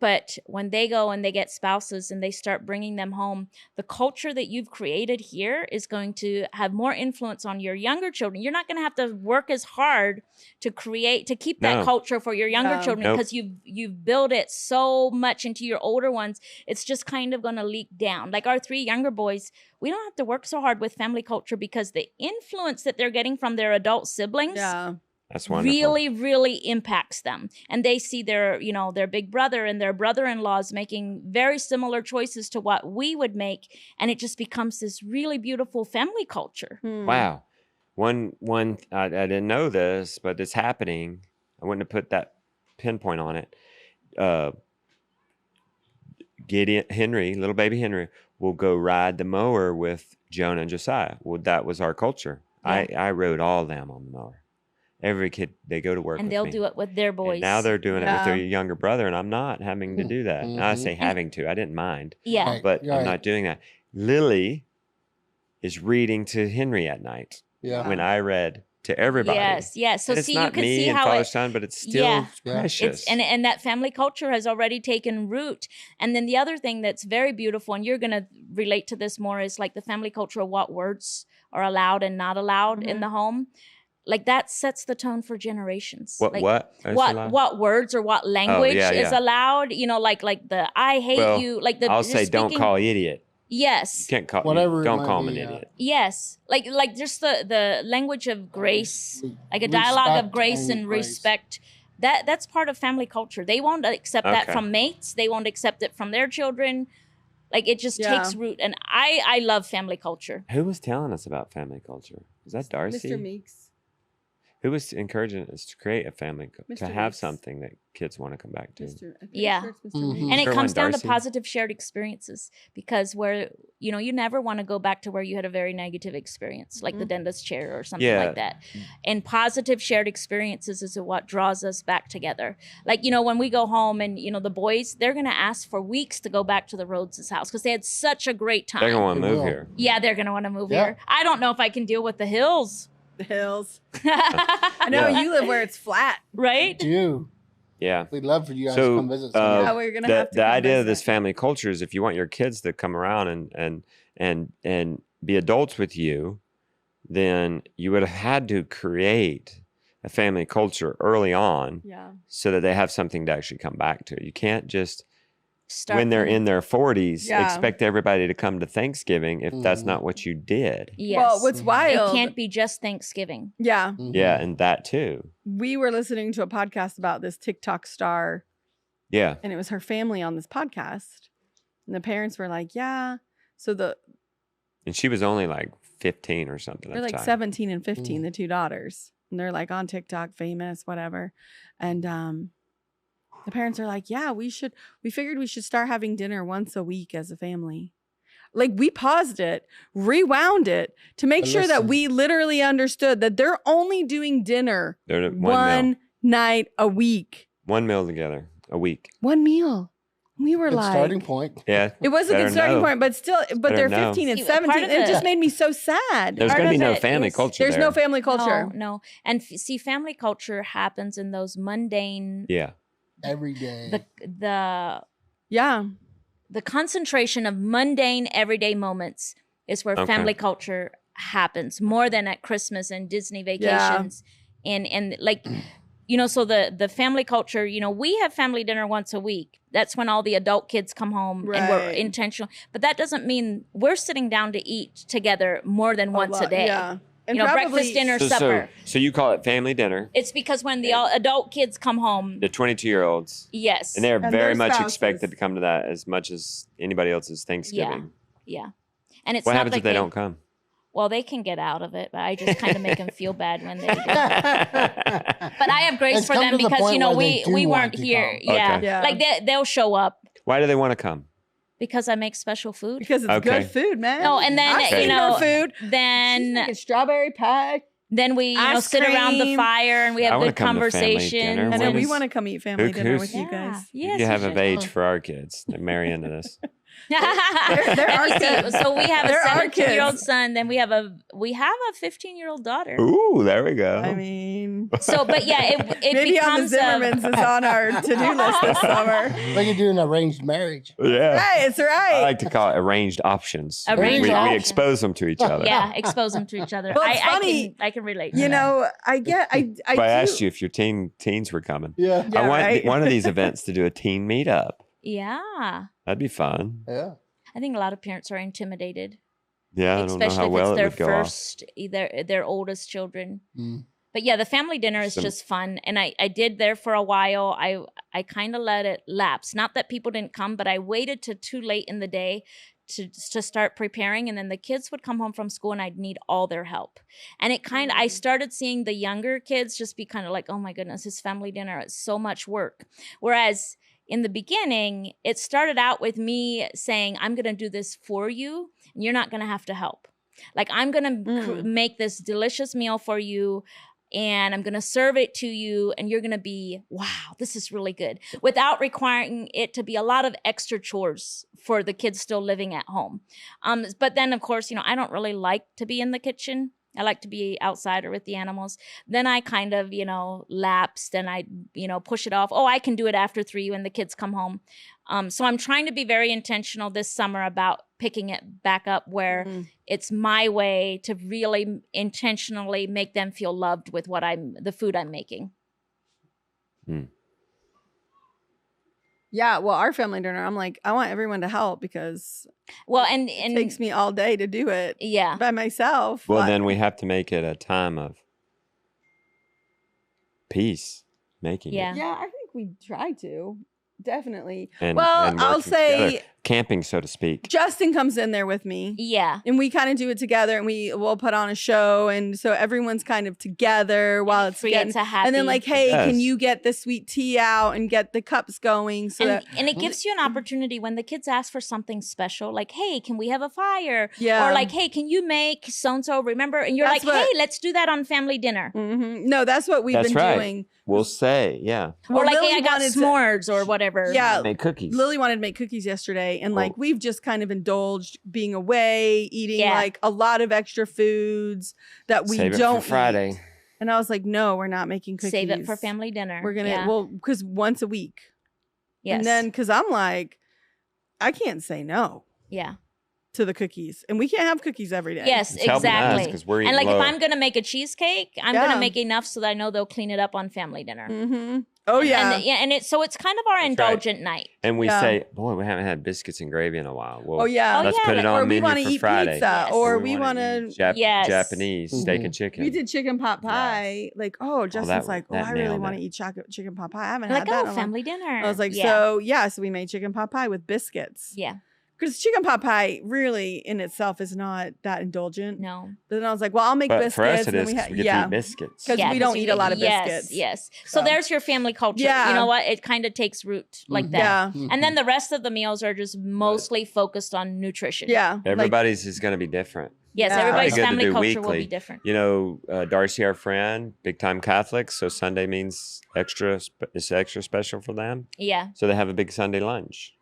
But when they go and they get spouses and they start bringing them home, the culture that you've created here is going to have more influence on your younger children. You're not going to have to work as hard to keep that culture for your younger children because you've built it so much into your older ones. It's just kind of going to leak down. Like our 3 younger boys, we don't have to work so hard with family culture because the influence that they're getting from their adult siblings that's wonderful. Really, really impacts them. And they see their big brother and their brother-in-laws making very similar choices to what we would make. And it just becomes this really beautiful family culture. Wow. One, I didn't know this, but it's happening. I wouldn't have put that pinpoint on it. Little baby Henry, will go ride the mower with Jonah and Josiah. Well, that was our culture. Yeah. I rode all of them on the mower. Every kid, they go to work and they'll do it with their boys. And now they're doing it with their younger brother, and I'm not having to do that. I say having to. I didn't mind. Yeah. But I'm not doing that. Lily is reading to Henry at night. Yeah. When I read to everybody. Yes. So see, you can see and how Father's Son, but it's still precious. And that family culture has already taken root. And then the other thing that's very beautiful, and you're going to relate to this more, is like the family culture of what words are allowed and not allowed in the home. Like that sets the tone for generations. What words or what language is allowed? Like the I hate you. Like the I'll say don't call idiot. Yes. You can't call whatever. Don't call him an idiot. Yes. Like just the language of grace, like a dialogue of grace and respect. That's part of family culture. They won't accept that from mates. They won't accept it from their children. Like it just takes root. And I love family culture. Who was telling us about family culture? Was that Darcy? Mr. Meeks. Who was encouraging us to create a family, to Mr. have Reese. something that kids want to come back to? Yeah. Mhm. And it Sure, comes one down to Darcy. positive shared experiences, because where, you know, you never want to go back to where you had a very negative experience, like the dentist chair or something Yeah. like that. And positive shared experiences is what draws us back together. Like, you know, when we go home and, you know, the boys, they're going to ask for weeks to go back to the Rhodes' house because they had such a great time. They're going to want to They move will. here. Yeah, they're going to want to move Yeah. here. I don't know if I can deal with the hills. The hills. I know Yeah. you live where it's flat. Right? Do. Yeah. We'd love for you guys So, to come visit. uh, Yeah, we're gonna the, have to the come idea of visit. this family culture is if you want your kids to come around and be adults with you, then you would have had to create a family culture early on Yeah. so that they have something to actually come back to. You can't just Start when they're from- in their 40s Yeah. expect everybody to come to Thanksgiving if that's not what you did. Yes. Well, what's it wild? can't be just Thanksgiving. Yeah. Mhm. Yeah, and that too. We were listening to a podcast about this TikTok star, Yeah. and it was her family on this podcast. And the parents were like, yeah. So And she was only like 15 or something they're at the like time. 17 and 15, the two daughters. And they're like on TikTok, famous, whatever. And the parents are like, yeah, we figured we should start having dinner once a week as a family. Like we paused it, rewound it to make But sure that listen. we literally understood that they're only doing dinner They're at one meal. night a week. One meal together a week. One meal. We were Good like, starting point. Yeah. it was a better good starting know. point, but still, but better they're know. 15 and See, part 17. of It the- just made me so sad. There's Part going to be of no it family is- culture There's there. no family culture. No. And see, family culture happens in those mundane, Yeah. Every day. the Yeah. the concentration of mundane everyday moments is where Okay. family culture happens more than at Christmas and Disney vacations. And like, you know, so the family culture, you know, we have family dinner once a week. That's when all the adult kids come home and we're Right. intentional. But that doesn't mean we're sitting down to eat together more than once a day. Yeah. And You know, probably, breakfast, dinner, So, supper. so you call it family dinner, It's because when the adult kids come home, the 22-year-olds, yes. and they're And very their much spouses. expected to come to that as much as anybody else's Thanksgiving. Yeah. And it's What not happens like if they don't come? Well, they can get out of it, but I just kind of make them feel bad when they do. But I have grace It's for come them to the because, point you know, where they do we want weren't to here. come. Yeah. Okay. Yeah. Like they'll show up Why do they want to come? because I make special food. because it's Okay. good food, man. No, and then, I've you seen know, her food. She's Then making strawberry pie. we, you know, ice sit around the cream. fire and we I have wanna good come to family conversation. dinner. I When know we is- want to come eat family who- dinner who's- with you guys. Yes, you have of should. age for our kids. They marry into this. They're our Let me see. kids. So we have a They're our 17-year-old kids. son. Then we have a 15-year-old daughter. Ooh, there we go. I mean, So, but yeah, it maybe on the becomes a, Zimmermans is on our to-do list this summer. We could do an arranged marriage. Yeah. Right, it's right. I like to call it arranged options. Arranged we options. expose them to each other. yeah, expose them to each other. Well, it's funny. I can relate. to you that. know, I If I do. asked you if your teens were coming. Yeah. Yeah, I want right. one of these events to do a teen meetup. Yeah, That'd be fun. Yeah. I think a lot of parents are intimidated, Yeah, I don't know especially how if well it's it their would go off. first, their oldest children. Mm. But yeah, the family dinner is Some- just fun, and I did there for a while. I kind of let it lapse. Not that people didn't come, but I waited to too late in the day to start preparing, and then the kids would come home from school, and I'd need all their help. And it I started seeing the younger kids just be kind of like, oh my goodness, this family dinner is so much work. Whereas in the beginning, it started out with me saying, I'm going to do this for you, and you're not going to have to help. Like, I'm going to make this delicious meal for you, and I'm going to serve it to you, and you're going to be, wow, this is really good, without requiring it to be a lot of extra chores for the kids still living at home. But then, of course, you know, I don't really like to be in the kitchen. I like to be outside or with the animals. Then I kind of, you know, lapsed and I, you know, push it off. Oh, I can do it after 3 when the kids come home. So I'm trying to be very intentional this summer about picking it back up where it's my way to really intentionally make them feel loved with the food I'm making. Yeah, well, our family dinner, I'm like, I want everyone to help because Well, and it takes me all day to do it yeah. by myself. Well, But- then we have to make it a time of peace making Yeah. it. yeah, I think we try to definitely. And, Well, and I'll working together. say camping, so to speak. Justin comes in there with me. Yeah. And we kind of do it together, and we'll put on a show, and so everyone's kind of together while it's creates a happy. And then like, hey, Yes. can you get the sweet tea out and get the cups going? So And it gives you an opportunity when the kids ask for something special, like, hey, can we have a fire? Yeah. Or like, hey, can you make so-and-so, remember? And you're That's like, hey, what- let's do that on family dinner. No, that's what we've That's been right. doing. We'll say, yeah. Or like, Lily hey, I got wanted to- s'mores or whatever. Yeah. Make cookies. Lily wanted to make cookies yesterday, and like Oh. we've just kind of indulged being away, eating Yeah. like a lot of extra foods that we Save it don't for Friday. eat. And I was like, no, we're not making cookies. Save it for family dinner. We're gonna Yeah. because once a week. Yes. And then because I'm like, I can't say no yeah. to the cookies, and we can't have cookies every day. Yes, It's helping us exactly. 'cause we're And eating like low. if I'm gonna make a cheesecake, I'm Yeah. gonna make enough so that I know they'll clean it up on family dinner. Mm-hmm. Oh yeah. And it's so it's kind of our That's right. indulgent night. And we Yeah. say, boy, we haven't had biscuits and gravy in a while. Well, Oh yeah. Oh, let's yeah, put it like- on or we menu want to for eat Friday. pizza, Yes. or we we wanna want eat to. Yes. Japanese steak Mhm. and chicken. We did chicken pot pie. Like, oh, Justin's that- like, oh, that I really nailed want to it. eat chicken pot pie. I haven't Like, had that. oh, in a long- family dinner. I was like, yeah. so we made chicken pot pie with biscuits. Yeah. Because chicken pot pie really in itself is not that indulgent. No. But then I was like, well, I'll make But biscuits. for us, it and then is. we 'Cause had, we get to eat biscuits. 'Cause we don't you- eat a lot of yes, biscuits. Yes. So So- there's your family culture. Yeah. You know what? It kind of takes root like Mhm. that. Yeah. And then the rest of the meals are just mostly focused on nutrition. Yeah. Like, Everybody's is going to be different. Yes, Yeah. everybody's Probably good to family do culture will weekly. be different. You know, Darcy, our friend, big time Catholic, so Sunday means it's extra special for them. Yeah. So they have a big Sunday lunch.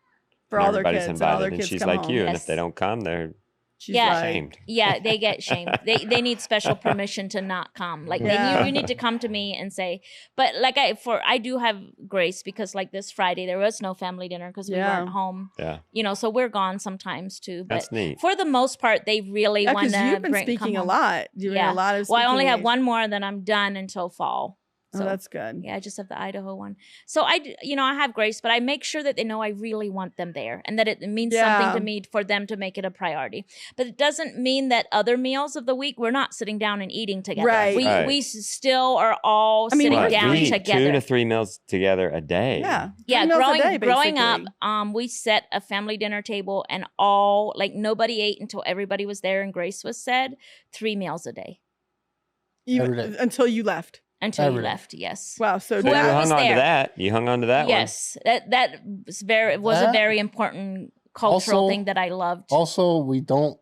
for And all their everybody's kids. And all their invited, kids and she's come like home. you, and Yes. if they don't come, they're She's Yeah. like, shamed. Yeah, they get shamed. They need special permission to not come. Like Yeah. you need to come to me and say. But like I do have grace because like this Friday there was no family dinner because we Yeah. weren't home. Yeah, You know, so we're gone sometimes too. But that's neat. for the most part, they really yeah, want because to you've been come speaking a home. lot. Doing Yeah. a lot of Well, I only speaking have gigs. one more, and then I'm done until fall. Oh, So that's good. yeah, I just have the Idaho one. So I have grace, but I make sure that they know I really want them there and that it means Yeah. something to me for them to make it a priority. But it doesn't mean that other meals of the week we're not sitting down and eating together. Right. Right. We still are all I mean, sitting Right. down we eat together. 2 to 3 meals together a day. Yeah. Yeah, 3 meals a day, growing up, basically. we set a family dinner table and all like nobody ate until everybody was there and grace was said. 3 meals a day Every day. Until you left. until you Every day. left. Yes. Wow. So So you Whoever hung was on there. to that. You hung on to that one. Yes, that was a That- very important cultural Also- thing that I loved. Also, we don't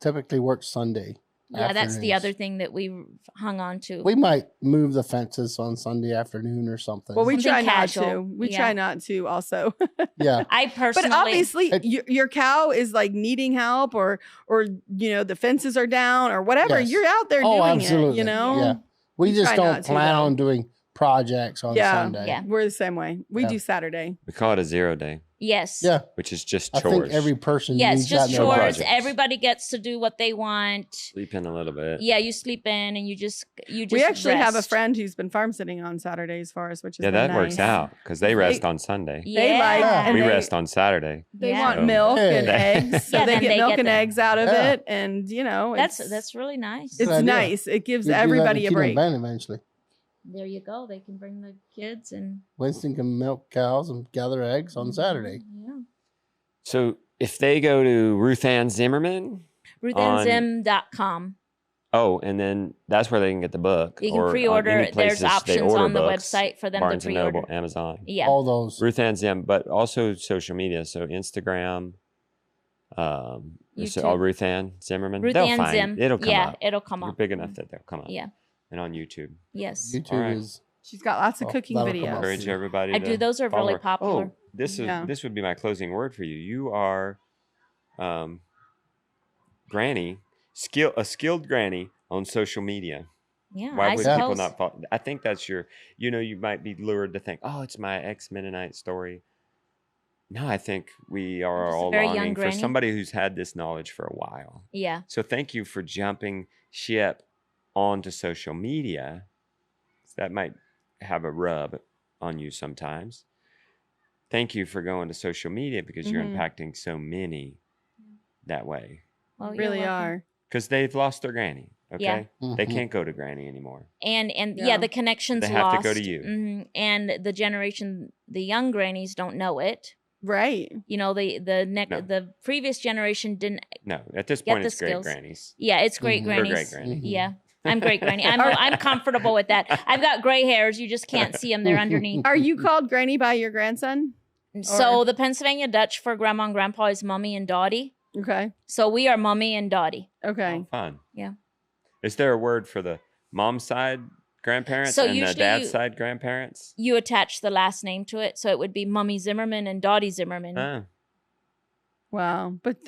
typically work Sunday. Yeah, that's the afternoons. other thing that we hung on to. We might move the fences on Sunday afternoon or something. well, we Something try casual. not to. We Yeah. try not to. Also. yeah, I personally, But obviously, It- your cow is like needing help, or the fences are down, or whatever. Yes. You're out there Oh, doing absolutely. it. You know. Yeah. we We just try not don't to, plan though. on doing projects on Yeah. Sunday. Yeah. We're the same way. We Yeah. do Saturday. We call it a 0 day, yes, Yeah, which is just I chores. think every person yes, needs just that in their No life. chores. projects. Everybody gets to do what they want. Sleep in a little bit. Yeah, you sleep in and you just We actually have a rest. friend who's been farm sitting on Saturdays for us, which is Yeah, that works nice. out because they rest on Sunday. They like, Yeah. and We they- rest on Saturday. They Yeah. want So- milk and Yeah. eggs, so Yeah, they then get they milk get and the- eggs out of Yeah. it, and That's really nice. it's Good idea. nice. It gives You do that to everybody a Keaton break. Ben eventually. There you go. They can bring the kids and Winston can milk cows and gather eggs on Saturday. Yeah. So if they go to RuthAnn Zimmerman, RuthAnnZim.com. oh, and then that's where they can get the book. You can or on pre-order. any There's places they options order on the books, website for them Barnes to and pre-order. Noble, Amazon. Yeah. All those. RuthAnn Zim, but also social media. So Instagram, so YouTube. RuthAnn Zimmerman. Ruth They'll Ann find Zim. it'll come yeah, up. it'll come You're up. big enough that they'll come up. Yeah. And on YouTube. Yes. YouTube All right. is She's got lots of Oh, cooking that'll come videos. up. Encourage everybody. I to do. Those are follow really her. popular. Oh, this Yeah. would be my closing word for you. You are, granny, a skilled granny on social media. Yeah. Why I would suppose. people not follow? I think that's your. You might be lured to think, oh, it's my ex-Mennonite story. No, I think we are Just a all very young longing for granny. somebody who's had this knowledge for a while. Yeah. So thank you for jumping ship onto social media. That might have a rub on you sometimes. Thank you for going to social media because you're Mhm. impacting so many that way. Well, you're Really welcome. are. Because they've lost their granny. Okay. Yeah. They Mhm. can't go to granny anymore. And Yeah. yeah, the connection's They have to lost. go to you. And the generation, the young grannies don't know it. Right. You know, the previous generation didn't. No, at this Get point, the it's great skills. grannies. Yeah, it's great Mhm. We're grannies. great granny. Yeah, I'm great granny. I'm comfortable with that. I've got gray hairs. You just can't see them. They're underneath. Are you called granny by your grandson? So the Pennsylvania Dutch for grandma and grandpa is mummy and dotty. Okay. So we are mummy and dotty. Okay. Oh, fun. Yeah. Is there a word for the mom's side grandparents So and the usually dad's side grandparents? You attach the last name to it, so it would be Mummy Zimmerman and Dottie Zimmerman. Oh, Wow. But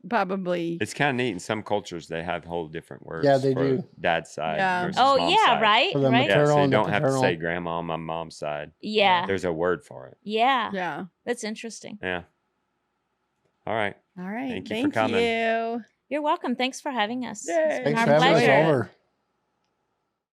probably. it's kind of neat. In some cultures, they have whole different words. Yeah, they for do. Dad's side. Yeah. Versus Oh mom's yeah, side. right, For the right. Yeah, so Maternal you and the don't have to say paternal. grandma on my mom's side. Yeah, There's a word for it. yeah, Yeah. That's interesting. Yeah. All right. All right. Thank you for coming. you. You're welcome. Thanks for having us. Yay. It's been Thanks our for having us pleasure. over.